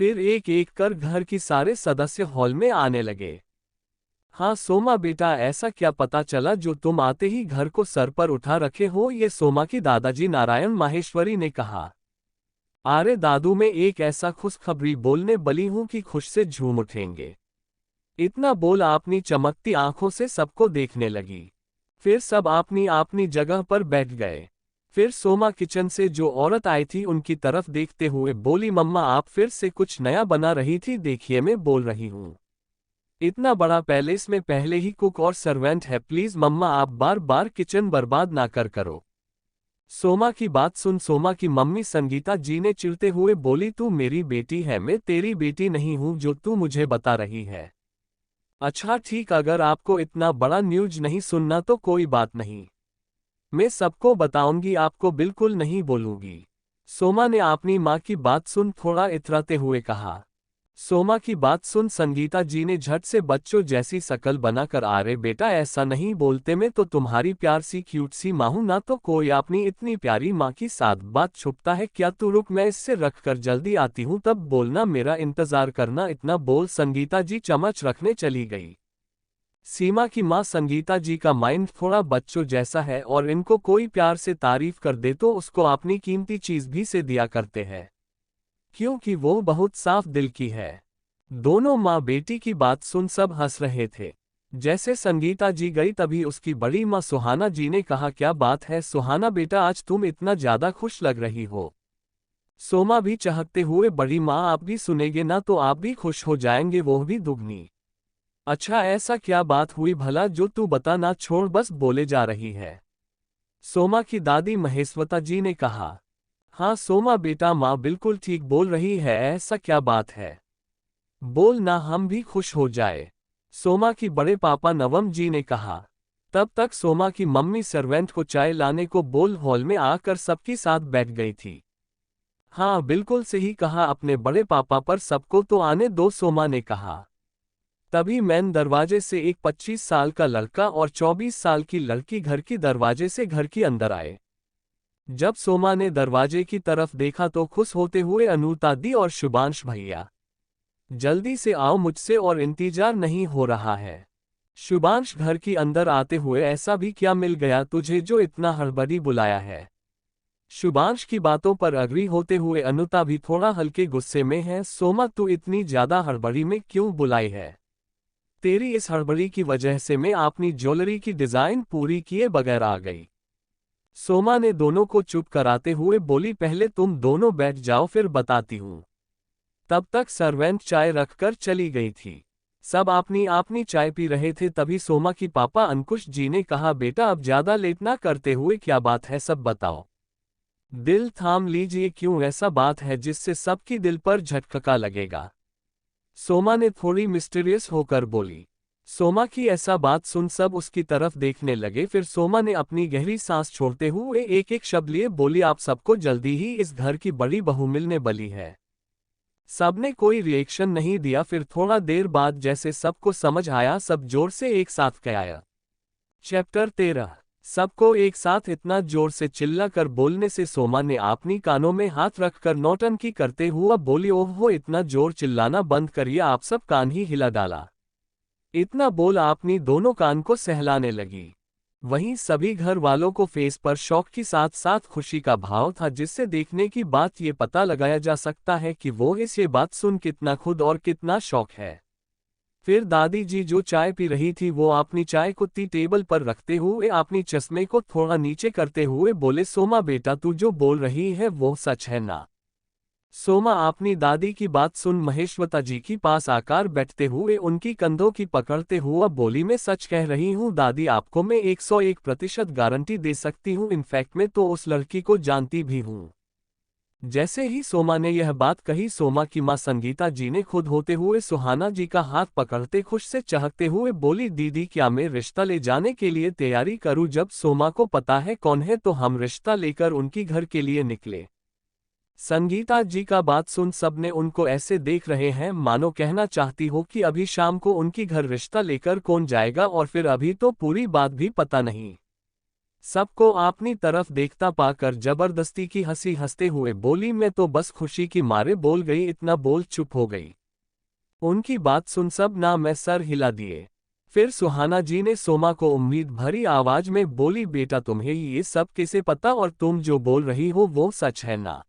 फिर एक एक कर घर की सारे सदस्य हॉल में आने लगे। हाँ सोमा बेटा ऐसा क्या पता चला जो तुम आते ही घर को सर पर उठा रखे हो ये सोमा की दादाजी नारायण माहेश्वरी ने कहा। अरे दादू, मैं एक ऐसा खुशखबरी बोलने बली हूं कि खुश से झूम उठेंगे। इतना बोल अपनी चमकती आंखों से सबको देखने लगी। फिर सब अपनी अपनी जगह पर बैठ गए। फिर सोमा किचन से जो औरत आई थी उनकी तरफ देखते हुए बोली, मम्मा आप फिर से कुछ नया बना रही थी? देखिए मैं बोल रही हूँ, इतना बड़ा पैलेस में पहले ही कुक और सर्वेंट है, प्लीज मम्मा आप बार बार किचन बर्बाद ना करो। सोमा की बात सुन सोमा की मम्मी संगीता जी ने चिढ़ते हुए बोली, तू मेरी बेटी है, मैं तेरी बेटी नहीं हूं जो तू मुझे बता रही है। अच्छा ठीक, अगर आपको इतना बड़ा न्यूज नहीं सुनना तो कोई बात नहीं, मैं सबको बताऊंगी, आपको बिल्कुल नहीं बोलूंगी। सोमा ने अपनी माँ की बात सुन थोड़ा इतराते हुए कहा। सोमा की बात सुन संगीता जी ने झट से बच्चों जैसी शकल बनाकर, अरे बेटा ऐसा नहीं बोलते, मैं तो तुम्हारी प्यार सी क्यूट सी माँ हूं ना, तो कोई अपनी इतनी प्यारी माँ की साथ बात छुपता है क्या? तू रुक, मैं इससे रख कर जल्दी आती हूँ, तब बोलना, मेरा इंतजार करना। इतना बोल संगीता जी चम्मच रखने चली गई। सीमा की माँ संगीता जी का माइंड थोड़ा बच्चों जैसा है और इनको कोई प्यार से तारीफ कर दे तो उसको अपनी कीमती चीज भी से दिया करते हैं, क्योंकि वो बहुत साफ दिल की है। दोनों माँ बेटी की बात सुन सब हंस रहे थे। जैसे संगीता जी गई तभी उसकी बड़ी माँ सुहाना जी ने कहा, क्या बात है सुहाना बेटा, आज तुम इतना ज्यादा खुश लग रही हो। सोमा भी चाहते हुए, बड़ी माँ आप भी सुनेंगे ना तो आप भी खुश हो जाएंगे, वो भी दुगनी। अच्छा ऐसा क्या बात हुई भला जो तू बता ना, छोड़ बस बोले जा रही है। सोमा की दादी महेश्वता जी ने कहा। हाँ सोमा बेटा, माँ बिल्कुल ठीक बोल रही है, ऐसा क्या बात है, बोल ना हम भी खुश हो जाए। सोमा की बड़े पापा नवम जी ने कहा। तब तक सोमा की मम्मी सर्वेंट को चाय लाने को बोल हॉल में आकर सबके साथ बैठ गई थी। हाँ बिल्कुल सही कहा अपने बड़े पापा, पर सबको तो आने दो, सोमा ने कहा। तभी मैन दरवाजे से एक 25 साल का लड़का और 24 साल की लड़की घर की दरवाजे से घर के अंदर आए। जब सोमा ने दरवाजे की तरफ देखा तो खुश होते हुए, अनुता दी और शुभांश भैया जल्दी से आओ मुझसे और इंतजार नहीं हो रहा है। शुभांश घर के अंदर आते हुए, ऐसा भी क्या मिल गया तुझे जो इतना हड़बड़ी बुलाया है? शुभांश की बातों पर अग्री होते हुए अनुता भी थोड़ा हल्के गुस्से में है। सोमा तू इतनी ज्यादा हड़बड़ी में क्यों बुलाई है? तेरी इस हड़बड़ी की वजह से मैं अपनी ज्वेलरी की डिजाइन पूरी किए बगैर आ गई। सोमा ने दोनों को चुप कराते हुए बोली, पहले तुम दोनों बैठ जाओ फिर बताती हूँ। तब तक सर्वेंट चाय रखकर चली गई थी। सब अपनी अपनी चाय पी रहे थे, तभी सोमा की पापा अंकुश जी ने कहा, बेटा अब ज्यादा लेट ना करते हुए क्या बात है सब बताओ। दिल थाम लीजिए, क्यों ऐसा बात है जिससे सबकी दिल पर झटका लगेगा? सोमा ने थोड़ी मिस्टीरियस होकर बोली। सोमा की ऐसा बात सुन सब उसकी तरफ देखने लगे। फिर सोमा ने अपनी गहरी सांस छोड़ते हुए एक एक शब्द लिए बोली, आप सबको जल्दी ही इस घर की बड़ी बहू मिलने वाली है। सबने कोई रिएक्शन नहीं दिया। फिर थोड़ा देर बाद जैसे सबको समझ आया, सब जोर से एक साथ कहा। चैप्टर 13। सबको एक साथ इतना जोर से चिल्लाकर बोलने से सोमा ने अपनी कानों में हाथ रखकर नौटंकी करते हुआ बोली, ओह इतना जोर चिल्लाना बंद करिए, आप सब कान ही हिला डाला। इतना बोल अपनी दोनों कान को सहलाने लगी। वहीं सभी घर वालों को फेस पर शौक के साथ साथ खुशी का भाव था, जिससे देखने की बात ये पता लगाया जा सकता है कि वो इस ये बात सुन कितना खुद और कितना शौक है। फिर दादी जी जो चाय पी रही थी वो अपनी चाय को टेबल पर रखते हुए अपनी चश्मे को थोड़ा नीचे करते हुए बोले, सोमा बेटा तू जो बोल रही है वो सच है ना? सोमा अपनी दादी की बात सुन महेश्वता जी के पास आकर बैठते हुए उनकी कंधों की पकड़ते हुआ बोली, मैं सच कह रही हूँ दादी, आपको मैं 101% गारंटी दे सकती हूँ, इनफैक्ट मैं तो उस लड़की को जानती भी हूँ। जैसे ही सोमा ने यह बात कही, सोमा की मां संगीता जी ने खुद होते हुए सुहाना जी का हाथ पकड़ते खुश से चहकते हुए बोली, दीदी क्या मैं रिश्ता ले जाने के लिए तैयारी करूं? जब सोमा को पता है कौन है तो हम रिश्ता लेकर उनकी घर के लिए निकले। संगीता जी का बात सुन सबने उनको ऐसे देख रहे हैं मानो कहना चाहती हो कि अभी शाम को उनकी घर रिश्ता लेकर कौन जाएगा, और फिर अभी तो पूरी बात भी पता नहीं। सबको अपनी तरफ देखता पाकर जबरदस्ती की हंसी हंसते हुए बोली, मैं तो बस खुशी की मारे बोल गई, इतना बोल चुप हो गई। उनकी बात सुन सब ना मैं सर हिला दिए। फिर सुहाना जी ने सोमा को उम्मीद भरी आवाज में बोली, बेटा तुम्हें ये सब कैसे पता, और तुम जो बोल रही हो वो सच है ना?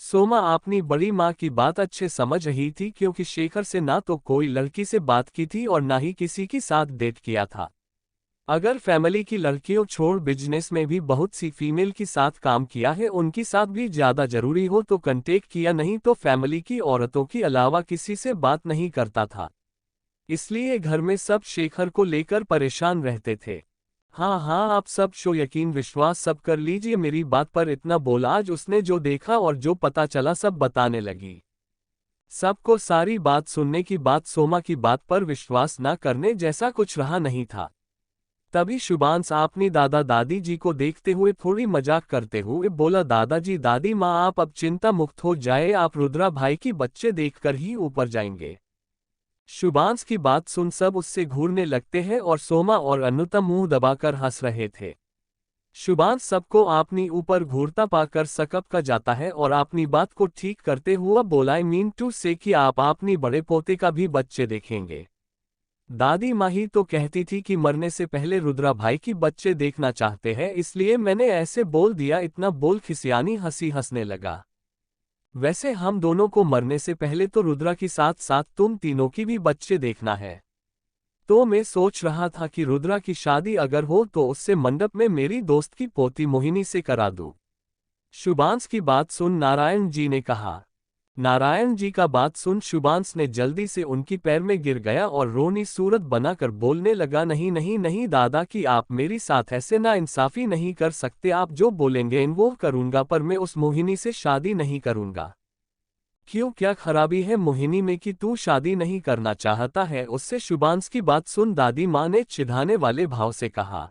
सोमा अपनी बड़ी माँ की बात अच्छे समझ रही थी क्योंकि शेखर से ना तो कोई लड़की से बात की थी और ना ही किसी के साथ डेट किया था। अगर फैमिली की लड़कियों छोड़ बिजनेस में भी बहुत सी फीमेल के साथ काम किया है, उनकी साथ भी ज़्यादा जरूरी हो तो कांटेक्ट किया, नहीं तो फैमिली की औरतों के अलावा किसी से बात नहीं करता था। इसलिए घर में सब शेखर को लेकर परेशान रहते थे। हाँ हाँ, आप सब शो यकीन विश्वास सब कर लीजिए मेरी बात पर, इतना बोला। आज उसने जो देखा और जो पता चला सब बताने लगी। सबको सारी बात सुनने की बात, सोमा की बात पर विश्वास न करने जैसा कुछ रहा नहीं था। तभी शुभांश अपनी दादा दादी जी को देखते हुए थोड़ी मजाक करते हुए बोला, दादाजी दादी माँ आप अब चिंता मुक्त हो जाए, आप रुद्रा भाई की बच्चे देखकर ही ऊपर जाएंगे। शुभांश की बात सुन सब उससे घूरने लगते हैं और सोमा और अनुतम मुंह दबाकर हंस रहे थे। शुभांश सबको अपनी ऊपर घूरता पाकर सकप का जाता है और अपनी बात को ठीक करते हुआ बोला, आई मीन टू से कि आप अपनी बड़े पोते का भी बच्चे देखेंगे। दादी माँ ही तो कहती थी कि मरने से पहले रुद्रा भाई की बच्चे देखना चाहते हैं, इसलिए मैंने ऐसे बोल दिया। इतना बोल खिसियानी हंसी हंसने लगा। वैसे हम दोनों को मरने से पहले तो रुद्रा के साथ साथ तुम तीनों की भी बच्चे देखना है। तो मैं सोच रहा था कि रुद्रा की शादी अगर हो तो उससे मंडप में मेरी दोस्त की पोती मोहिनी से करा दूं। शुभांश की बात सुन नारायण जी ने कहा। नारायण जी का बात सुन शुभांश ने जल्दी से उनकी पैर में गिर गया और रोनी सूरत बनाकर बोलने लगा, नहीं नहीं नहीं दादा कि आप मेरी साथ ऐसे ना इंसाफी नहीं कर सकते, आप जो बोलेंगे इन वो करूंगा, पर मैं उस मोहिनी से शादी नहीं करूंगा। क्यों, क्या खराबी है मोहिनी में कि तू शादी नहीं करना चाहता है उससे? शुभांश की बात सुन दादी माँ ने चिढ़ाने वाले भाव से कहा।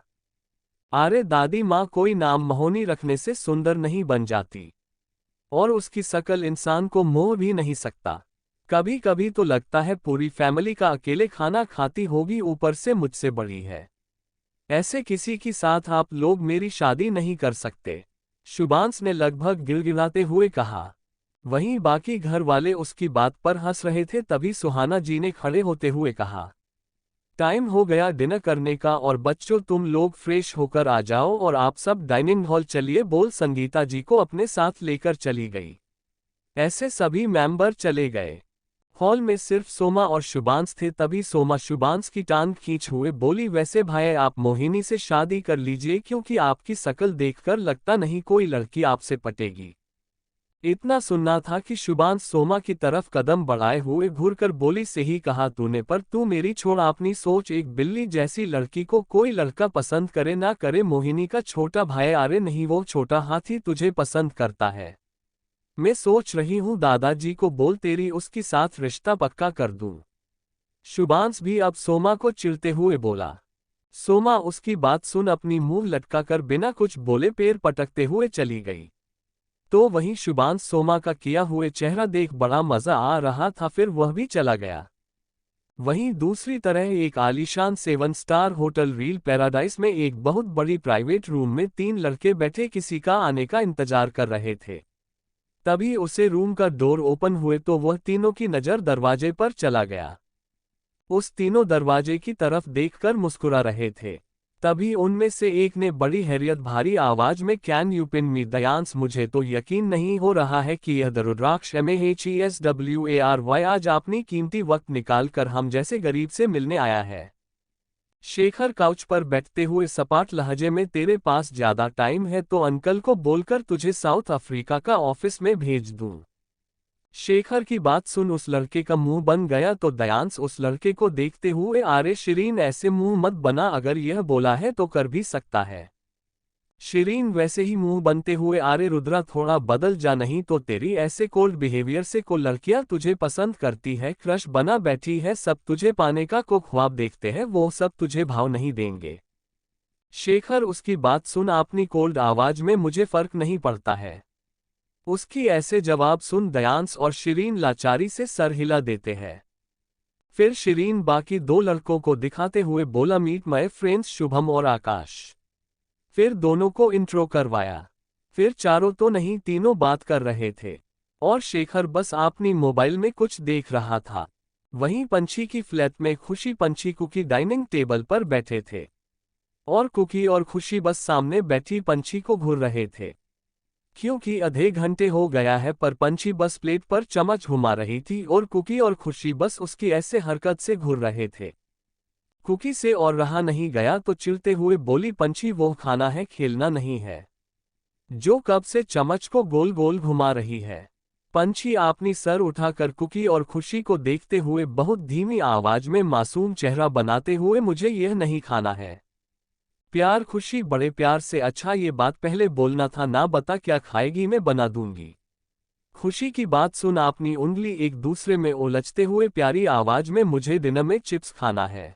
अरे दादी माँ, कोई नाम मोहिनी रखने से सुंदर नहीं बन जाती और उसकी शकल इंसान को मोह भी नहीं सकता। कभी कभी तो लगता है पूरी फैमिली का अकेले खाना खाती होगी, ऊपर से मुझसे बड़ी है। ऐसे किसी के साथ आप लोग मेरी शादी नहीं कर सकते, शुभांश ने लगभग गिड़गिड़ाते हुए कहा। वहीं बाकी घर वाले उसकी बात पर हंस रहे थे। तभी सुहाना जी ने खड़े होते हुए कहा, टाइम हो गया डिनर करने का और बच्चों तुम लोग फ्रेश होकर आ जाओ और आप सब डाइनिंग हॉल चलिए, बोल संगीता जी को अपने साथ लेकर चली गई। ऐसे सभी मेंबर चले गए। हॉल में सिर्फ सोमा और शुभांश थे। तभी सोमा शुभांश की टांग खींच हुए बोली, वैसे भाई आप मोहिनी से शादी कर लीजिए क्योंकि आपकी शकल देखकर लगता नहीं कोई लड़की आपसे पटेगी। इतना सुनना था कि शुभांश सोमा की तरफ कदम बढ़ाए हुए घूरकर बोली, सही कहा तूने, पर तू मेरी छोड़ अपनी सोच, एक बिल्ली जैसी लड़की को कोई लड़का पसंद करे ना करे, मोहिनी का छोटा भाई, अरे नहीं वो छोटा हाथी तुझे पसंद करता है। मैं सोच रही हूँ दादाजी को बोल तेरी उसके साथ रिश्ता पक्का कर दूं। शुभांश भी अब सोमा को चिढ़ते हुए बोला। सोमा उसकी बात सुन अपनी मुंह लटकाकर बिना कुछ बोले पैर पटकते हुए चली गई। तो वहीं शुभांश सोमा का किया हुए चेहरा देख बड़ा मजा आ रहा था, फिर वह भी चला गया। वहीं दूसरी तरह एक आलीशान 7 स्टार होटल रील पैराडाइज में एक बहुत बड़ी प्राइवेट रूम में 3 लड़के बैठे किसी का आने का इंतजार कर रहे थे। तभी उसे रूम का डोर ओपन हुए तो वह तीनों की नज़र दरवाजे पर चला गया। उस तीनों दरवाजे की तरफ देखकर मुस्कुरा रहे थे। तभी उनमें से एक ने बड़ी हैरियत भारी आवाज में, कैन यू पिन मी दयांश, मुझे तो यकीन नहीं हो रहा है कि यह रुद्राक्ष MEHESWARY आज अपनी कीमती वक्त निकालकर हम जैसे गरीब से मिलने आया है। शेखर काउच पर बैठते हुए सपाट लहजे में, तेरे पास ज्यादा टाइम है तो अंकल को बोलकर तुझे साउथ अफ्रीका का ऑफिस में भेज दूं। शेखर की बात सुन उस लड़के का मुंह बन गया तो दयांश उस लड़के को देखते हुए, अरे शिरीन ऐसे मुंह मत बना, अगर यह बोला है तो कर भी सकता है। शिरीन वैसे ही मुंह बनते हुए, अरे रुद्रा थोड़ा बदल जा, नहीं तो तेरी ऐसे कोल्ड बिहेवियर से को लड़कियां तुझे पसंद करती है, क्रश बना बैठी है, सब तुझे पाने का को ख्वाब देखते हैं, वो सब तुझे भाव नहीं देंगे। शेखर उसकी बात सुन अपनी कोल्ड आवाज में, मुझे फर्क नहीं पड़ता है। उसकी ऐसे जवाब सुन दयांश और शिरीन लाचारी से सर हिला देते हैं। फिर शिरीन बाकी 2 लड़कों को दिखाते हुए बोला, मीट माय फ्रेंड्स शुभम और आकाश। फिर दोनों को इंट्रो करवाया। फिर चारों तो नहीं, तीनों बात कर रहे थे और शेखर बस अपनी मोबाइल में कुछ देख रहा था। वहीं पंछी की फ्लैट में खुशी पंछी कुकी डाइनिंग टेबल पर बैठे थे और कुकी और खुशी बस सामने बैठी पंछी को घूर रहे थे। क्योंकि आधे घंटे हो गया है पर पंछी बस प्लेट पर चम्मच घुमा रही थी और कुकी और खुशी बस उसकी ऐसे हरकत से घूर रहे थे। कुकी से और रहा नहीं गया तो चिढ़ते हुए बोली, पंछी वो खाना है, खेलना नहीं है। जो कब से चम्मच को गोल गोल घुमा रही है। पंछी अपनी सर उठाकर कुकी और खुशी को देखते हुए बहुत धीमी आवाज में मासूम चेहरा बनाते हुए, मुझे यह नहीं खाना है। प्यार खुशी बड़े प्यार से, अच्छा ये बात पहले बोलना था ना, बता क्या खाएगी, मैं बना दूंगी। खुशी की बात सुन अपनी उंगली एक दूसरे में उलझते हुए प्यारी आवाज में, मुझे डिनर में चिप्स खाना है।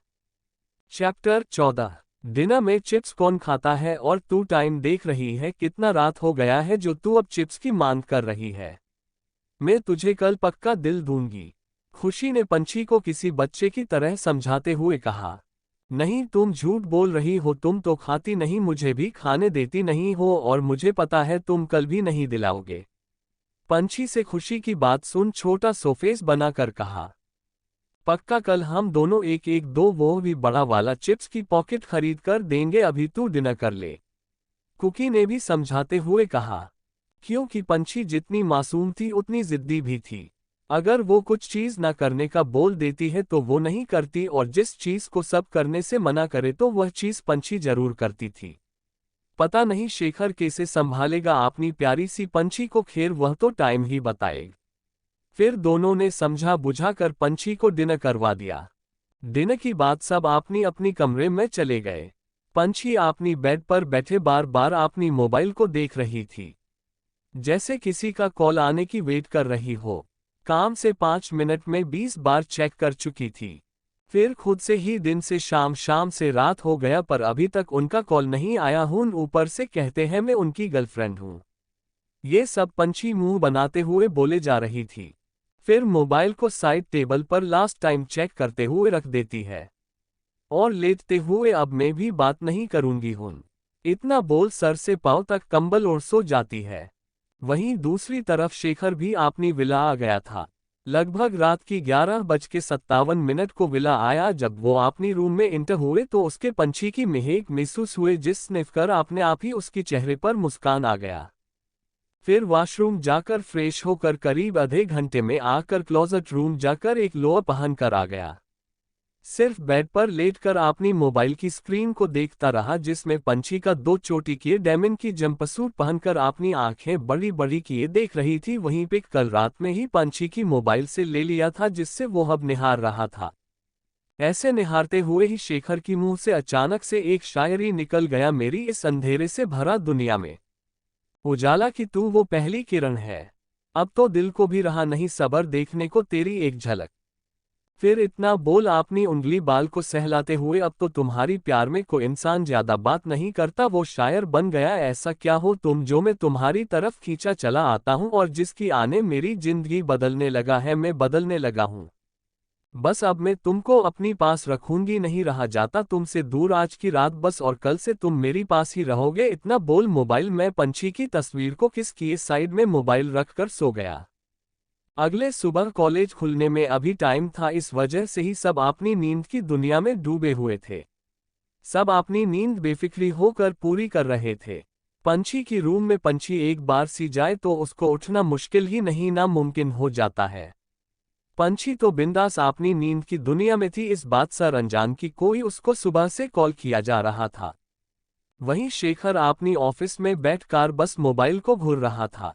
चैप्टर 14। डिनर में चिप्स कौन खाता है और तू टाइम देख रही है, कितना रात हो गया है जो तू अब चिप्स की मांग कर रही है। मैं तुझे कल पक्का दिल दूंगी। खुशी ने पंछी को किसी बच्चे की तरह समझाते हुए कहा। नहीं, तुम झूठ बोल रही हो, तुम तो खाती नहीं, मुझे भी खाने देती नहीं हो और मुझे पता है तुम कल भी नहीं दिलाओगे। पंछी से खुशी की बात सुन छोटा सोफेस बनाकर कहा, पक्का कल हम दोनों एक एक दो वो भी बड़ा वाला चिप्स की पॉकेट खरीद कर देंगे, अभी तू डिनर कर ले। कुकी ने भी समझाते हुए कहा। क्योंकि पंछी जितनी मासूम थी उतनी जिद्दी भी थी। अगर वो कुछ चीज न करने का बोल देती है तो वो नहीं करती और जिस चीज को सब करने से मना करे तो वह चीज पंछी जरूर करती थी। पता नहीं शेखर कैसे संभालेगा अपनी प्यारी सी पंछी को, खैर वह तो टाइम ही बताएगा। फिर दोनों ने समझा बुझा कर पंछी को डिनर करवा दिया। डिनर की बाद सब अपनी अपनी कमरे में चले गए। पंछी अपनी बेड पर बैठे बार बार अपनी मोबाइल को देख रही थी, जैसे किसी का कॉल आने की वेट कर रही हो। काम से 5 मिनट में 20 बार चेक कर चुकी थी। फिर खुद से ही दिन से शाम, शाम से रात हो गया पर अभी तक उनका कॉल नहीं आया हूं, ऊपर से कहते हैं मैं उनकी गर्लफ्रेंड हूं। ये सब पंछी मुंह बनाते हुए बोले जा रही थी। फिर मोबाइल को साइड टेबल पर लास्ट टाइम चेक करते हुए रख देती है और लेटते हुए, अब मैं भी बात नहीं करूंगी हूं। इतना बोल सर से पांव तक कंबल ओढ़ सो जाती है। वहीं दूसरी तरफ शेखर भी अपनी विला आ गया था। लगभग रात की 11:57 को विला आया। जब वो अपनी रूम में इंटर हुए तो उसके पंछी की महक महसूस हुए, जिस स्निफ कर अपने आप ही उसके चेहरे पर मुस्कान आ गया। फिर वॉशरूम जाकर फ्रेश होकर करीब आधे घंटे में आकर क्लोजेट रूम जाकर एक लोअर पहनकर आ गया। सिर्फ बेड पर लेटकर अपनी मोबाइल की स्क्रीन को देखता रहा, जिसमें पंछी का 2 चोटी किए डायमंड की जंपसूट पहनकर अपनी आंखें बड़ी बड़ी किए देख रही थी। वहीं पे कल रात में ही पंछी की मोबाइल से ले लिया था, जिससे वो अब निहार रहा था। ऐसे निहारते हुए ही शेखर की मुंह से अचानक से एक शायरी निकल गया, मेरी इस अंधेरे से भरा दुनिया में उजाला की तू वो पहली किरण है। अब तो दिल को भी रहा नहीं सबर देखने को तेरी एक झलक। फिर इतना बोल अपनी उंगली बाल को सहलाते हुए, अब तो तुम्हारी प्यार में कोई इंसान ज्यादा बात नहीं करता, वो शायर बन गया। ऐसा क्या हो तुम जो मैं तुम्हारी तरफ खींचा चला आता हूँ और जिसकी आने मेरी जिंदगी बदलने लगा है, मैं बदलने लगा हूँ। बस अब मैं तुमको अपनी पास रखूंगी, नहीं रहा जाता तुमसे दूर आज की रात बस, और कल से तुम मेरी पास ही रहोगे। इतना बोल मोबाइल में पंछी की तस्वीर को किस किए साइड में मोबाइल रखकर सो गया। अगले सुबह कॉलेज खुलने में अभी टाइम था, इस वजह से ही सब अपनी नींद की दुनिया में डूबे हुए थे। सब अपनी नींद बेफिक्री होकर पूरी कर रहे थे। पंछी की रूम में पंछी एक बार सी जाए तो उसको उठना मुश्किल ही नहीं नामुमकिन हो जाता है। पंछी तो बिंदास अपनी नींद की दुनिया में थी, इस बात से अनजान की कोई उसको सुबह से कॉल किया जा रहा था। वहीं शेखर अपनी ऑफिस में बैठकर बस मोबाइल को घूर रहा था,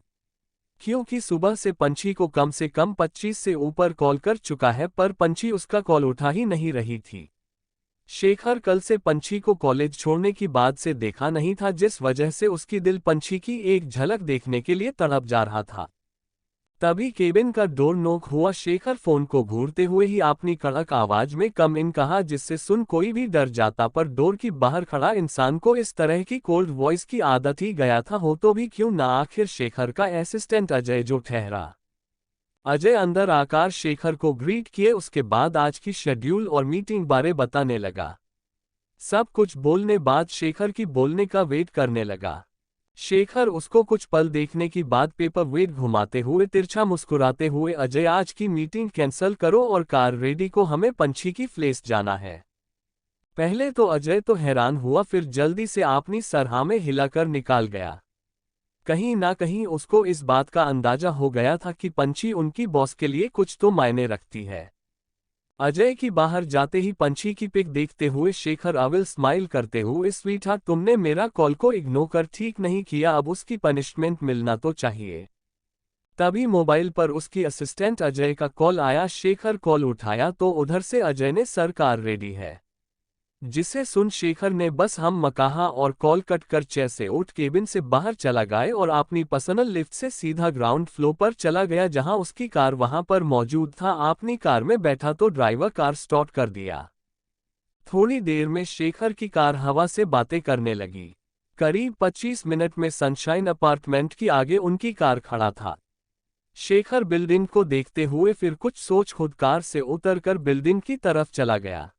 क्योंकि सुबह से पंछी को कम से कम 25 से ऊपर कॉल कर चुका है पर पंछी उसका कॉल उठा ही नहीं रही थी। शेखर कल से पंछी को कॉलेज छोड़ने की बाद से देखा नहीं था, जिस वजह से उसकी दिल पंछी की एक झलक देखने के लिए तड़प जा रहा था। तभी केबिन का डोर नॉक हुआ। शेखर फोन को घूरते हुए ही अपनी कड़क आवाज में कम इन कहा, जिससे सुन कोई भी डर जाता, पर डोर की बाहर खड़ा इंसान को इस तरह की कोल्ड वॉइस की आदत ही गया था, हो तो भी क्यों ना। आखिर शेखर का असिस्टेंट अजय जो ठहरा। अजय अंदर आकर शेखर को ग्रीट किए, उसके बाद आज की शेड्यूल और मीटिंग बारे बताने लगा। सब कुछ बोलने बाद शेखर की बोलने का वेट करने लगा। शेखर उसको कुछ पल देखने की बाद पेपर वेट घुमाते हुए तिरछा मुस्कुराते हुए, अजय आज की मीटिंग कैंसिल करो और कार रेडी को, हमें पंछी की प्लेस जाना है। पहले तो अजय तो हैरान हुआ, फिर जल्दी से अपनी सरहा में हिलाकर निकाल गया। कहीं ना कहीं उसको इस बात का अंदाजा हो गया था कि पंछी उनकी बॉस के लिए कुछ तो मायने रखती है। अजय की बाहर जाते ही पंछी की पिक देखते हुए शेखर अविल स्माइल करते हुए, स्वीटहार्ट तुमने मेरा कॉल को इग्नोर कर ठीक नहीं किया, अब उसकी पनिशमेंट मिलना तो चाहिए। तभी मोबाइल पर उसकी असिस्टेंट अजय का कॉल आया। शेखर कॉल उठाया तो उधर से अजय ने सर कार रेडी है, जिसे सुन शेखर ने बस हम कहा और कॉल कट कर चेयर से उठ केबिन से बाहर चला गया और अपनी पर्सनल लिफ्ट से सीधा ग्राउंड फ्लोर पर चला गया जहां उसकी कार वहां पर मौजूद था। अपनी कार में बैठा तो ड्राइवर कार स्टार्ट कर दिया। थोड़ी देर में शेखर की कार हवा से बातें करने लगी। करीब 25 मिनट में सनशाइन अपार्टमेंट की आगे उनकी कार खड़ा था। शेखर बिल्डिंग को देखते हुए फिर कुछ सोच खुद कार से उतरकर बिल्डिंग की तरफ चला गया।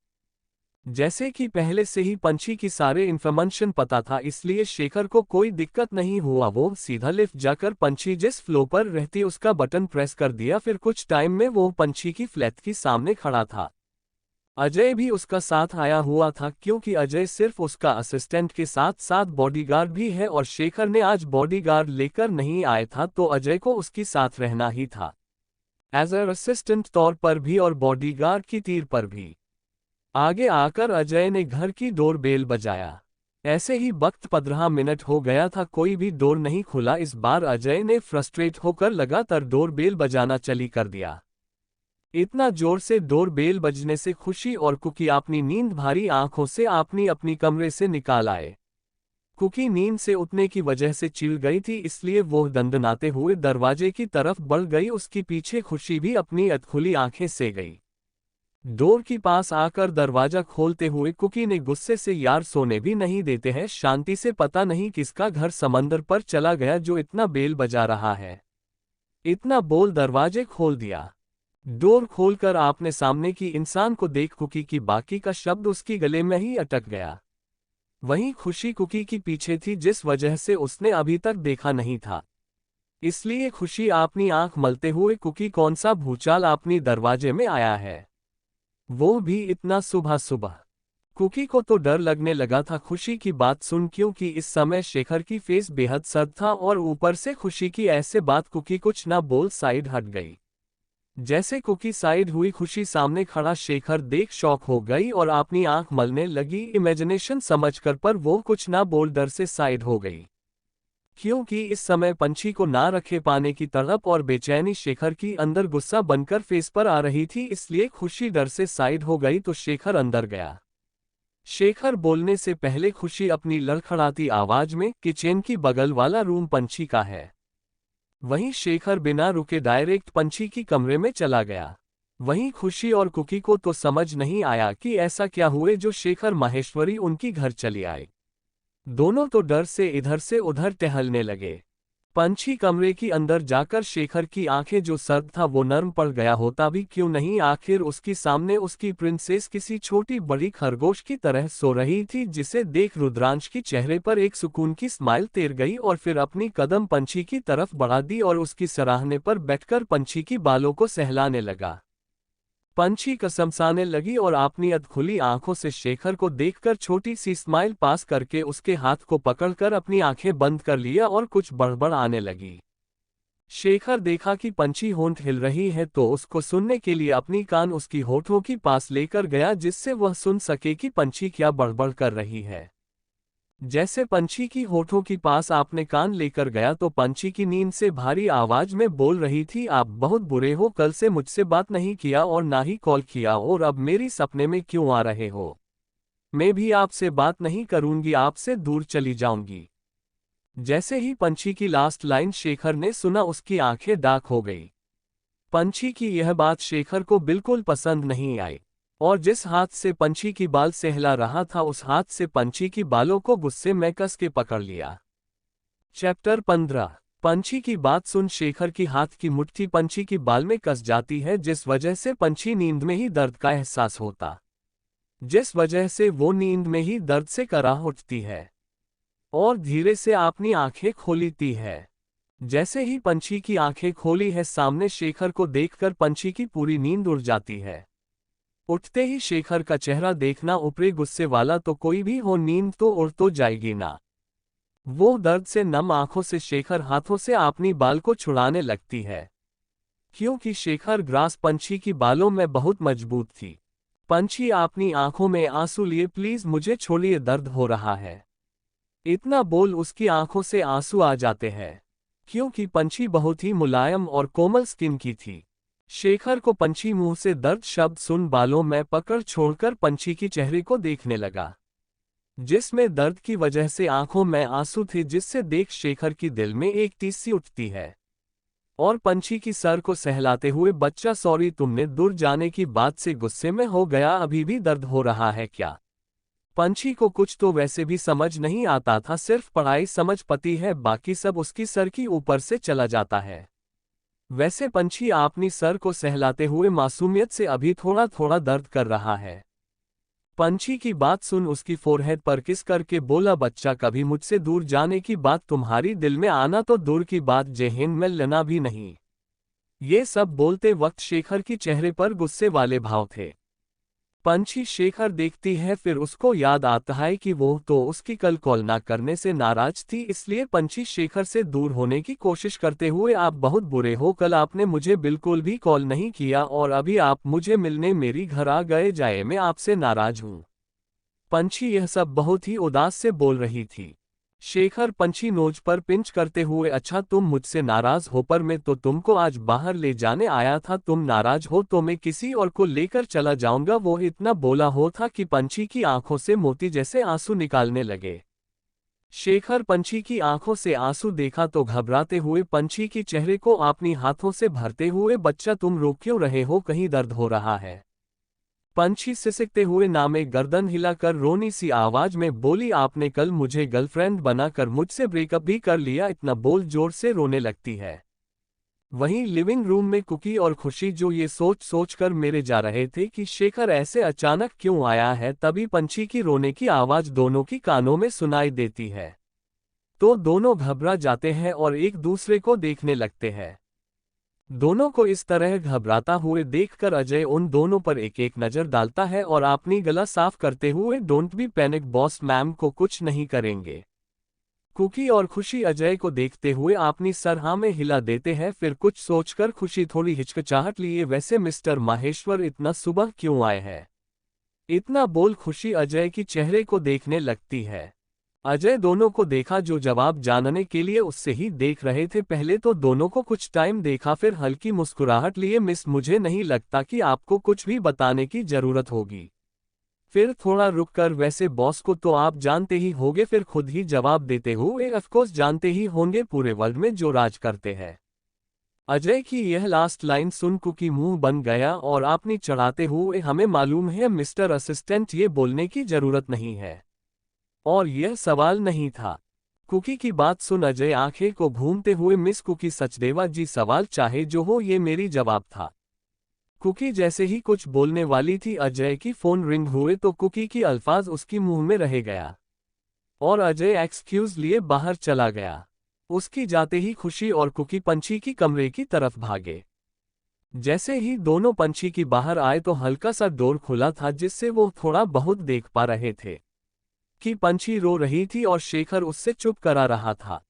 जैसे कि पहले से ही पंछी की सारे इन्फॉर्मेशन पता था, इसलिए शेखर को कोई दिक्कत नहीं हुआ। वो सीधा लिफ्ट जाकर पंछी जिस फ्लोर पर रहती उसका बटन प्रेस कर दिया। फिर कुछ टाइम में वो पंछी की फ्लैट के सामने खड़ा था। अजय भी उसका साथ आया हुआ था, क्योंकि अजय सिर्फ उसका असिस्टेंट के साथ साथ बॉडीगार्ड भी है और शेखर ने आज बॉडीगार्ड लेकर नहीं आया था तो अजय को उसके साथ रहना ही था, एज अ असिस्टेंट तौर पर भी और बॉडीगार्ड की तीर पर भी। आगे आकर अजय ने घर की डोर बेल बजाया। ऐसे ही वक्त 15 मिनट हो गया था, कोई भी डोर नहीं खुला। इस बार अजय ने फ्रस्ट्रेट होकर लगातार डोर बेल बजाना चालू कर दिया। इतना जोर से डोर बेल बजने से खुशी और कुकी अपनी नींद भारी आंखों से अपनी अपनी कमरे से निकाल आए। कुकी नींद से उठने की वजह से चिढ़ गई थी, इसलिए वो दंदनाते हुए दरवाजे की तरफ बढ़ गई। उसके पीछे खुशी भी अपनी अधखुली आंखें से गई। डोर के पास आकर दरवाजा खोलते हुए कुकी ने गुस्से से, यार सोने भी नहीं देते हैं शांति से, पता नहीं किसका घर समंदर पर चला गया जो इतना बेल बजा रहा है। इतना बोल दरवाजे खोल दिया। डोर खोलकर आपने सामने की इंसान को देख कुकी की बाकी का शब्द उसकी गले में ही अटक गया। वहीं खुशी कुकी की पीछे थी, जिस वजह से उसने अभी तक देखा नहीं था। इसलिए खुशी अपनी आंख मलते हुए, कुकी कौन सा भूचाल अपनी दरवाजे में आया है, वो भी इतना सुबह सुबह। कुकी को तो डर लगने लगा था खुशी की बात सुन, क्योंकि इस समय शेखर की फेस बेहद सर्द था और ऊपर से खुशी की ऐसे बात। कुकी कुछ ना बोल साइड हट गई। जैसे कुकी साइड हुई, खुशी सामने खड़ा शेखर देख शॉक हो गई और अपनी आंख मलने लगी। इमेजिनेशन समझकर पर वो कुछ ना बोल डर से साइड हो गई, क्योंकि इस समय पंछी को ना रखे पाने की तड़प और बेचैनी शेखर की अंदर गुस्सा बनकर फेस पर आ रही थी। इसलिए खुशी डर से साइड हो गई तो शेखर अंदर गया। शेखर बोलने से पहले खुशी अपनी लड़खड़ाती आवाज में, किचन की बगल वाला रूम पंछी का है। वहीं शेखर बिना रुके डायरेक्ट पंछी की कमरे में चला गया। वहीं खुशी और कुकी को तो समझ नहीं आया कि ऐसा क्या हुए जो शेखर माहेश्वरी उनकी घर चली आए। दोनों तो डर से इधर से उधर टहलने लगे। पंछी कमरे की अंदर जाकर शेखर की आंखें जो सर्द था वो नर्म पड़ गया होता भी क्यों नहीं, आखिर उसके सामने उसकी प्रिंसेस किसी छोटी बड़ी खरगोश की तरह सो रही थी, जिसे देख रुद्रांश की चेहरे पर एक सुकून की स्माइल तैर गई और फिर अपनी कदम पंछी की तरफ बढ़ा दी और उसकी सराहने पर बैठकर पंछी की बालों को सहलाने लगा। पंछी कसमसाने लगी और अपनी अधखुली आंखों से शेखर को देखकर छोटी सी स्माइल पास करके उसके हाथ को पकड़कर अपनी आंखें बंद कर लिया और कुछ बड़बड़ आने लगी। शेखर देखा कि पंछी होंठ हिल रही है तो उसको सुनने के लिए अपनी कान उसकी होठों के पास लेकर गया, जिससे वह सुन सके कि पंछी क्या बड़बड़ कर रही है। जैसे पंछी की होठों के पास आपने कान लेकर गया तो पंछी की नींद से भारी आवाज में बोल रही थी, आप बहुत बुरे हो, कल से मुझसे बात नहीं किया और ना ही कॉल किया और अब मेरी सपने में क्यों आ रहे हो। मैं भी आपसे बात नहीं करूंगी, आपसे दूर चली जाऊंगी। जैसे ही पंछी की लास्ट लाइन शेखर ने सुना उसकी आंखें डार्क हो गई। पंछी की यह बात शेखर को बिल्कुल पसंद नहीं आई और जिस हाथ से पंछी की बाल सहला रहा था उस हाथ से पंछी की बालों को गुस्से में कस के पकड़ लिया। चैप्टर 15। पंछी की बात सुन शेखर की हाथ की मुट्ठी पंछी की बाल में कस जाती है, जिस वजह से पंछी नींद में ही दर्द का एहसास होता, जिस वजह से वो नींद में ही दर्द से कराह उठती है और धीरे से अपनी आंखें खोलती है। जैसे ही पंछी की आंखें खोली है, सामने शेखर को देखकर पंछी की पूरी नींद उड़ जाती है। उठते ही शेखर का चेहरा देखना, ऊपरी गुस्से वाला तो कोई भी हो, नींद तो उड़ तो जाएगी ना। वो दर्द से नम आंखों से शेखर हाथों से अपनी बाल को छुड़ाने लगती है, क्योंकि शेखर ग्रास पंछी की बालों में बहुत मजबूत थी। पंछी अपनी आंखों में आंसू लिए, प्लीज मुझे छोड़िए, दर्द हो रहा है। इतना बोल उसकी आंखों से आंसू आ जाते हैं, क्योंकि पंछी बहुत ही मुलायम और कोमल स्किन की थी। शेखर को पंछी मुंह से दर्द शब्द सुन बालों में पकड़ छोड़कर पंछी की चेहरे को देखने लगा, जिसमें दर्द की वजह से आंखों में आंसू थे, जिससे देख शेखर की दिल में एक टीस सी उठती है और पंछी की सर को सहलाते हुए, बच्चा सॉरी, तुमने दूर जाने की बात से गुस्से में हो गया, अभी भी दर्द हो रहा है क्या? पंछी को कुछ तो वैसे भी समझ नहीं आता था, सिर्फ पढ़ाई समझ पती है, बाकी सब उसकी सर की ऊपर से चला जाता है। वैसे पंछी अपनी सर को सहलाते हुए मासूमियत से अभी थोड़ा थोड़ा दर्द कर रहा है। पंछी की बात सुन उसकी फोरहेड पर किस करके बोला, बच्चा, कभी मुझसे दूर जाने की बात तुम्हारी दिल में आना तो दूर की बात, जेहन में लेना भी नहीं। ये सब बोलते वक्त शेखर की चेहरे पर गुस्से वाले भाव थे। पंछी शेखर देखती है, फिर उसको याद आता है कि वो तो उसकी कल कॉल ना करने से नाराज थी, इसलिए पंछी शेखर से दूर होने की कोशिश करते हुए, आप बहुत बुरे हो, कल आपने मुझे बिल्कुल भी कॉल नहीं किया और अभी आप मुझे मिलने मेरी घर आ गए, जाए मैं आपसे नाराज हूँ। पंछी यह सब बहुत ही उदास से बोल रही थी। शेखर पंछी नोज पर पिंच करते हुए, अच्छा तुम मुझसे नाराज हो, पर मैं तो तुमको आज बाहर ले जाने आया था, तुम नाराज हो तो मैं किसी और को लेकर चला जाऊंगा, वो इतना बोला हो था कि पंछी की आंखों से मोती जैसे आंसू निकालने लगे। शेखर पंछी की आंखों से आंसू देखा तो घबराते हुए पंछी की चेहरे को अपनी हाथों से भरते हुए, बच्चा तुम रो क्यों रहे हो, कहीं दर्द हो रहा है? पंछी सिसकते हुए नामे गर्दन हिलाकर रोनी सी आवाज में बोली, आपने कल मुझे गर्लफ्रेंड बनाकर मुझसे ब्रेकअप भी कर लिया, इतना बोल जोर से रोने लगती है। वहीं लिविंग रूम में कुकी और खुशी जो ये सोच सोच कर मेरे जा रहे थे कि शेखर ऐसे अचानक क्यों आया है, तभी पंछी की रोने की आवाज दोनों की कानों में सुनाई देती है। तो दोनों घबरा जाते हैं और एक दूसरे को देखने लगते हैं। दोनों को इस तरह घबराता हुए देखकर अजय उन दोनों पर एक एक नजर डालता है और अपनी गला साफ करते हुए, don't be panic boss, ma'am को कुछ नहीं करेंगे। कुकी और खुशी अजय को देखते हुए अपनी सर हाँ में हिला देते हैं, फिर कुछ सोचकर खुशी थोड़ी हिचकिचाहट लिए, वैसे मिस्टर माहेश्वर इतना सुबह क्यों आए हैं? इतना बोल खुशी अजय की चेहरे को देखने लगती है। अजय दोनों को देखा, जो जवाब जानने के लिए उससे ही देख रहे थे। पहले तो दोनों को कुछ टाइम देखा, फिर हल्की मुस्कुराहट लिए, मिस मुझे नहीं लगता कि आपको कुछ भी बताने की जरूरत होगी। फिर थोड़ा रुककर, वैसे बॉस को तो आप जानते ही होंगे, फिर खुद ही जवाब देते हुए, ऑफकोर्स जानते ही होंगे, पूरे वर्ल्ड में जो राज करते हैं। अजय की यह लास्ट लाइन सुन कुकी मुंह बन गया और अपनी चढ़ाते हुए, हमें मालूम है मिस्टर असिस्टेंट, ये बोलने की जरूरत नहीं है और यह सवाल नहीं था। कुकी की बात सुन अजय आंखें को घूमते हुए, मिस कुकी सचदेवा जी, सवाल चाहे जो हो ये मेरी जवाब था। कुकी जैसे ही कुछ बोलने वाली थी, अजय की फोन रिंग हुए तो कुकी की अल्फाज उसकी मुंह में रह गया और अजय एक्सक्यूज लिए बाहर चला गया। उसकी जाते ही खुशी और कुकी पंछी की कमरे की तरफ भागे। जैसे ही दोनों पंछी की बाहर आए तो हल्का सा डोर खुला था, जिससे वो थोड़ा बहुत देख पा रहे थे कि पंछी रो रही थी और शेखर उससे चुप करा रहा था।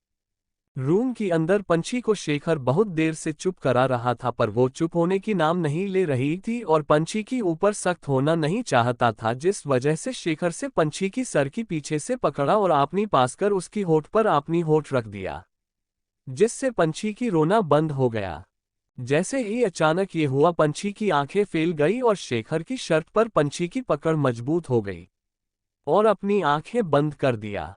रूम के अंदर पंछी को शेखर बहुत देर से चुप करा रहा था, पर वो चुप होने की नाम नहीं ले रही थी और पंछी की ऊपर सख्त होना नहीं चाहता था, जिस वजह से शेखर से पंछी की सर की पीछे से पकड़ा और अपनी पास कर उसकी होठ पर अपनी होठ रख दिया, जिससे पंछी की रोना बंद हो गया। जैसे ही अचानक ये हुआ, पंछी की आंखें फैल गई और शेखर की शर्ट पर पंछी की पकड़ मजबूत हो गई और अपनी आंखें बंद कर दिया।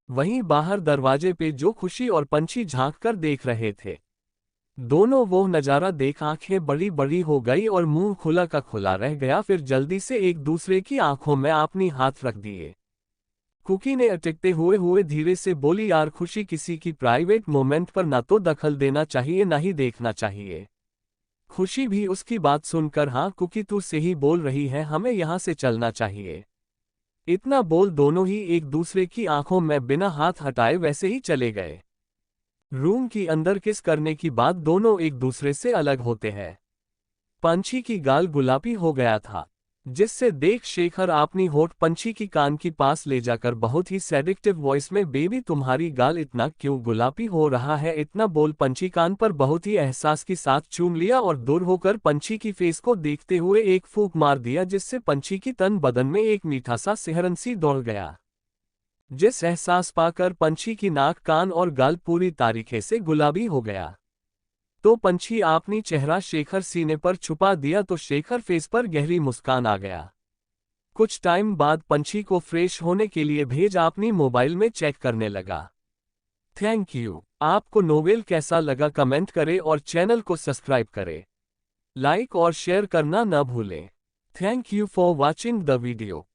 वहीं बाहर दरवाजे पे जो खुशी और पंछी झांक कर देख रहे थे, दोनों वो नजारा देख आंखें बड़ी बड़ी हो गई और मुंह खुला का खुला रह गया। फिर जल्दी से एक दूसरे की आंखों में अपनी हाथ रख दिए। कुकी ने अटकते हुए धीरे से बोली, यार खुशी, किसी की प्राइवेट मोमेंट पर ना तो दखल देना चाहिए ना ही देखना चाहिए। खुशी भी उसकी बात सुनकर, हाँ कुकी तू सही बोल रही है, हमें यहाँ से चलना चाहिए। इतना बोल दोनों ही एक दूसरे की आंखों में बिना हाथ हटाए वैसे ही चले गए। रूम की अंदर किस करने की बात दोनों एक दूसरे से अलग होते हैं। पंछी की गाल गुलाबी हो गया था। जिससे देख शेखर अपनी होठ पंछी की कान के पास ले जाकर बहुत ही सेडिक्टिव वॉइस में, बेबी तुम्हारी गाल इतना क्यों गुलाबी हो रहा है, इतना बोल पंछी कान पर बहुत ही एहसास के साथ चूम लिया और दूर होकर पंछी की फेस को देखते हुए एक फूंक मार दिया, जिससे पंछी की तन बदन में एक मीठा सा सिहरन सी दौड़ गया। जिस एहसास पाकर पंछी की नाक, कान और गाल पूरी तरीके से गुलाबी हो गया। तो पंछी अपनी चेहरा शेखर सीने पर छुपा दिया तो शेखर फेस पर गहरी मुस्कान आ गया। कुछ टाइम बाद पंछी को फ्रेश होने के लिए भेज अपनी मोबाइल में चेक करने लगा। Thank you. आपको नोवेल कैसा लगा कमेंट करें और चैनल को सब्सक्राइब करें। लाइक और शेयर करना न भूलें। Thank you for watching the video.